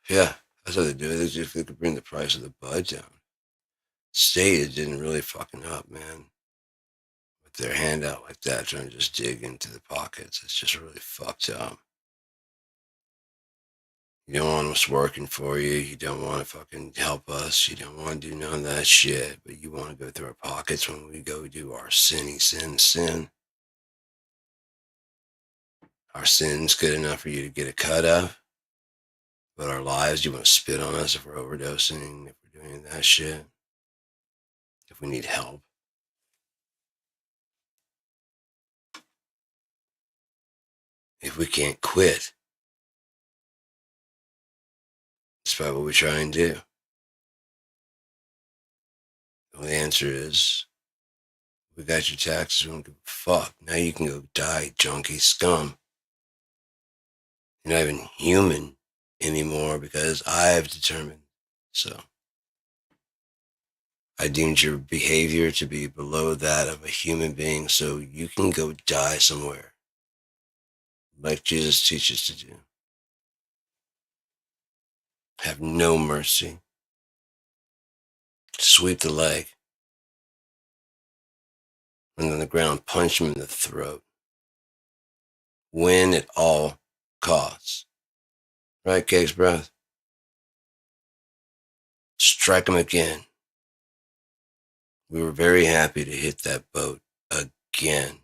Yeah, that's how they do it. If they could bring the price of the bud down. State it didn't really fucking up, man. With their hand out like that, trying to just dig into the pockets. It's just really fucked up. You don't want us working for you. You don't want to fucking help us. You don't want to do none of that shit. But you want to go through our pockets when we go do our sin. Our sin's good enough for you to get a cut of. But our lives, you want to spit on us if we're overdosing, if we're doing that shit. If we need help. If we can't quit. Despite what we try and do. Well, the answer is, we got your taxes, we don't give a fuck. Now you can go die, junkie scum. You're not even human anymore because I've determined so. I deemed your behavior to be below that of a human being, so you can go die somewhere. Like Jesus teaches to do. Have no mercy. Sweep the leg. And on the ground, punch him in the throat. Win at all costs. Right, Cake's Breath? Strike him again. We were very happy to hit that boat again.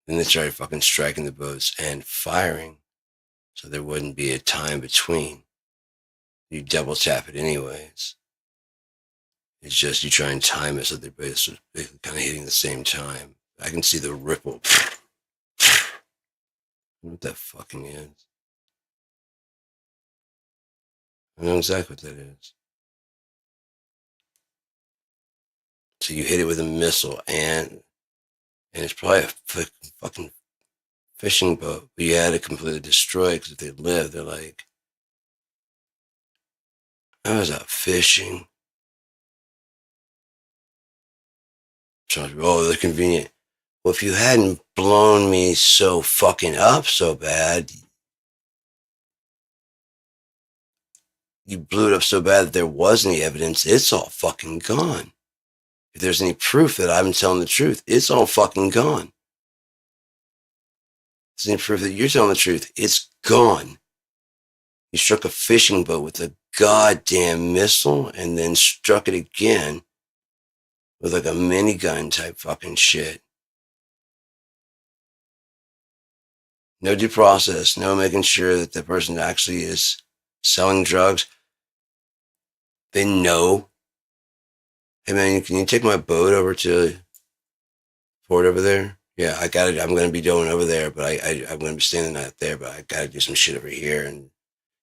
Then they started fucking striking the boats and firing, so there wouldn't be a time between. You double tap it anyways. It's just you try and time it so they're both kind of hitting the same time. I can see the ripple. What that fucking is. I know exactly what that is. So you hit it with a missile and it's probably a fucking fishing boat, but you had it completely destroyed because if they live, they're like, I was out fishing. Oh, they're convenient. Well, if you hadn't blown me so fucking up so bad, you blew it up so bad that there was any evidence, it's all fucking gone. If there's any proof that I'm telling the truth, it's all fucking gone. If there's any proof that you're telling the truth, it's gone. You struck a fishing boat with a goddamn missile and then struck it again with like a minigun type fucking shit. No due process, no making sure that the person actually is selling drugs. They know. Hey man, can you take my boat over to port over there? Yeah, I got it. I'm going to be going over there, but I'm going to be staying the night there, but I got to do some shit over here. And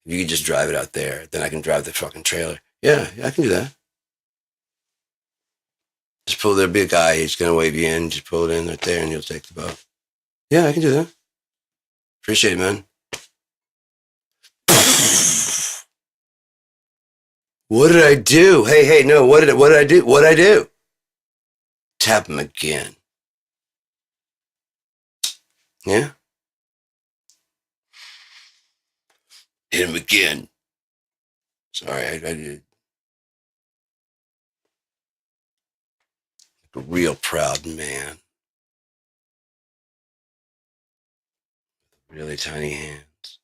if you could just drive it out there, then I can drive the fucking trailer. Yeah, I can do that. Just pull, there'll be a guy, he's going to wave you in, just pull it in right there and you'll take the boat. Yeah, I can do that. Appreciate it, man. What did I do? Hey, no, what did I do? What did I do? Tap him again. Yeah? Hit him again. Sorry, I did. Like a real proud man. really tiny hands.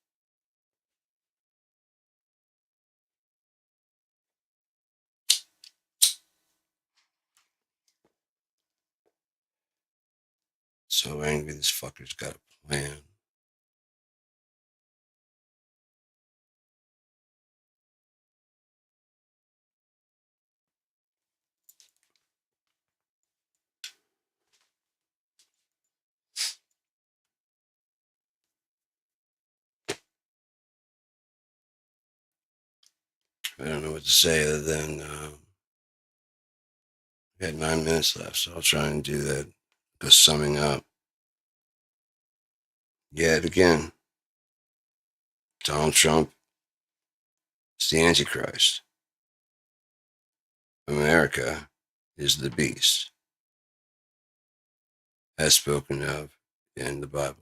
So angry this fucker's got a plan. I don't know what to say other than we had 9 minutes left, so I'll try and do that. The summing up. Yet again, Donald Trump is the Antichrist. America is the beast, as spoken of in the Bible.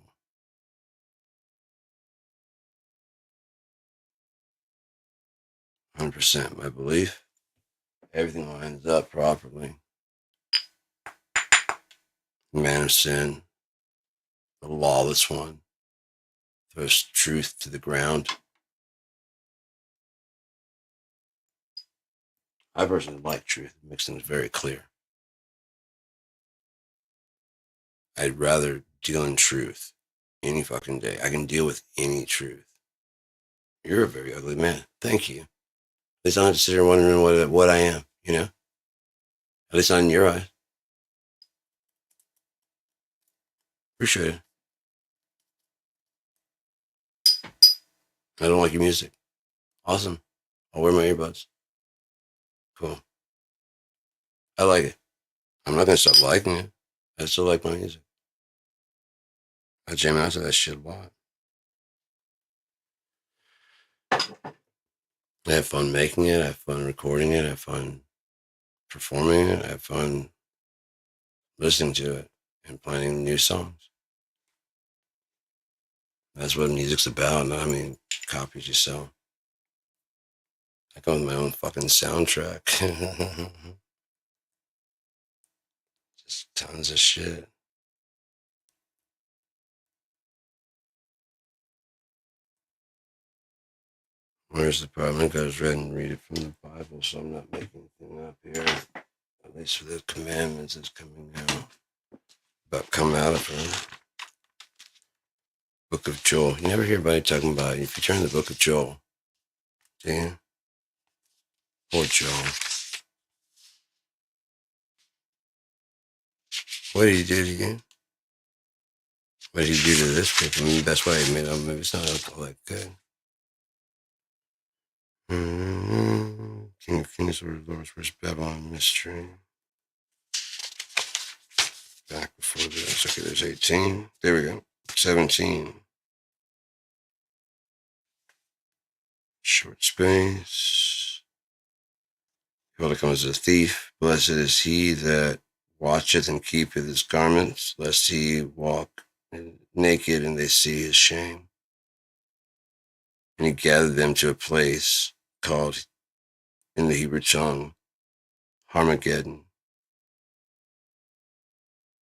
100% my belief. Everything lines up properly. The man of sin, the lawless one, throws truth to the ground. I personally like truth. It makes things very clear. I'd rather deal in truth any fucking day. I can deal with any truth. You're a very ugly man. Thank you. At least I don't have to sit here wondering what I am, you know? At least not in your eyes. Appreciate it. I don't like your music. Awesome. I'll wear my earbuds. Cool. I like it. I'm not going to stop liking it. I still like my music. I jam out to that shit a lot. I have fun making it. I have fun recording it. I have fun performing it. I have fun listening to it and planning new songs. That's what music's about. Not how many copies you sell. I go with my own fucking soundtrack. Just tons of shit. Where's the problem? I goes read and read it from the Bible, so I'm not making anything up here. At least for the commandments that's coming out. About come out of her. Book of Joel. You never hear anybody talking about it. If you turn to the book of Joel, Dan, poor Joel. What did he do to you? What did he do to this people? I mean, that's why he made up. Maybe it's not all that good. King of Kings, Lord of Lords, where's Babylon Mystery? Back before this. Okay, there's 18. There we go. 17. Short space. Behold, comes a thief. Blessed is he that watcheth and keepeth his garments, lest he walk naked and they see his shame. And he gathered them to a place called, in the Hebrew tongue, Harmageddon.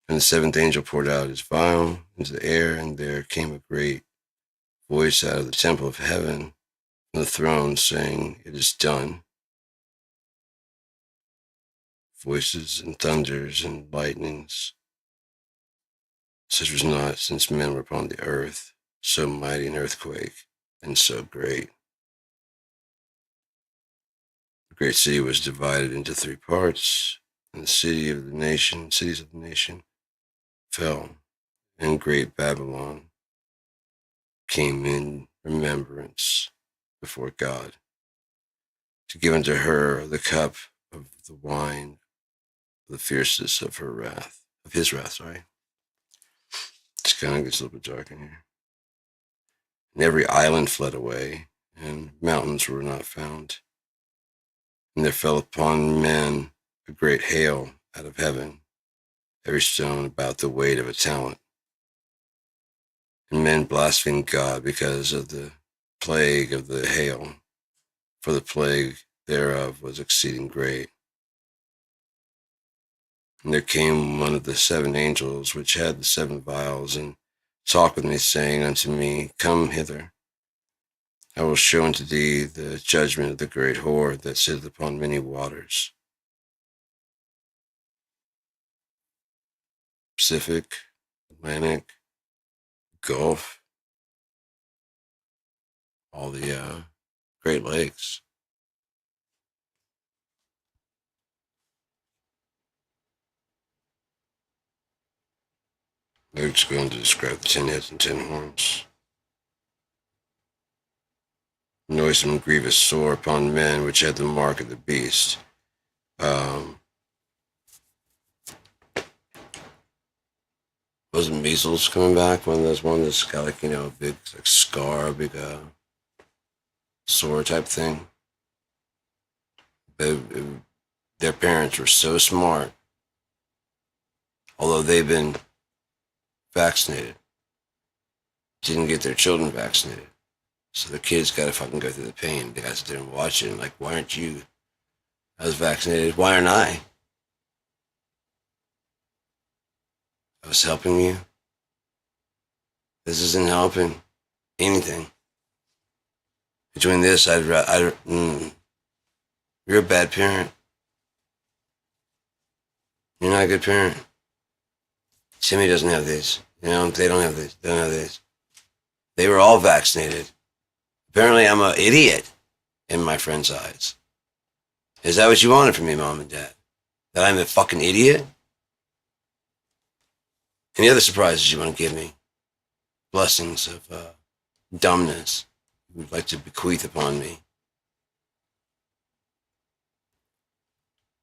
And the seventh angel poured out his vial into the air, and there came a great voice out of the temple of heaven from the throne, saying, "It is done." Voices and thunders and lightnings, such was not since men were upon the earth, so mighty an earthquake, and so great. The great city was divided into 3 parts, and the cities of the nation fell, and great Babylon came in remembrance before God, to give unto her the cup of the wine of the fierceness of her wrath, of his wrath, sorry. It's kind of gets a little bit dark in here. And every island fled away, and mountains were not found. And there fell upon men a great hail out of heaven, every stone about the weight of a talent. And men blasphemed God because of the plague of the hail, for the plague thereof was exceeding great. And there came one of the 7 angels which had the 7 vials, and talk with me, saying unto me, Come hither. I will show unto thee the judgment of the great whore that sitteth upon many waters. Pacific, Atlantic, Gulf, all the Great Lakes. Luke's going to describe the 10 heads and 10 horns. Noisome, grievous sore upon men which had the mark of the beast. Wasn't measles coming back? One of those ones that's got like, a big like scar, big sore type thing. Their parents were so smart, although they've been vaccinated, didn't get their children vaccinated. So the kids got to fucking go through the pain. They got to sit there and watch it and like, why aren't you? I was vaccinated. Why aren't I? I was helping you. This isn't helping anything. Between this, you're a bad parent. You're not a good parent. Timmy doesn't have these. They don't have these. They don't have these. They were all vaccinated. Apparently, I'm an idiot in my friend's eyes. Is that what you wanted from me, Mom and Dad? That I'm a fucking idiot? Any other surprises you want to give me? Blessings of dumbness you would like to bequeath upon me?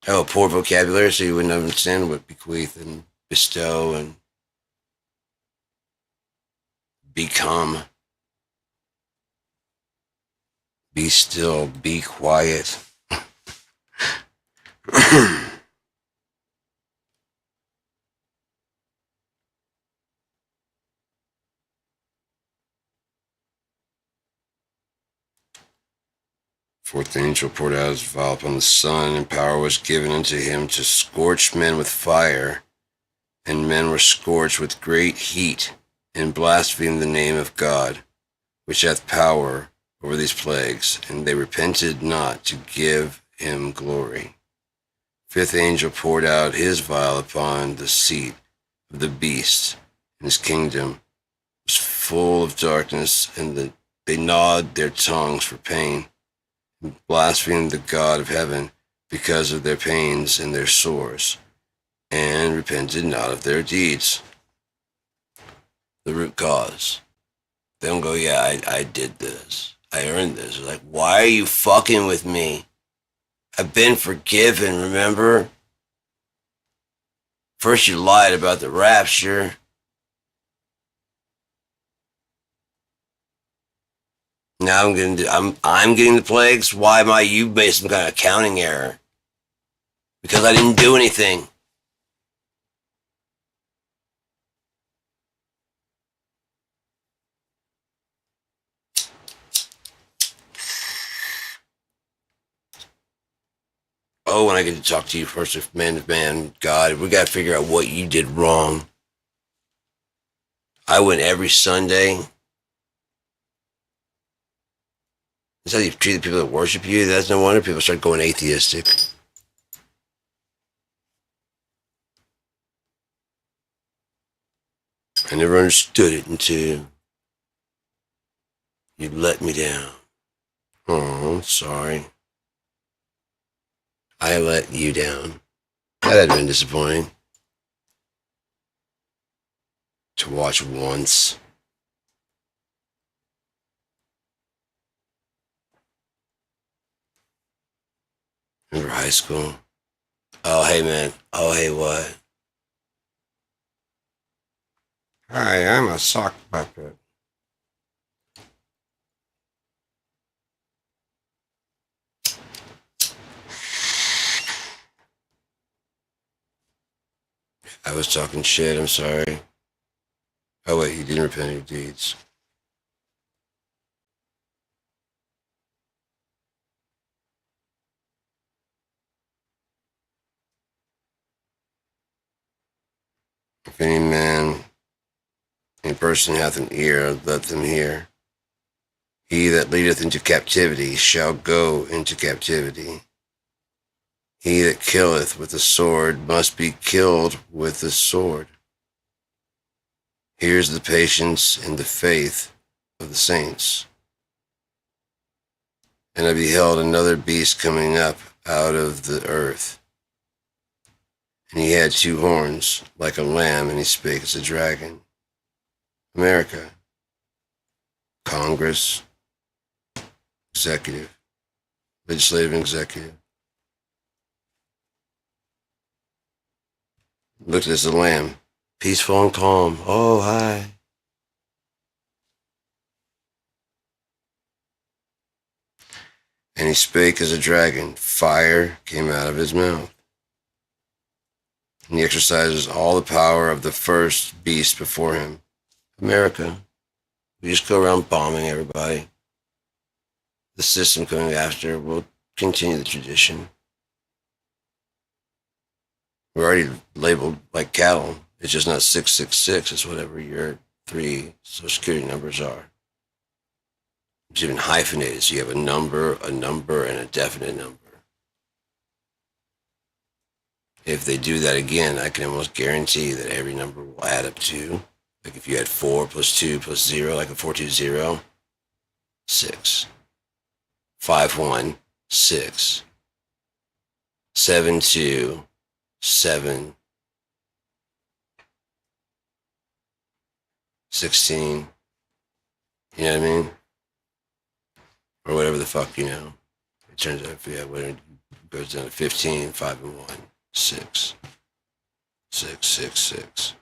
Oh, poor vocabulary, so you wouldn't understand what bequeath and bestow and become. Be still, be quiet. Fourth angel poured out his vial upon the sun, and power was given unto him to scorch men with fire. And men were scorched with great heat, and blasphemed the name of God, which hath power over these plagues, and they repented not to give him glory. Fifth angel poured out his vial upon the seat of the beast, and his kingdom was full of darkness, and they gnawed their tongues for pain, and blasphemed the God of heaven because of their pains and their sores, and repented not of their deeds. The root cause. They don't go, yeah, I did this. I earned this. They're like, why are you fucking with me? I've been forgiven, remember? First you lied about the rapture. Now I'm getting the plagues. Why am I? You made some kind of accounting error. Because I didn't do anything. Oh, when I get to talk to you first, if man to man, God, we got to figure out what you did wrong. I went every Sunday. That's how you treat the people that worship you. That's no wonder people start going atheistic. I never understood it until you let me down. Oh, sorry. I let you down. That had been disappointing. To watch once. Remember high school? Oh, hey, man. Oh, hey, what? Hi, I'm a sock puppet. I was talking shit, I'm sorry. Oh, wait, he didn't repent of your deeds. If any man, any person hath an ear, let them hear. He that leadeth into captivity shall go into captivity. He that killeth with the sword must be killed with the sword. Here's the patience and the faith of the saints. And I beheld another beast coming up out of the earth. And he had 2 horns, like a lamb, and he spake as a dragon. America, Congress, executive, legislative and executive. Looked as a lamb, peaceful and calm. Oh, hi. And he spake as a dragon. Fire came out of his mouth. And he exercises all the power of the first beast before him. America. We just go around bombing everybody. The system coming after will continue the tradition. We're already labeled like cattle. It's just not 666. It's whatever your 3 social security numbers are. It's even hyphenated, so you have a number, and a definite number. If they do that again, I can almost guarantee that every number will add up to, like if you had 4 plus 2 plus 0, like a 420, 6. 5 6. 7 2 7. 16. You know what I mean? Or whatever the fuck, you know. It turns out, yeah, when it goes down to 15, 5 and 1, 6. 6, 6, 6.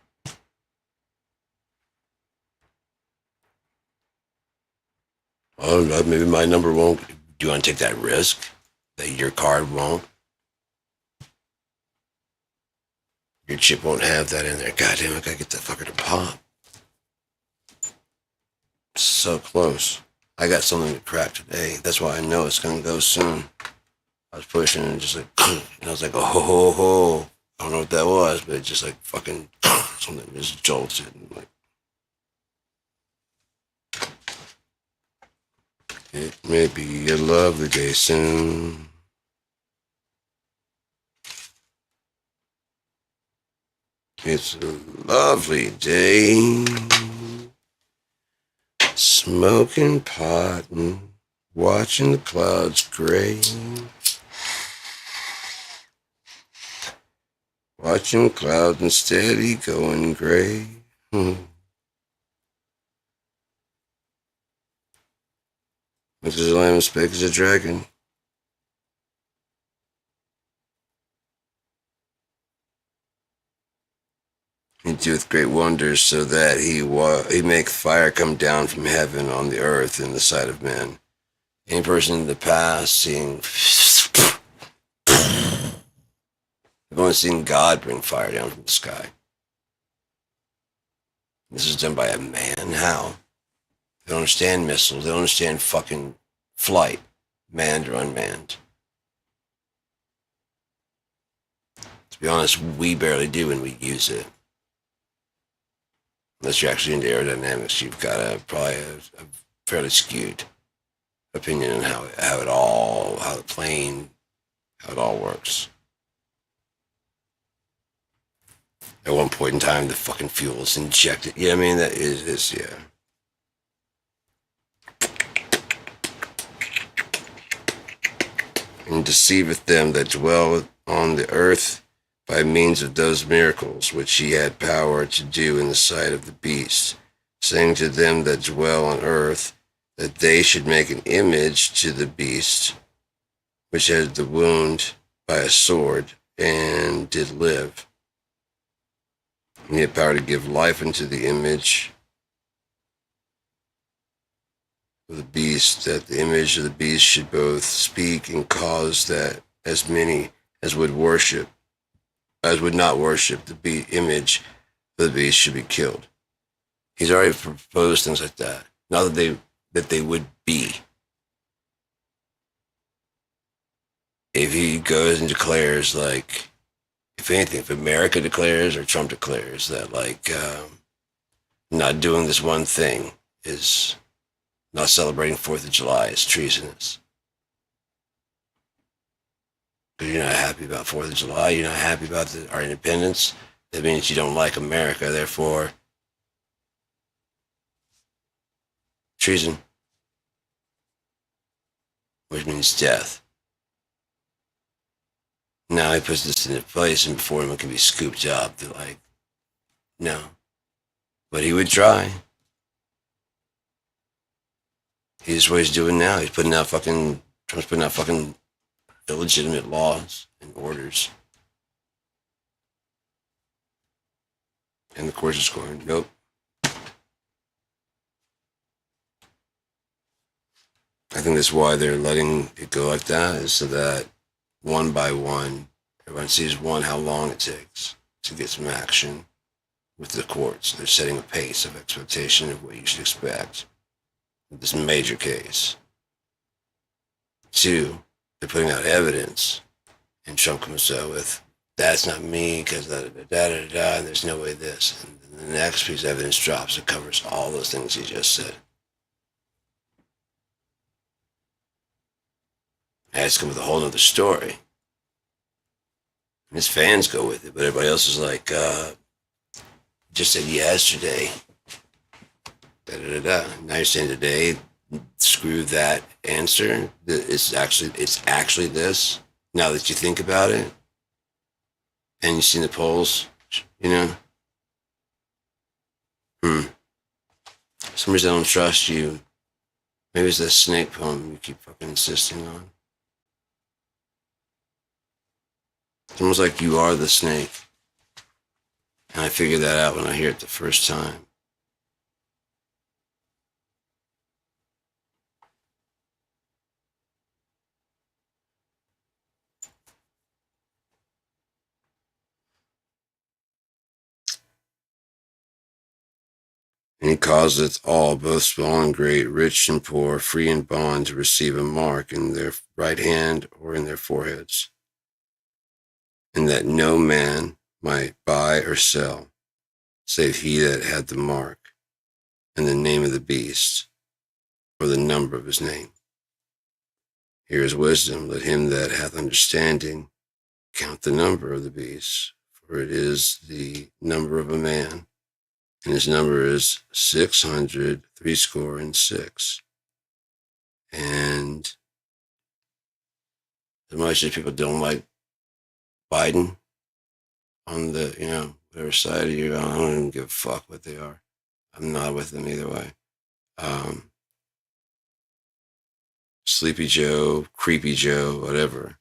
Oh, maybe my number won't. Do you want to take that risk? That your card won't? Your chip won't have that in there. God damn, I gotta get that fucker to pop. So close. I got something to crack today. That's why I know it's gonna go soon. I was pushing and just like, and I was like, oh ho ho ho. I don't know what that was, but it just like fucking something just jolted and like. It may be a lovely day soon. It's a lovely day. Smoking pot and watching the clouds gray. Watching the clouds and steady going gray. Much as a lamb and spake as a dragon. He doeth great wonders, so that he make fire come down from heaven on the earth in the sight of men. Any person in the past seeing, I've only seen God bring fire down from the sky. This is done by a man. How? They don't understand missiles. They don't understand fucking flight, manned or unmanned. To be honest, we barely do when we use it. Unless you're actually into aerodynamics, you've got probably a fairly skewed opinion on how it all works. At one point in time, the fucking fuel is injected. You know what I mean? That is yeah. And deceiveth them that dwell on the earth by means of those miracles which he had power to do in the sight of the beast, saying to them that dwell on earth that they should make an image to the beast, which had the wound by a sword, and did live. And he had power to give life unto the image of the beast, that the image of the beast should both speak and cause that as many as would not worship the image of the beast should be killed. He's already proposed things like that. Not that they would be. If he goes and declares, like, if anything, if America declares or Trump declares that, like, not doing this one thing is not celebrating 4th of July is treasonous. Because you're not happy about 4th of July, you're not happy about our independence. That means you don't like America, therefore, treason, which means death. Now he puts this into place, and before him it can be scooped up. They're like, no. But he would try. Here's what he's doing now. He's putting out fucking, Trump's putting out fucking illegitimate laws and orders. And the courts are scoring, nope. I think that's why they're letting it go like that, is so that one by one, everyone sees one, how long it takes to get some action with the courts. They're setting a pace of expectation of what you should expect with this major case. 2, they're putting out evidence, and Trump comes out with, that's not me, because da-da-da-da-da, and there's no way this. And the next piece of evidence drops that covers all those things he just said. And it's come with a whole other story. And his fans go with it, but everybody else is like, just said yesterday, da-da-da-da. Now you're saying today, screw that answer. It's actually this. Now that you think about it, and you've seen the polls, you know. For some reason I don't trust you. Maybe it's that snake poem you keep fucking insisting on. It's almost like you are the snake. And I figured that out when I hear it the first time. And he causeth all, both small and great, rich and poor, free and bond, to receive a mark in their right hand or in their foreheads, and that no man might buy or sell, save he that had the mark, and the name of the beast, or the number of his name. Here is wisdom. Let him that hath understanding count the number of the beast, for it is the number of a man, and his number is 666. And as much as people don't like Biden on the, whatever side of you, I don't even give a fuck what they are. I'm not with them either way. Sleepy Joe, Creepy Joe, whatever.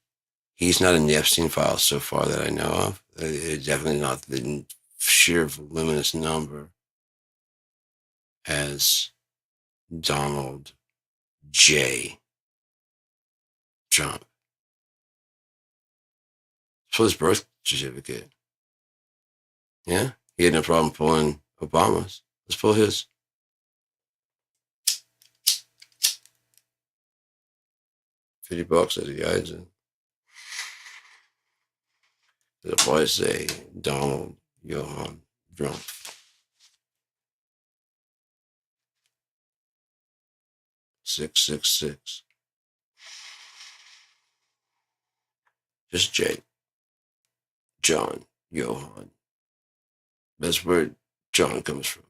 He's not in the Epstein files so far that I know of. It's definitely not the sheer voluminous number as Donald J. Trump. So his birth certificate. Yeah, he had no problem pulling Obama's. Let's pull his. $50 as he hides it. It'll probably say Donald Johann Trump. $666. Just J. John Johann. That's where John comes from.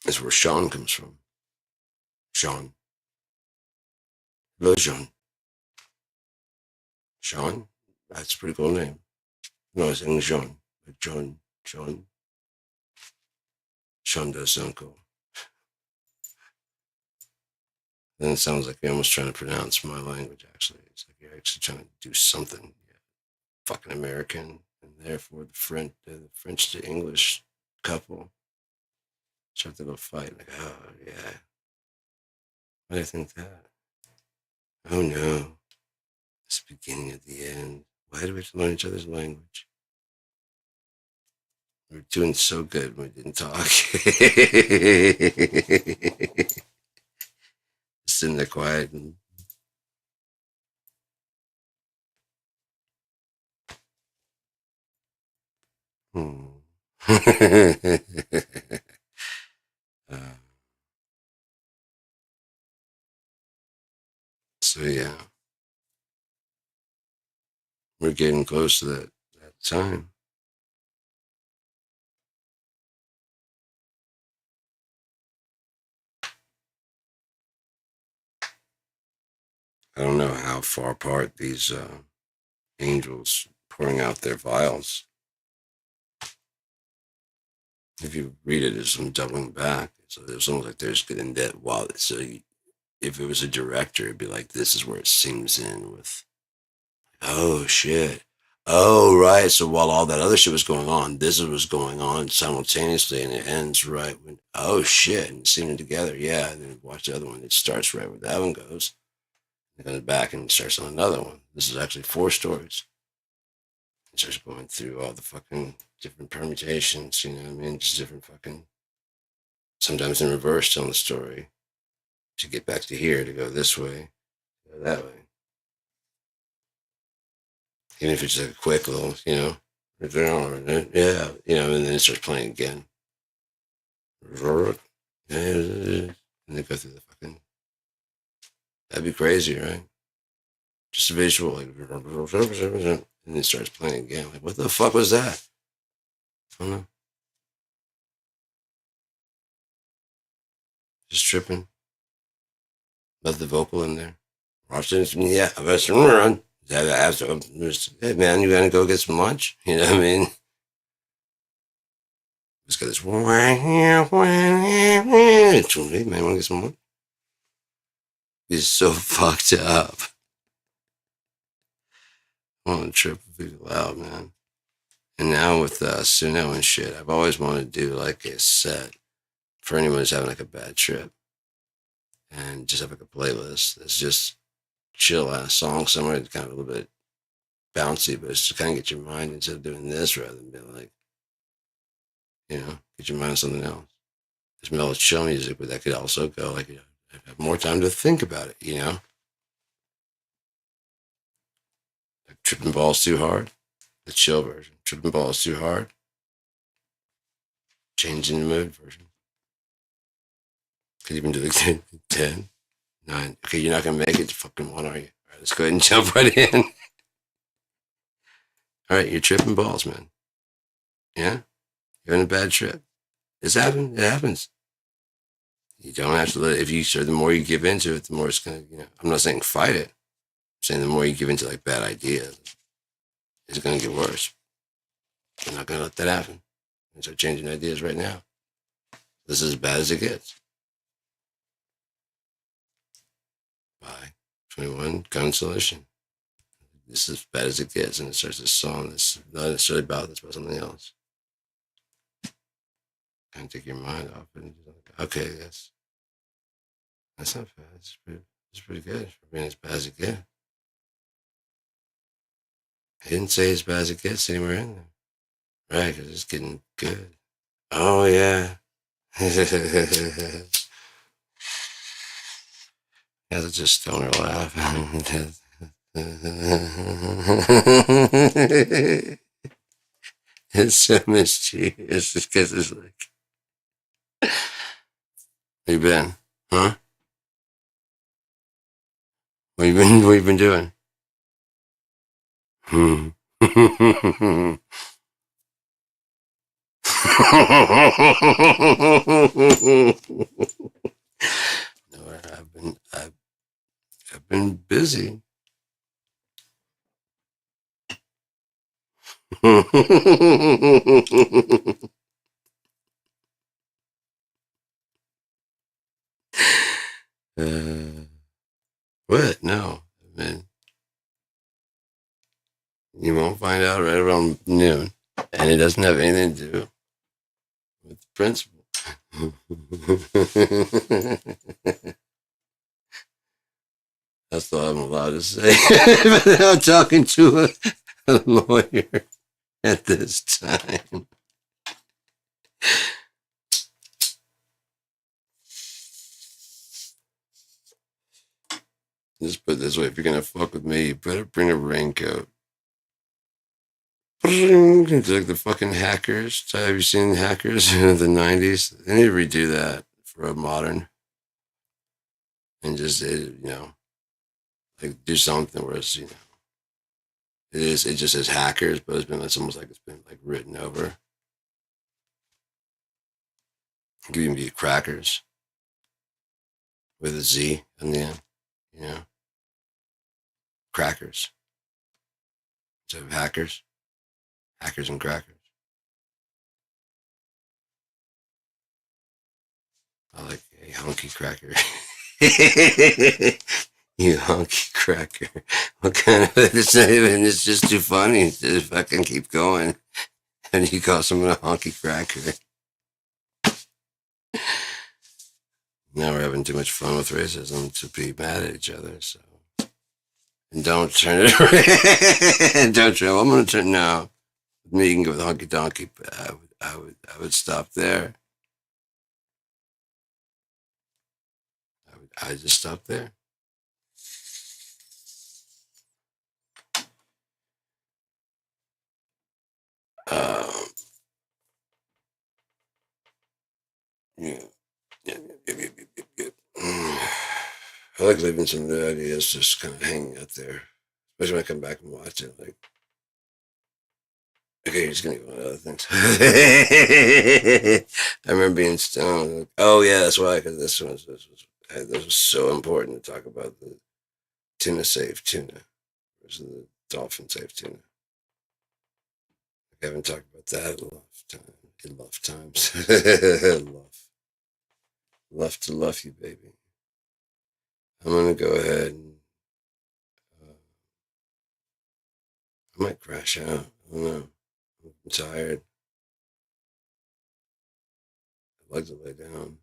That's where Sean comes from. Sean. Hello, Sean. Sean? That's a pretty cool name. No, it's English Sean. But Sean. Sean does sound cool. Then it sounds like you're almost trying to pronounce my language, actually. It's like you're actually trying to do something. Yeah. Fucking American. And therefore the French to English couple start to go fight. Like, oh, yeah. Why do I think that? Oh, no. It's the beginning of the end. Why do we have to learn each other's language? We were doing so good when we didn't talk. Sitting there quiet and Uh, so yeah, we're getting close to that time. I don't know how far apart these angels pouring out their vials. If you read it, there's some doubling back. So there's almost like there's getting that while. So if it was a director, it'd be like this is where it sings in with, oh shit. Oh right. So while all that other shit was going on, this was going on simultaneously, and it ends right when, oh shit, and seeing it together. Yeah, and then watch the other one. It starts right where that one goes. It goes back and starts on another one. This is actually 4 stories. It starts going through all the fucking different permutations. You know what I mean? Just different fucking. Sometimes in reverse, telling the story to get back to here, to go this way, go that way. Even if it's like a quick little, yeah, and then it starts playing again. And they go through the fucking. That'd be crazy, right? Just a visual, like, and it starts playing again. Like, what the fuck was that? I don't know. Just tripping. Love the vocal in there. Watch this. Yeah, I better run. Hey man, you gonna go get some lunch? You know what I mean? Just got this. Hey man, wanna get some lunch? He's so fucked up. I want to trip people out, man. And now with Suno and shit, I've always wanted to do like a set for anyone who's having like a bad trip, and just have like a playlist that's just chill ass song somewhere. It's kind of a little bit bouncy, but it's to kind of get your mind instead of doing this rather than being like, get your mind on something else. There's mellow chill music, but that could also go like, have more time to think about it, Like tripping balls too hard, the chill version. Tripping balls too hard, changing the mood version. Could even do like 10, 9. Okay, you're not going to make it to fucking 1, are you? All right, let's go ahead and jump right in. All right, you're tripping balls, man. Yeah? You're on a bad trip. This happens. It happens. You don't have to let it. If you the more you give into it, the more it's going to, I'm not saying fight it. I'm saying the more you give into like bad ideas, it's going to get worse. You're not going to let that happen. You start changing ideas right now. This is as bad as it gets. By 21 Consolation. This is as bad as it gets. And it starts this song that's not necessarily about this, but something else. Kind of take your mind off it. And like, okay, that's not bad. It's pretty good for being as bad as it gets. I didn't say as bad as it gets anywhere in there. Right, because it's getting good. Oh, yeah. Yeah, that's just stoner laugh. It's so mischievous because it's like, where you been? Huh? What you been doing? Hmm. No, I've been busy. uh, what? No, I mean, you won't find out right around noon, and it doesn't have anything to do with the principal. That's all I'm allowed to say without talking to a lawyer at this time. Just put it this way: if you're gonna fuck with me, you better bring a raincoat. It's like the fucking Hackers. Have you seen Hackers in the 90s? They need to redo that for a modern and just, like do something where it's, it just says Hackers, but it's almost like it's been like written over. It could even be Crackers with a Z in the end, Crackers. So Hackers, Hackers and Crackers. I like a hunky cracker. You hunky cracker. What kind of it's not even it's just too funny to fucking keep going. And you call someone a honky cracker. Now we're having too much fun with racism to be mad at each other, so and don't turn it around. Don't turn I'm gonna turn now. With me you can go with honky donkey, but I would stop there. I just stop there. Um, yeah. Yeah. I like leaving some new ideas just kind of hanging out there, especially when I come back and watch it. Like, okay, he's gonna go on other things. I remember being stoned. Like, oh yeah, that's why. Because this was so important to talk about the tuna safe tuna versus the dolphin safe tuna. I haven't talked about that in lifetimes. Love to love you, baby. I'm gonna go ahead and I might crash out. I don't know. I'm tired. I'd like to lay down.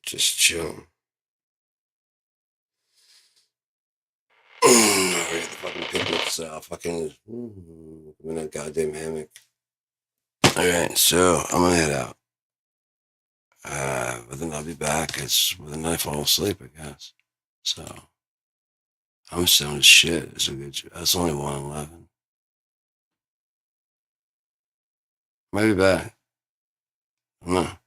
Just chill. I got the fucking picnic style. Fucking I'm in that goddamn hammock. Alright, so I'm gonna head out. But then I'll be back. It's when I fall asleep, I guess. So I'm stoned as shit. It's a good. That's only 1:11. Maybe back. I don't know.